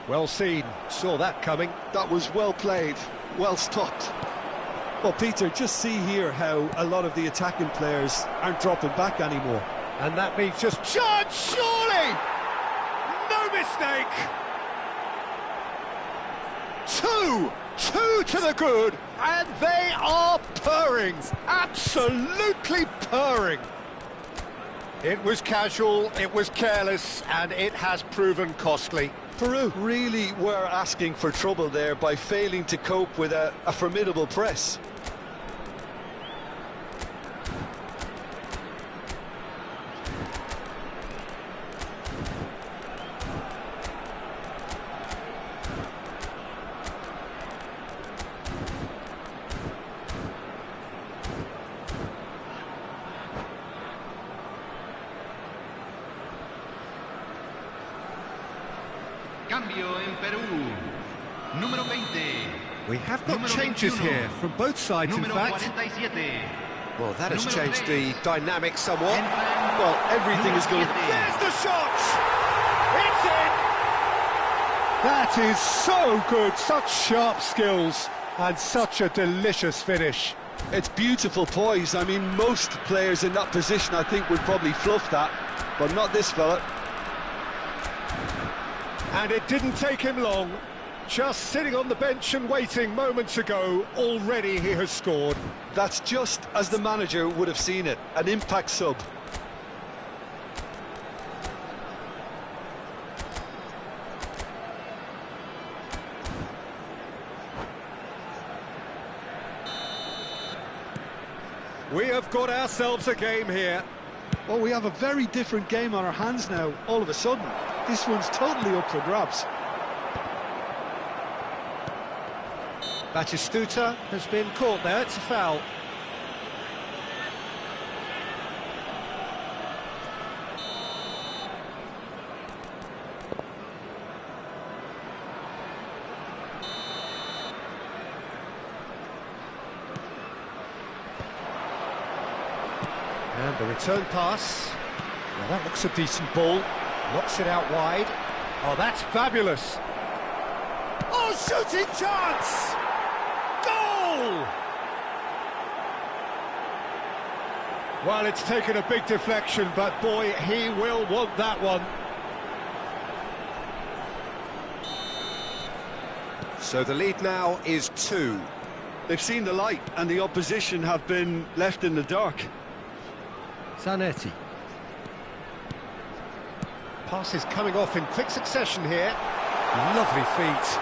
Well seen, saw that coming. That was well played, well stopped. Well, Peter, just see here how a lot of the attacking players aren't dropping back anymore. And that means just charge, surely! No mistake! Two to the good, and they are purring, absolutely purring. It was casual, it was careless, and it has proven costly. Peru really were asking for trouble there by failing to cope with a formidable press. Cambio en Perú. Número 20. We have got Número changes 21. here from both sides, in Número fact. 47. Well, that has Número changed 3. the dynamic somewhat. Entra Well, everything is going... There's the shot! It's in! That is so good, such sharp skills, and such a delicious finish. It's beautiful poise. I mean, most players in that position, I think, would probably fluff that, but not this fella. And it didn't take him long. Just sitting on the bench and waiting moments ago, already he has scored. That's just as the manager would have seen it, an impact sub. We have got ourselves a game here. Well, we have a very different game on our hands now, all of a sudden. This one's totally up for grabs. Batistuta has been caught there, it's a foul. And the return pass. Well, that looks a decent ball. Knocks it out wide. Oh, that's fabulous. Oh, shooting chance! Goal! Well, it's taken a big deflection, but boy, he will want that one. So the lead now is 2. They've seen the light, and the opposition have been left in the dark. Zanetti. Pass is coming off in quick succession here. Lovely feet.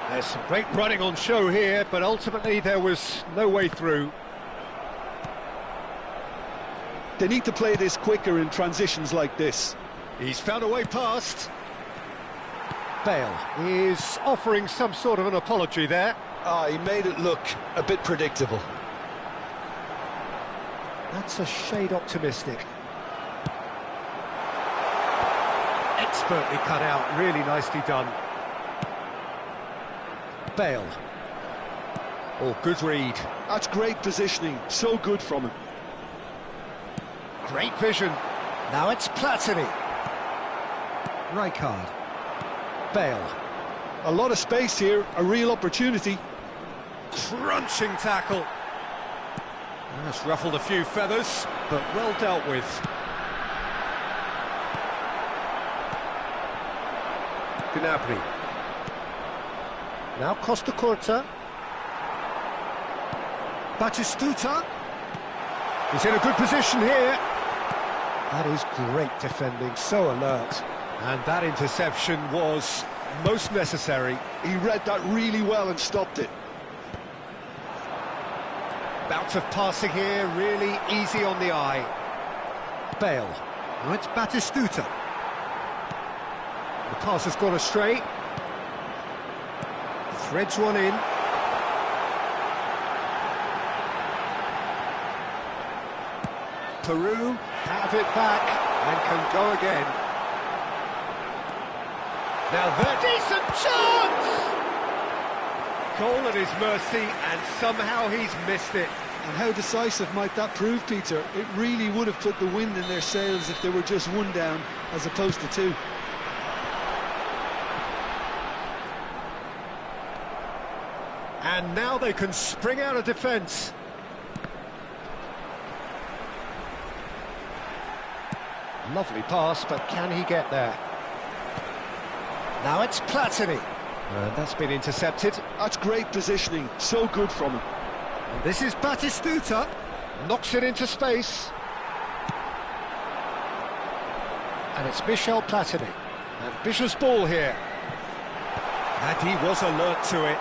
There's some great running on show here, but ultimately there was no way through. They need to play this quicker in transitions like this. He's found a way past. Bale is offering some sort of an apology there. He made it look a bit predictable. That's a shade optimistic. Expertly cut out, really nicely done. Bale. Oh, good read. That's great positioning, so good from him. Great vision. Now it's Platini. Rijkaard. Bale. A lot of space here, a real opportunity. Crunching tackle. That's ruffled a few feathers, but well dealt with. Gnabry. Now Costa Curta. Batistuta. He's in a good position here. That is great defending, so alert. And that interception was most necessary. He read that really well and stopped it. Bout of passing here, really easy on the eye. Bale. Now it's Batistuta. The pass has gone astray. Threads one in. Peru have it back and can go again. Now that decent chance! Goal at his mercy, and somehow he's missed it. And how decisive might that prove, Peter? It really would have put the wind in their sails if they were just one down as opposed to two. And now they can spring out of defence. Lovely pass, but can he get there? Now it's Platini. And that's been intercepted. That's great positioning, so good from him. And this is Batistuta. Knocks it into space. And it's Michel Platini. Ambitious ball here. And he was alert to it.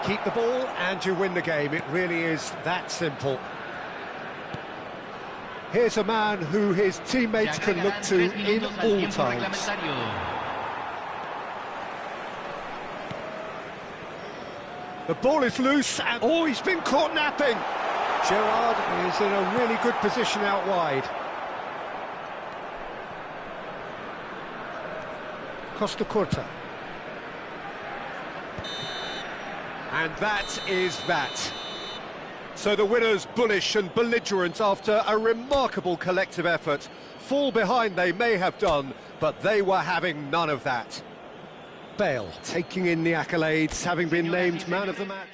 Keep the ball and you win the game. It really is that simple. Here's a man who his teammates can look to in all times. The ball is loose and oh, he's been caught napping. Gerrard is in a really good position out wide. Costa Curta. And that is that. So the winners bullish and belligerent after a remarkable collective effort. Fall behind they may have done, but they were having none of that. Bale taking in the accolades, having been named man of the match.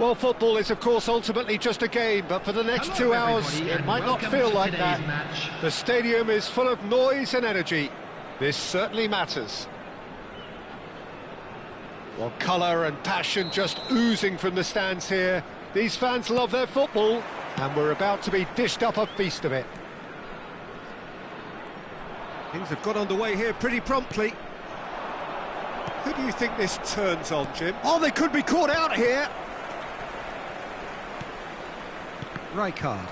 Well, football is, of course, ultimately just a game, but for the next Hello, 2 hours, everybody, it and might not welcome feel to like today's that. match. The stadium is full of noise and energy. This certainly matters. Well, colour and passion just oozing from the stands here. These fans love their football, and we're about to be dished up a feast of it. Things have got underway here pretty promptly. Who do you think this turns on, Jim? Oh, they could be caught out here. Rijkaard.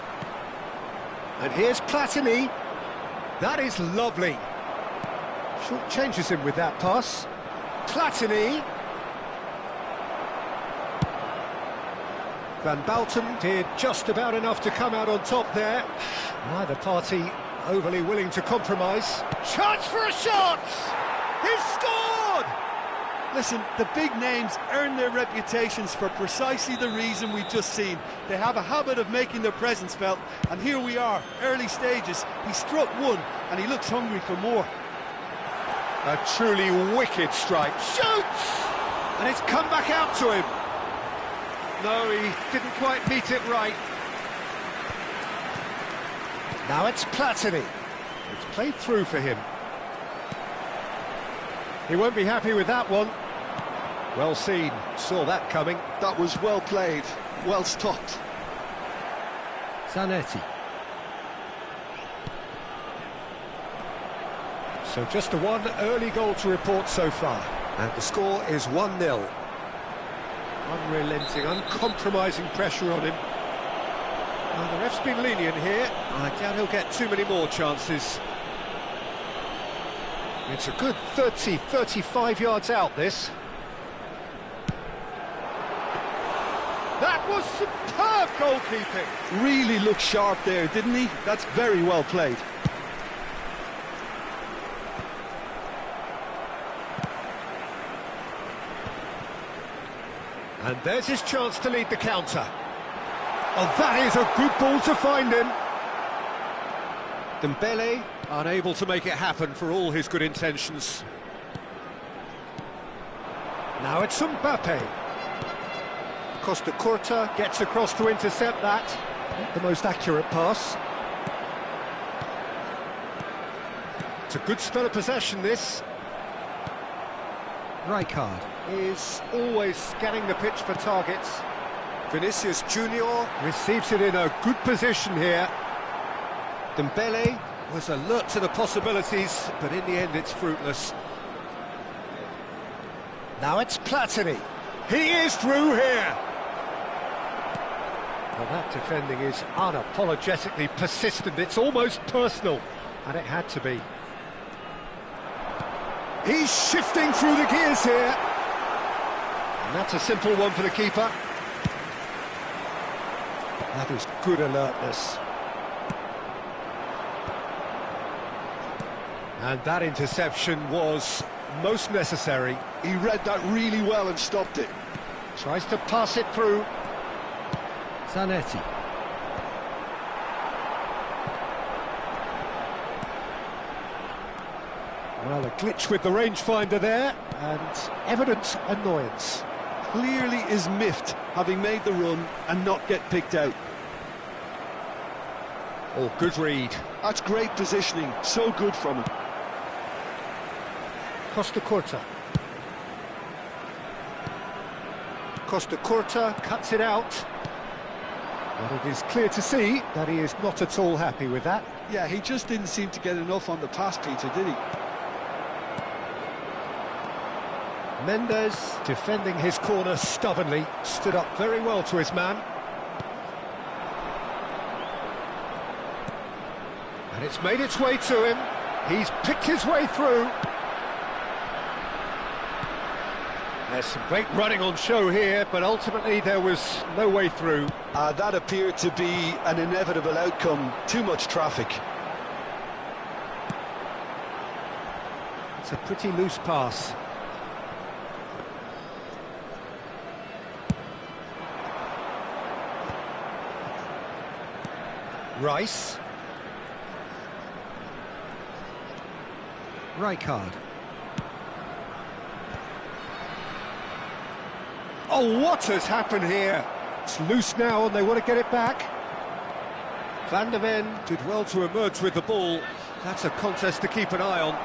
And here's Platini. That is lovely. Short changes him with that pass. Platini. Van Bouten did just about enough to come out on top there. Neither party overly willing to compromise. Chance for a shot! He's scored! Listen, the big names earn their reputations for precisely the reason we've just seen. They have a habit of making their presence felt, and here we are, early stages. He struck one, and he looks hungry for more. A truly wicked strike. Shoots! And it's come back out to him. No, he didn't quite meet it right. Now it's Platini. It's played through for him. He won't be happy with that one. Well seen, saw that coming. That was well played, well stopped. Zanetti. So just the one early goal to report so far. And the score is 1-0. Unrelenting, uncompromising pressure on him. Well, the ref's been lenient here. I doubt he'll get too many more chances. It's a good 30, 35 yards out, this. That was superb goalkeeping. Really looked sharp there, didn't he? That's very well played. And there's his chance to lead the counter. Oh, that is a good ball to find him. Dembele unable to make it happen for all his good intentions. Now it's Mbappe. Costa Curta gets across to intercept that. Not the most accurate pass. It's a good spell of possession, this. Rijkaard is always scanning the pitch for targets. Vinicius Junior receives it in a good position here. Dembele was alert to the possibilities, but in the end it's fruitless. Now it's Platini. He is through here. Well, that defending is unapologetically persistent. It's almost personal, and it had to be. He's shifting through the gears here. And that's a simple one for the keeper. That is good alertness. And that interception was most necessary. He read that really well and stopped it. Tries to pass it through. Zanetti. Well, a glitch with the rangefinder there, and evident annoyance. Clearly is miffed, having made the run and not get picked out. Oh, good read. That's great positioning, so good from him. Costa Curta. Costa Curta cuts it out. But it is clear to see that he is not at all happy with that. Yeah, he just didn't seem to get enough on the pass, Peter, did he? Mendes, defending his corner stubbornly, stood up very well to his man. And it's made its way to him. He's picked his way through. There's some great running on show here, but ultimately there was no way through. That appeared to be an inevitable outcome. Too much traffic. It's a pretty loose pass. Rice. Rijkaard. Oh, what has happened here? It's loose now and they want to get it back. Van der Ven did well to emerge with the ball. That's a contest to keep an eye on.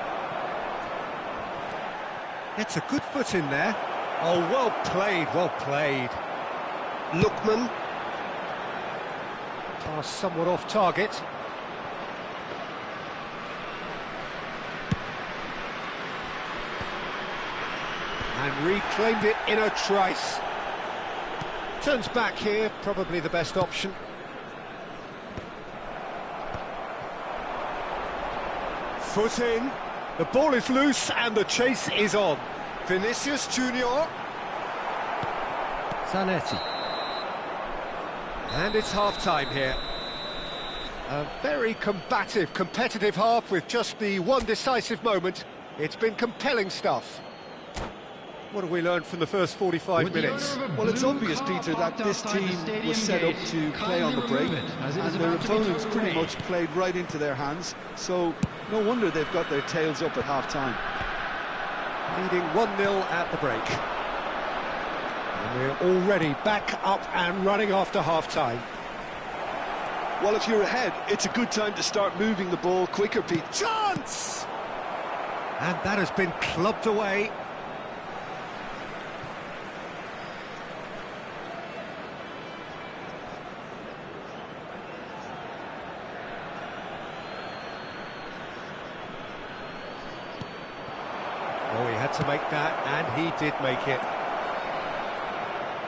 It's a good foot in there. Oh, well played, well played. Lookman. Pass somewhat off target. And reclaimed it in a trice. Turns back here, probably the best option. Foot in, the ball is loose and the chase is on. Vinicius Junior. Zanetti. And it's half-time here. A very combative, competitive half with just the one decisive moment. It's been compelling stuff. What have we learned from the first 45 minutes? Well, it's obvious, Peter, that this team was set up to play on the break, and their opponents pretty much played right into their hands, so no wonder they've got their tails up at half-time. Leading 1-0 at the break. And we're already back up and running after half-time. Well, if you're ahead, it's a good time to start moving the ball quicker, Pete. Chance! And that has been clubbed away. Oh, he had to make that, and he did make it.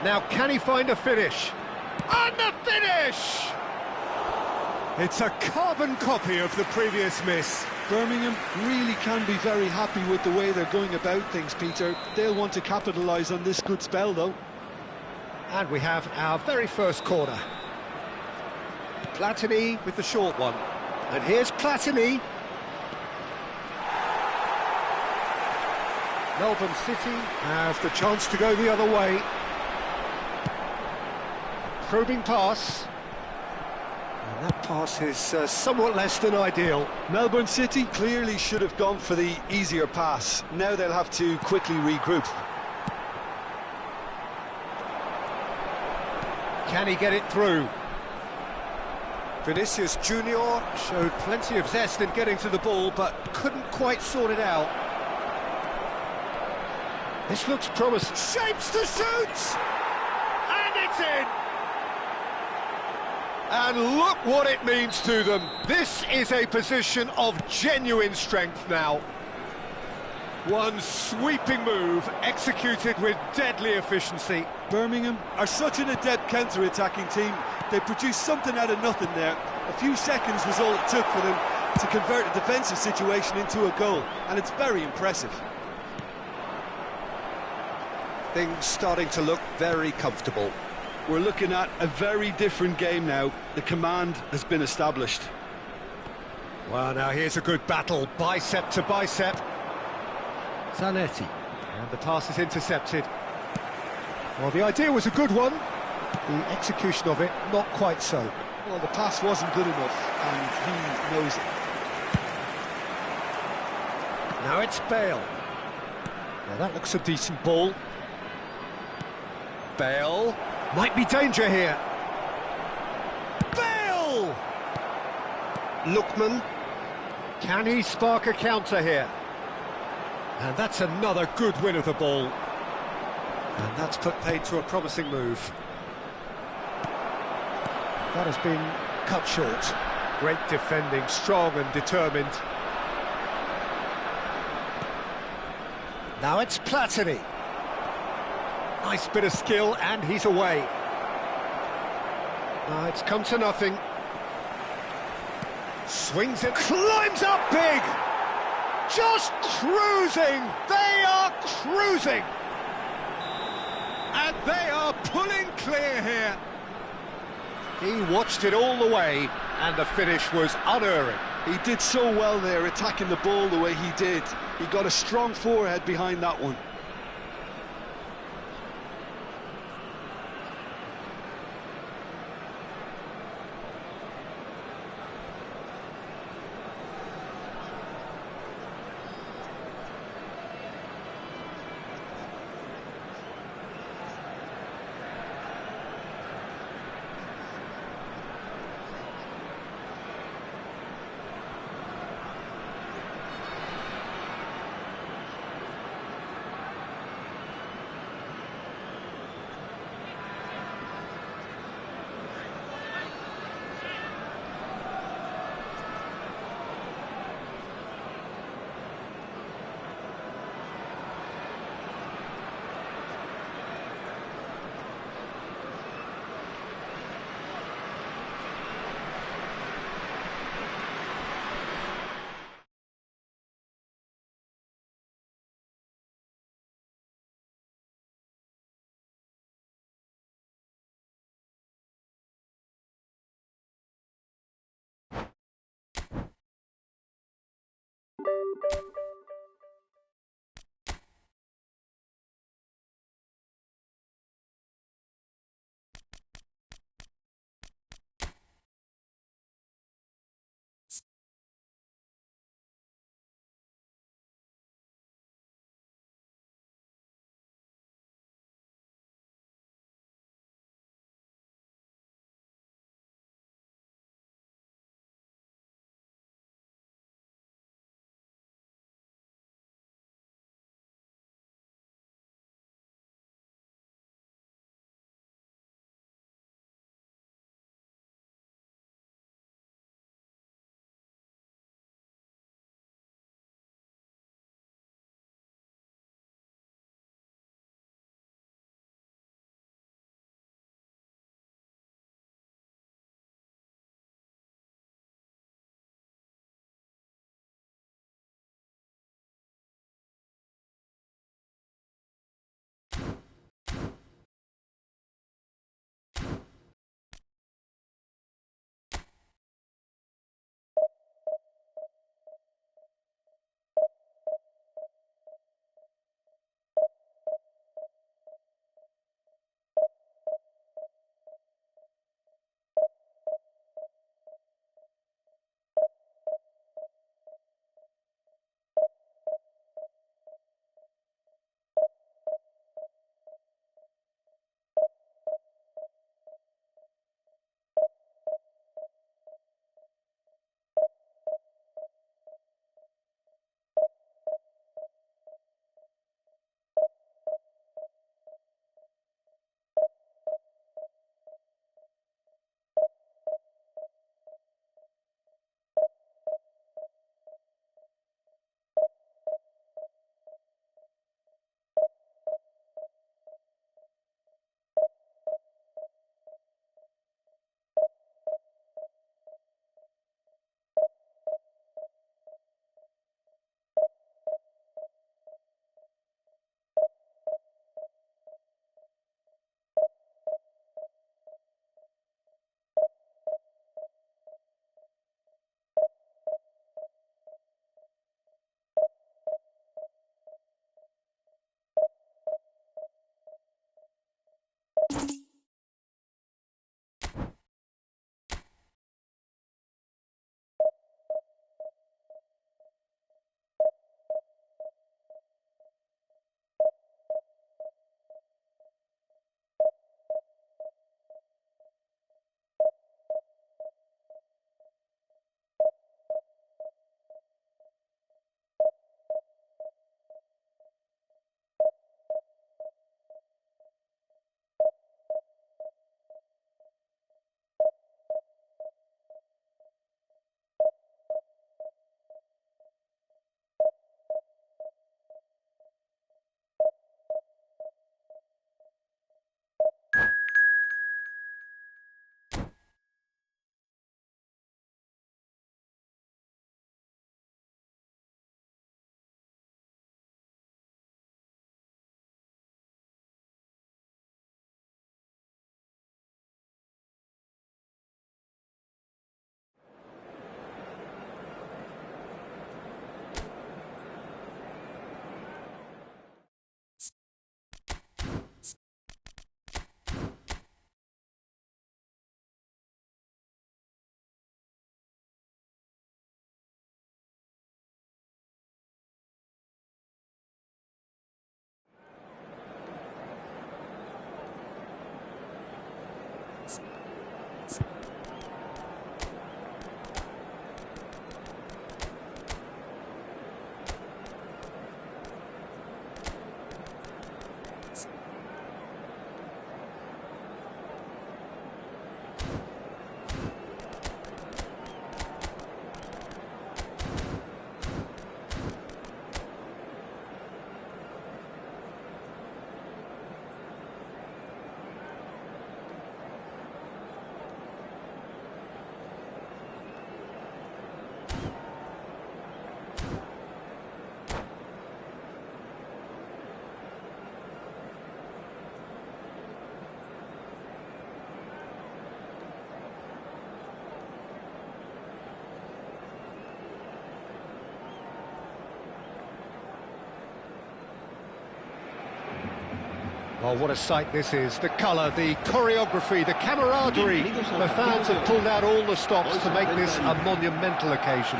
Now, can he find a finish? And the finish! It's a carbon copy of the previous miss. Birmingham really can be very happy with the way they're going about things, Peter. They'll want to capitalise on this good spell, though. And we have our very first corner. Platini with the short one. And here's Platini. Melbourne City have the chance to go the other way. Probing pass. And that pass is somewhat less than ideal. Melbourne City clearly should have gone for the easier pass. Now they'll have to quickly regroup. Can he get it through? Vinicius Junior showed plenty of zest in getting to the ball, but couldn't quite sort it out. This looks promising. Shapes to shoot! And it's in! And look what it means to them. This is a position of genuine strength now. One sweeping move, executed with deadly efficiency. Birmingham are such an adept counter-attacking team. They produced something out of nothing there. A few seconds was all it took for them to convert a defensive situation into a goal, and it's very impressive. Things starting to look very comfortable. We're looking at a very different game now. The command has been established. Well, now here's a good battle, bicep to bicep. Zanetti. And the pass is intercepted. Well, the idea was a good one. The execution of it, not quite so. Well, the pass wasn't good enough, and he knows it. Now it's Bale. Now that looks a decent ball. Bale. Might be danger here. Bale! Lookman. Can he spark a counter here? And that's another good win of the ball. And that's put paid to a promising move. That has been cut short. Great defending, strong and determined. Now it's Platini. Nice bit of skill, and he's away. It's come to nothing. Swings it, climbs up big! Just cruising! They are cruising! And they are pulling clear here. He watched it all the way, and the finish was unerring. He did so well there, attacking the ball the way he did. He got a strong forehead behind that one. Well, what a sight this is. The colour, the choreography, the camaraderie. The fans have pulled out all the stops to make this a monumental occasion.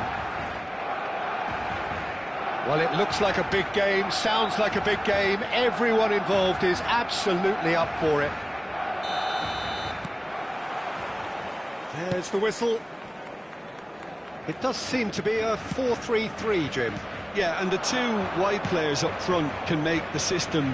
Well, it looks like a big game, sounds like a big game. Everyone involved is absolutely up for it. There's the whistle. It does seem to be a 4-3-3, Jim. Yeah, and the two wide players up front can make the system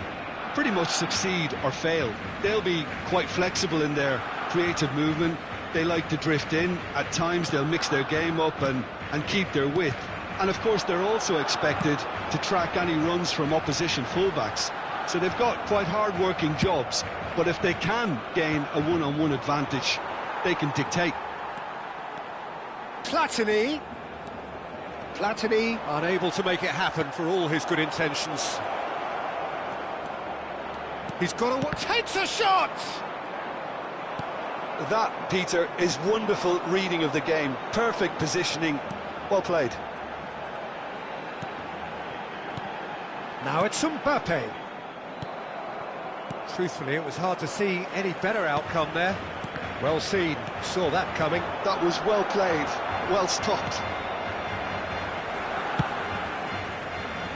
pretty much succeed or fail. They'll be quite flexible in their creative movement. They like to drift in. At times they'll mix their game up and keep their width. And of course they're also expected to track any runs from opposition fullbacks. So they've got quite hard-working jobs, but if they can gain a one-on-one advantage, they can dictate. Platini unable to make it happen for all his good intentions. He's got a... takes a shot! That, Peter, is wonderful reading of the game. Perfect positioning. Well played. Now it's Mbappe. Truthfully, it was hard to see any better outcome there. Well seen, saw that coming. That was well played, well stopped.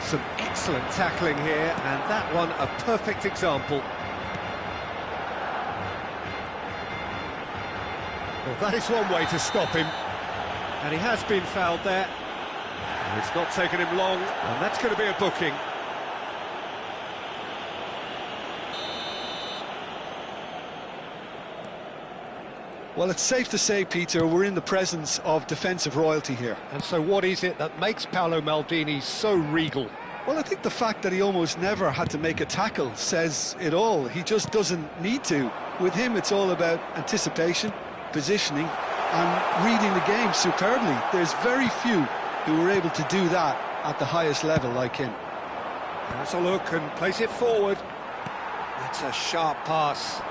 Some excellent tackling here, and that one a perfect example. Well, that is one way to stop him. And he has been fouled there. And it's not taken him long, and that's going to be a booking. Well, it's safe to say, Peter, we're in the presence of defensive royalty here. And so what is it that makes Paolo Maldini so regal? Well, I think the fact that he almost never had to make a tackle says it all. He just doesn't need to. With him, it's all about anticipation, positioning, and reading the game superbly. There's very few who were able to do that at the highest level like him. That's a look and place it forward. That's a sharp pass.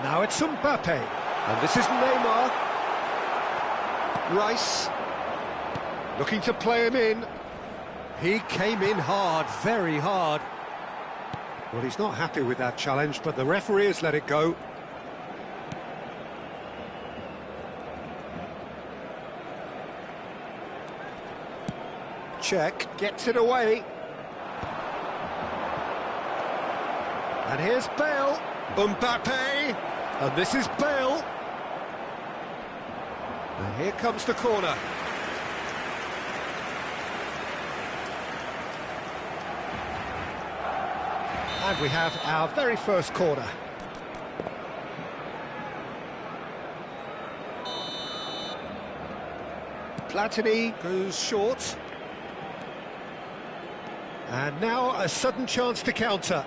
Now it's Mbappe, and this is Neymar. Rice, looking to play him in. He came in hard, very hard. Well, he's not happy with that challenge, but the referee has let it go. Check, gets it away. And here's Bale. Mbappe, and this is Bale. And here comes the corner. And we have our very first corner. Platini goes short. And now a sudden chance to counter.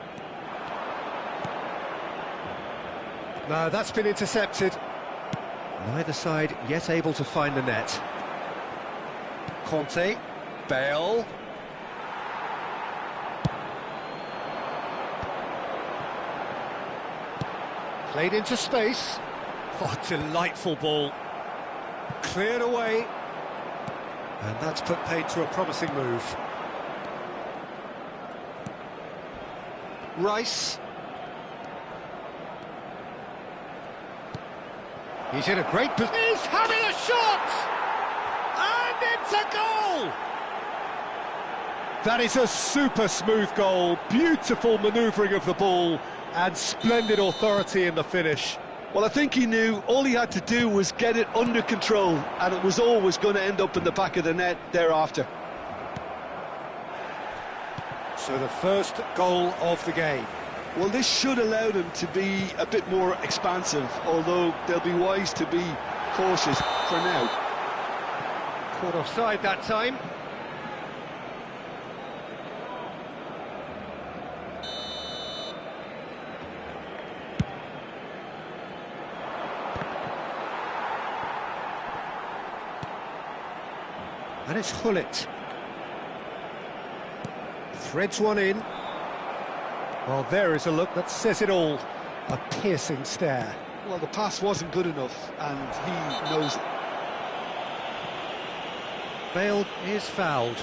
No, that's been intercepted. Neither side yet able to find the net. Conte, Bale. Played into space. Oh, delightful ball. Cleared away. And that's put paid to a promising move. Rice. He's in a great position. He's having a shot! And it's a goal! That is a super smooth goal. Beautiful manoeuvring of the ball and splendid authority in the finish. Well, I think he knew all he had to do was get it under control, and it was always going to end up in the back of the net thereafter. So the first goal of the game. Well, this should allow them to be a bit more expansive, although they'll be wise to be cautious for now. Caught offside that time. And it's Hullet. Threads one in. Well, there is a look that says it all. A piercing stare. Well, the pass wasn't good enough, and he knows it. Bale is fouled.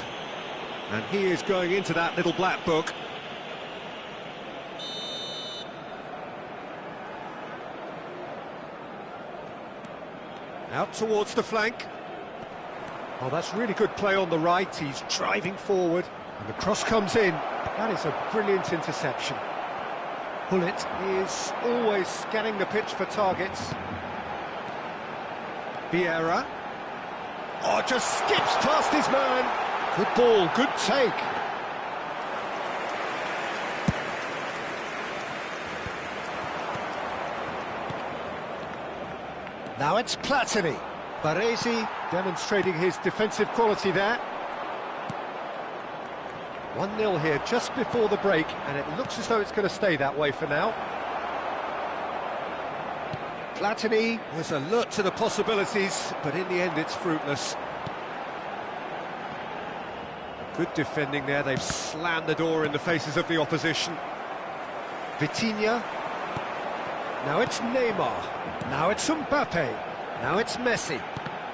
And he is going into that little black book. Out towards the flank. Oh, that's really good play on the right. He's driving forward, and the cross comes in. That is a brilliant interception. Hullet is always scanning the pitch for targets. Vieira. Oh, just skips past his man. Good ball, good take. Now it's Platini. Baresi demonstrating his defensive quality there. 1-0 here just before the break, and it looks as though it's going to stay that way for now. Platini was alert to the possibilities, but in the end it's fruitless. Good defending there, they've slammed the door in the faces of the opposition. Vitinha. Now it's Neymar. Now it's Mbappe. Now it's Messi.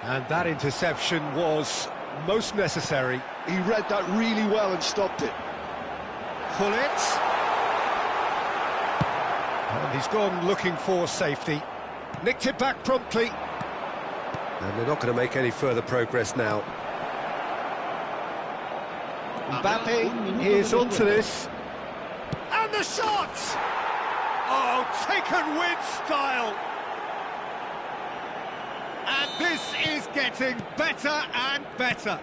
And that interception was most necessary. He read that really well and stopped it. Hullet. And he's gone looking for safety. Nicked it back promptly. And they're not going to make any further progress now. Mbappe is onto this. And the shot! Oh, taken with style. And this is getting better and better.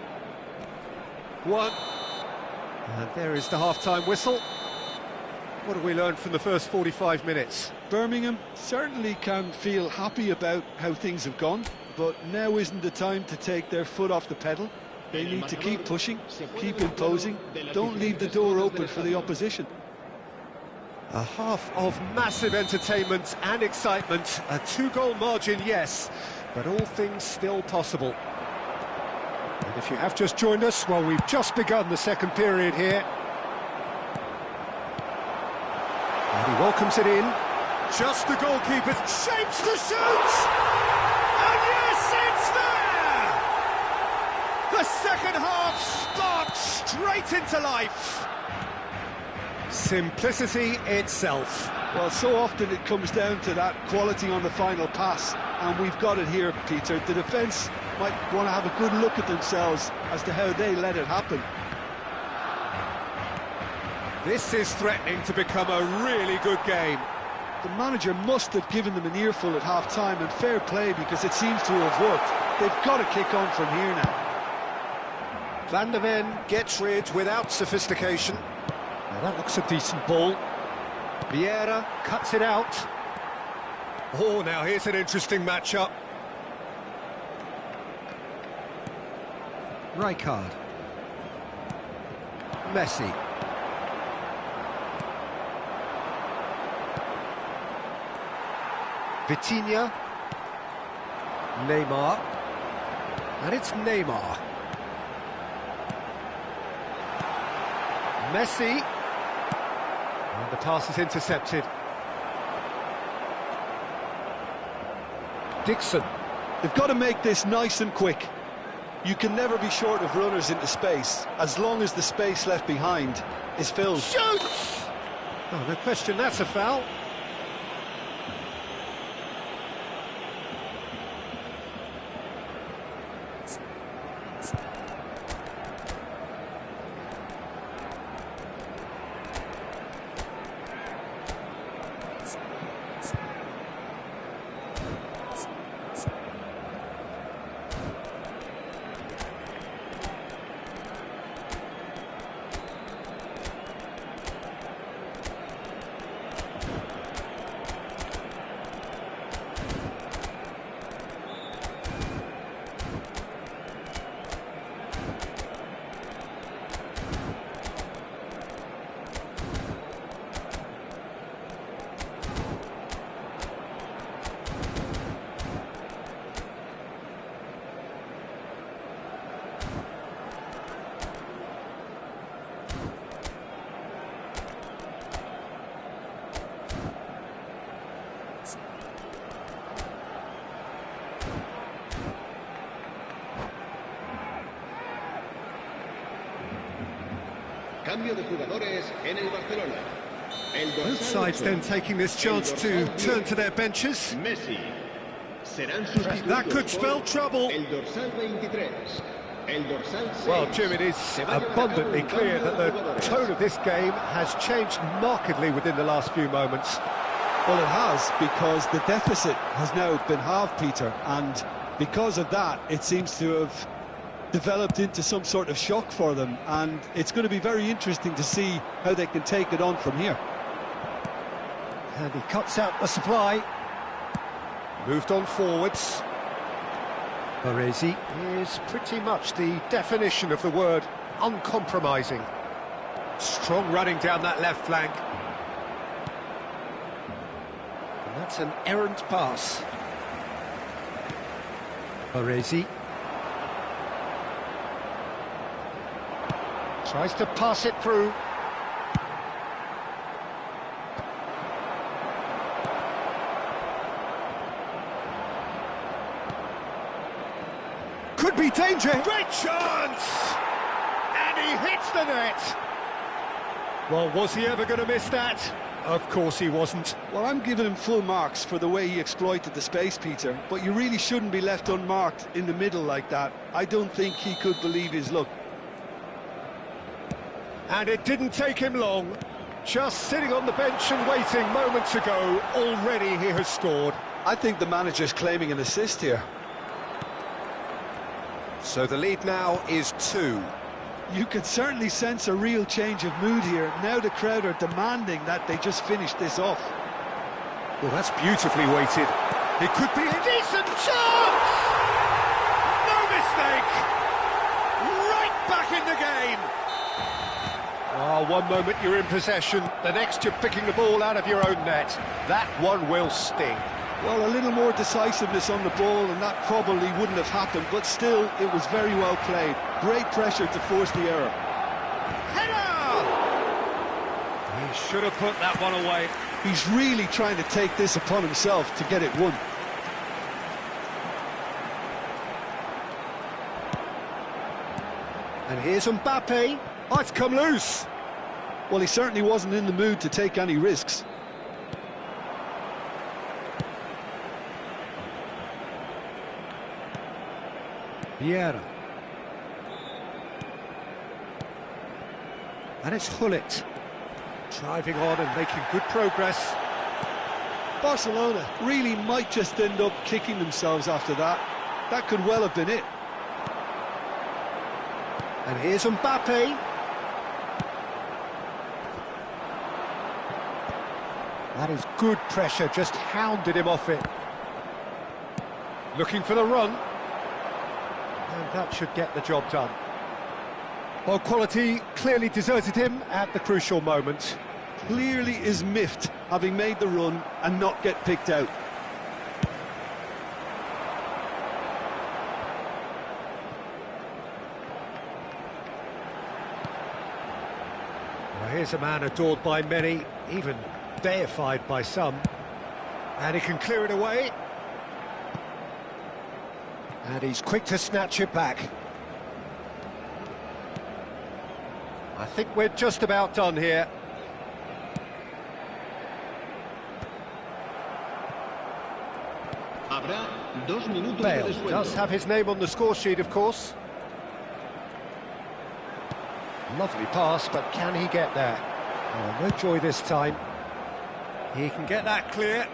One. And there is the half-time whistle. What have we learned from the first 45 minutes? Birmingham certainly can feel happy about how things have gone, but now isn't the time to take their foot off the pedal. They need to keep pushing, keep imposing, don't leave the door open for the opposition. A half of massive entertainment and excitement, a 2-goal margin, yes, but all things still possible. And if you have just joined us, well, we've just begun the second period here. And he welcomes it in. Just the goalkeeper shapes the shoot! And yes, it's there! The second half sparks straight into life. Simplicity itself. Well, so often it comes down to that quality on the final pass, and we've got it here, Peter. The defence might want to have a good look at themselves as to how they let it happen. This is threatening to become a really good game. The manager must have given them an earful at half-time, and fair play, because it seems to have worked. They've got to kick on from here now. Van der Ven gets rid without sophistication. Now that looks a decent ball. Vieira cuts it out. Oh, now here's an interesting matchup. Rijkaard. Messi. Vitinha. Neymar. And it's Neymar. Messi. And the pass is intercepted. Dixon. They've got to make this nice and quick. You can never be short of runners into space, as long as the space left behind is filled. Shoots! Oh, no question, that's a foul. Cambio de jugadores en el Barcelona. Both sides then taking this chance to turn to their benches. Messi serán sustituidos That could spell por trouble. el dorsal 23, el dorsal 6. Well, Jim, it is abundantly clear that the tone of this game has changed markedly within the last few moments. Well, it has, because the deficit has now been halved, Peter, and because of that, it seems to have developed into some sort of shock for them, and it's going to be very interesting to see how they can take it on from here. And he cuts out the supply. Moved on forwards. Baresi is pretty much the definition of the word uncompromising. Strong running down that left flank. And that's an errant pass. Baresi tries to pass it through. Could be danger. Great chance! And he hits the net. Well, was he ever going to miss that? Of course he wasn't. Well, I'm giving him full marks for the way he exploited the space, Peter, but you really shouldn't be left unmarked in the middle like that. I don't think he could believe his luck. And it didn't take him long. Just sitting on the bench and waiting moments ago, already he has scored. I think the manager's claiming an assist here. So the lead now is 2. You can certainly sense a real change of mood here. Now the crowd are demanding that they just finish this off. Well, that's beautifully weighted. It could be a decent chance! No mistake! Right back in the game! Oh, one moment you're in possession, the next you're picking the ball out of your own net. That one will sting. Well, a little more decisiveness on the ball and that probably wouldn't have happened, but still, it was very well played. Great pressure to force the error. Header! He should have put that one away. He's really trying to take this upon himself to get it won. And here's Mbappe. Oh, it's come loose. Well, he certainly wasn't in the mood to take any risks. Vieira. And it's Hullet. Driving on and making good progress. Barcelona really might just end up kicking themselves after that. That could well have been it. And here's Mbappe. That is good pressure, just hounded him off it. Looking for the run. And that should get the job done. Well, quality clearly deserted him at the crucial moment. Clearly is miffed, having made the run and not get picked out. Well, here's a man adored by many, even deified by some. And he can clear it away. And he's quick to snatch it back. I think we're just about done here. Habrá 2 minutos de Bale descuento. does have his name on the score sheet, of course. Lovely pass, but can he get there? Oh, no joy this time. He can get that clear.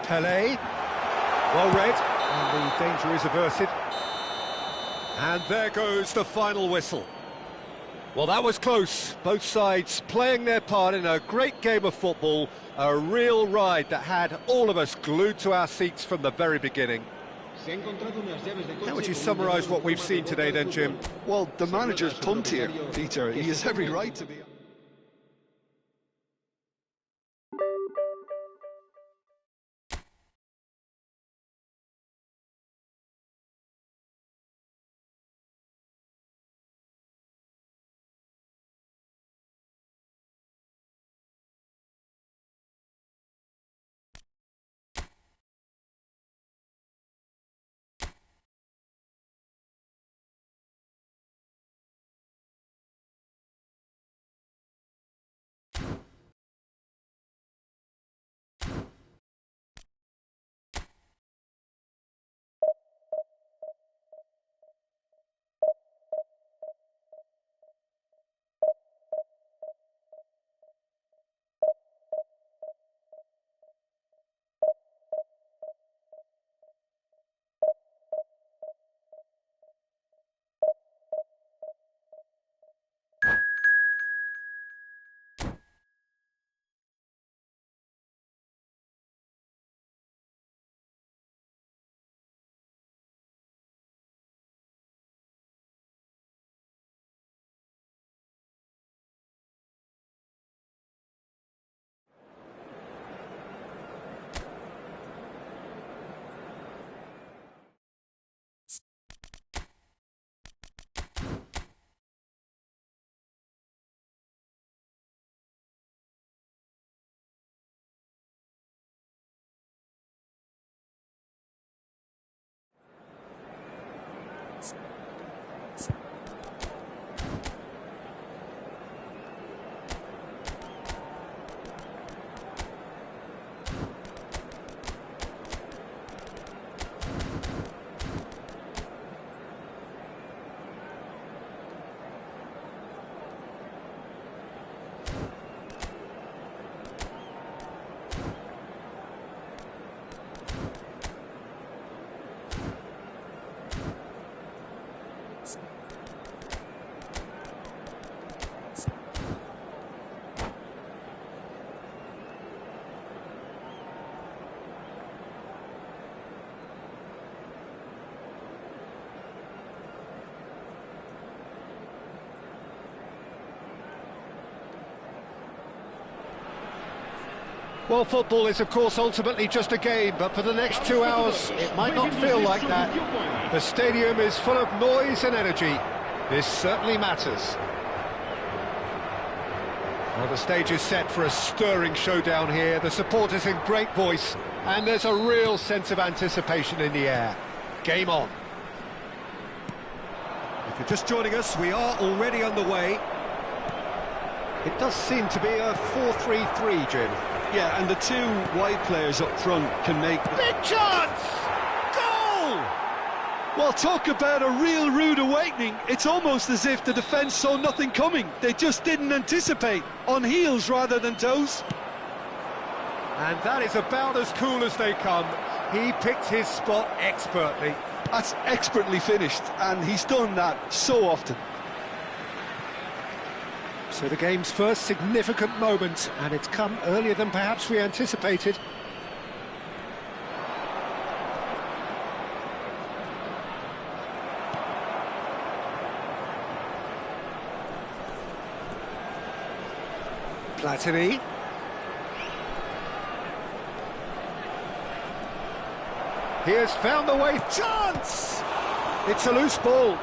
Pelé, well read, and the danger is averted. And there goes the final whistle. Well, that was close. Both sides playing their part in a great game of football, a real ride that had all of us glued to our seats from the very beginning. How would you summarise what we've seen today then, Jim? Well, the manager's pumped here, Peter. He has every right to be. Well, football is, of course, ultimately just a game, but for the next 2 hours, it might not feel like that. The stadium is full of noise and energy. This certainly matters. Well, the stage is set for a stirring showdown here. The supporters in great voice, and there's a real sense of anticipation in the air. Game on. If you're just joining us, we are already underway. It does seem to be a 4-3-3, Jim. Yeah, and the two wide players up front can make... Big chance! Goal! Well, talk about a real rude awakening. It's almost as if the defence saw nothing coming. They just didn't anticipate. On heels rather than toes. And that is about as cool as they come. He picked his spot expertly. That's expertly finished, and he's done that so often. So the game's first significant moment, and it's come earlier than perhaps we anticipated. Platini. He has found the way. Chance! It's a loose ball.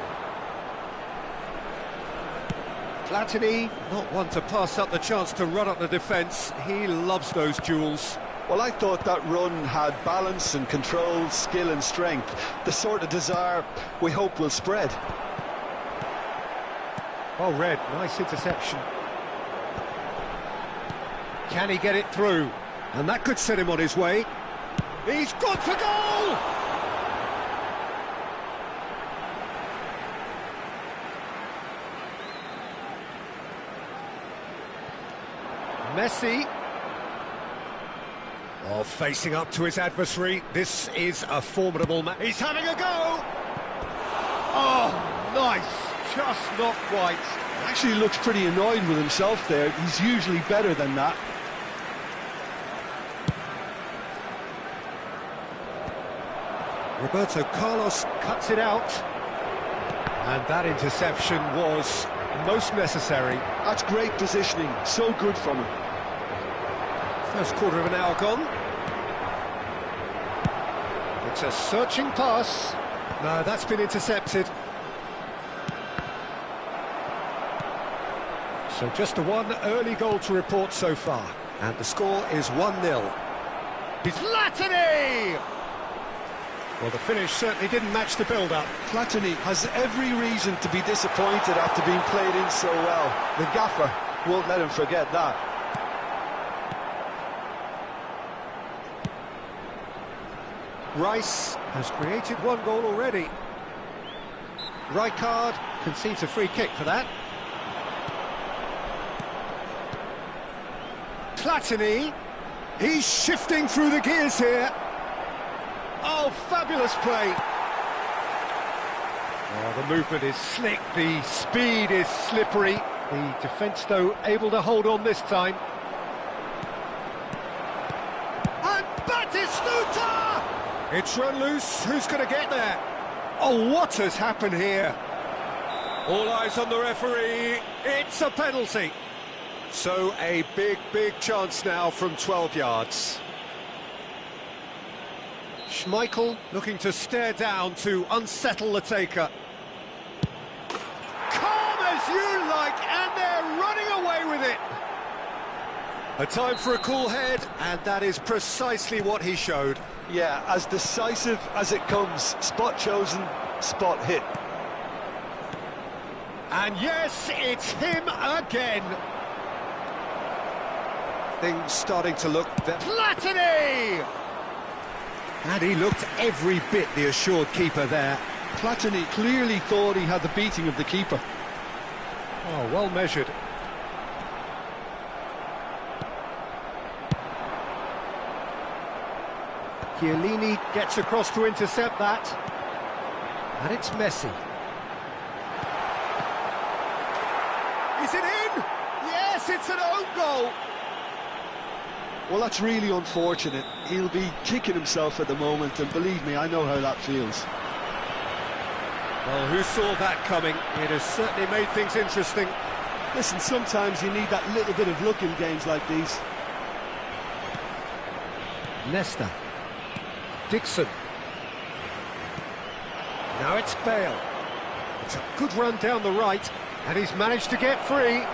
Platini, not one to pass up the chance to run up the defence. He loves those duels. Well, I thought that run had balance and control, skill and strength. The sort of desire we hope will spread. Oh, Red, nice interception. Can he get it through? And that could set him on his way. He's gone for goal! Messi. Oh, facing up to his adversary. This is a formidable match. He's having a go! Oh, nice. Just not quite. Actually looks pretty annoyed with himself there. He's usually better than that. Roberto Carlos cuts it out. And that interception was most necessary. That's great positioning. So good from him. First quarter of an hour gone. It's a searching pass. No, that's been intercepted. So just the one early goal to report so far. And the score is 1-0. It's Platini! Well, the finish certainly didn't match the build-up. Platini has every reason to be disappointed after being played in so well. The gaffer won't let him forget that. Rice has created one goal already. Rijkaard concedes a free kick for that. Platini, he's shifting through the gears here. Oh, fabulous play. Oh, the movement is slick, the speed is slippery. The defence, though, able to hold on this time. And Batistuta! It's run loose, who's going to get there? Oh, what has happened here? All eyes on the referee, it's a penalty. So a big chance now from 12 yards. Schmeichel looking to stare down to unsettle the taker. Calm as you like, and they're running away with it. A time for a cool head, and that is precisely what he showed. Yeah, as decisive as it comes. Spot chosen, spot hit. And yes, it's him again. Things starting to look... Platini! And he looked every bit the assured keeper there. Platini clearly thought he had the beating of the keeper. Oh, well measured. Chiellini gets across to intercept that. And it's Messi. Is it in? Yes, it's an own goal. Well, that's really unfortunate. He'll be kicking himself at the moment, and believe me, I know how that feels. Well, who saw that coming? It has certainly made things interesting. Listen, sometimes you need that little bit of luck in games like these. Nesta. Dixon. Now it's Bale. It's a good run down the right, and he's managed to get free.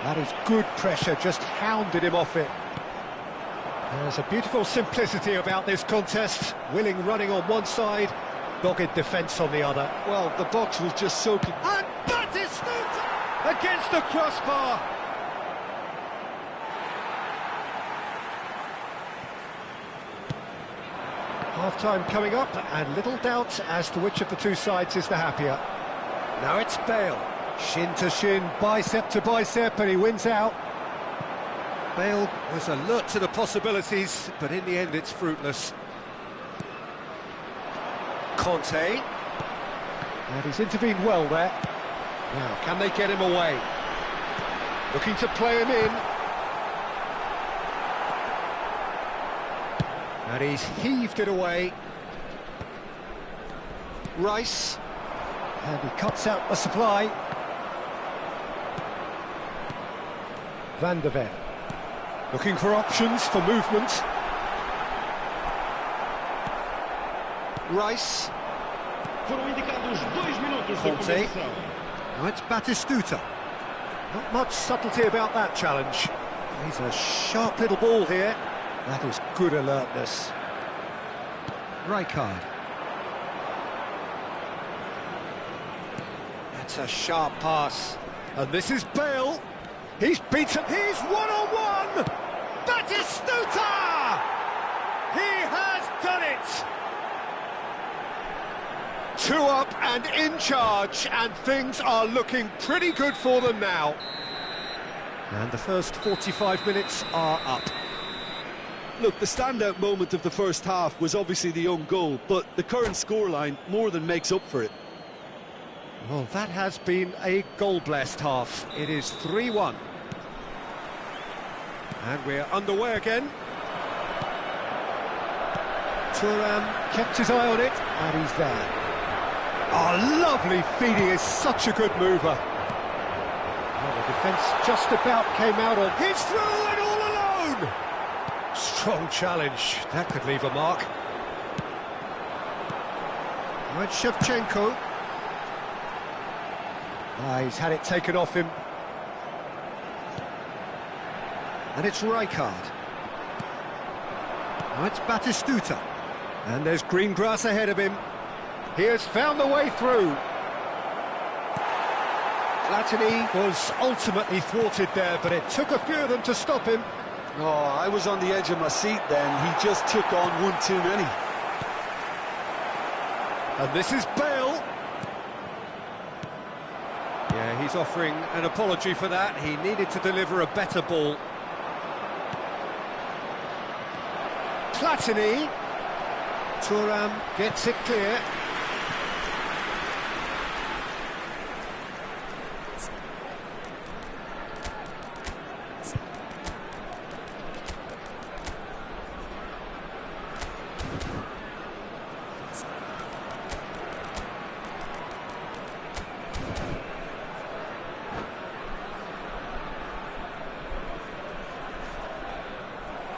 That is good pressure, just hounded him off it. There's a beautiful simplicity about this contest. Willing running on one side, dogged defence on the other. Well, the box was just soaking. And Batistuta against the crossbar. Half-time coming up, and little doubt as to which of the two sides is the happier. Now it's Bale. Shin to shin, bicep to bicep, and he wins out. Bale was alert to the possibilities, but in the end it's fruitless. Conte. And he's intervened well there. Now, can they get him away? Looking to play him in. And he's heaved it away. Rice. And he cuts out the supply. Van der Ven. Looking for options for movement. Rice. Foram indicados 2 minutos de Conte. compensação. Now it's Batistuta. Not much subtlety about that challenge. He's a sharp little ball here. That is good alertness. Rijkaard. That's a sharp pass. And this is Bale. He's beaten. He's one-on-one. Batistuta! He has done it. 2 up and in charge, and things are looking pretty good for them now. And the first 45 minutes are up. Look, the standout moment of the first half was obviously the own goal, but the current scoreline more than makes up for it. Well, that has been a goal-blessed half. It is 3-1. And we're underway again. Thuram kept his eye on it, and he's there. Oh, lovely feeding, is such a good mover. Well, the defence just about came out on. He's through and all alone! Strong challenge, that could leave a mark. Right, Shevchenko. He's had it taken off him. And it's Rijkaard. Now it's Batistuta. And there's green grass ahead of him. He has found the way through. Platini was ultimately thwarted there, but it took a few of them to stop him. Oh, I was on the edge of my seat then. He just took on one too many. And this is Bale. Yeah, he's offering an apology for that. He needed to deliver a better ball. Platini. Thuram gets it clear.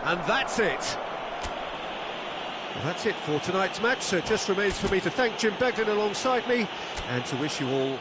And that's it. Well, that's it for tonight's match, so it just remains for me to thank Jim Begden alongside me and to wish you all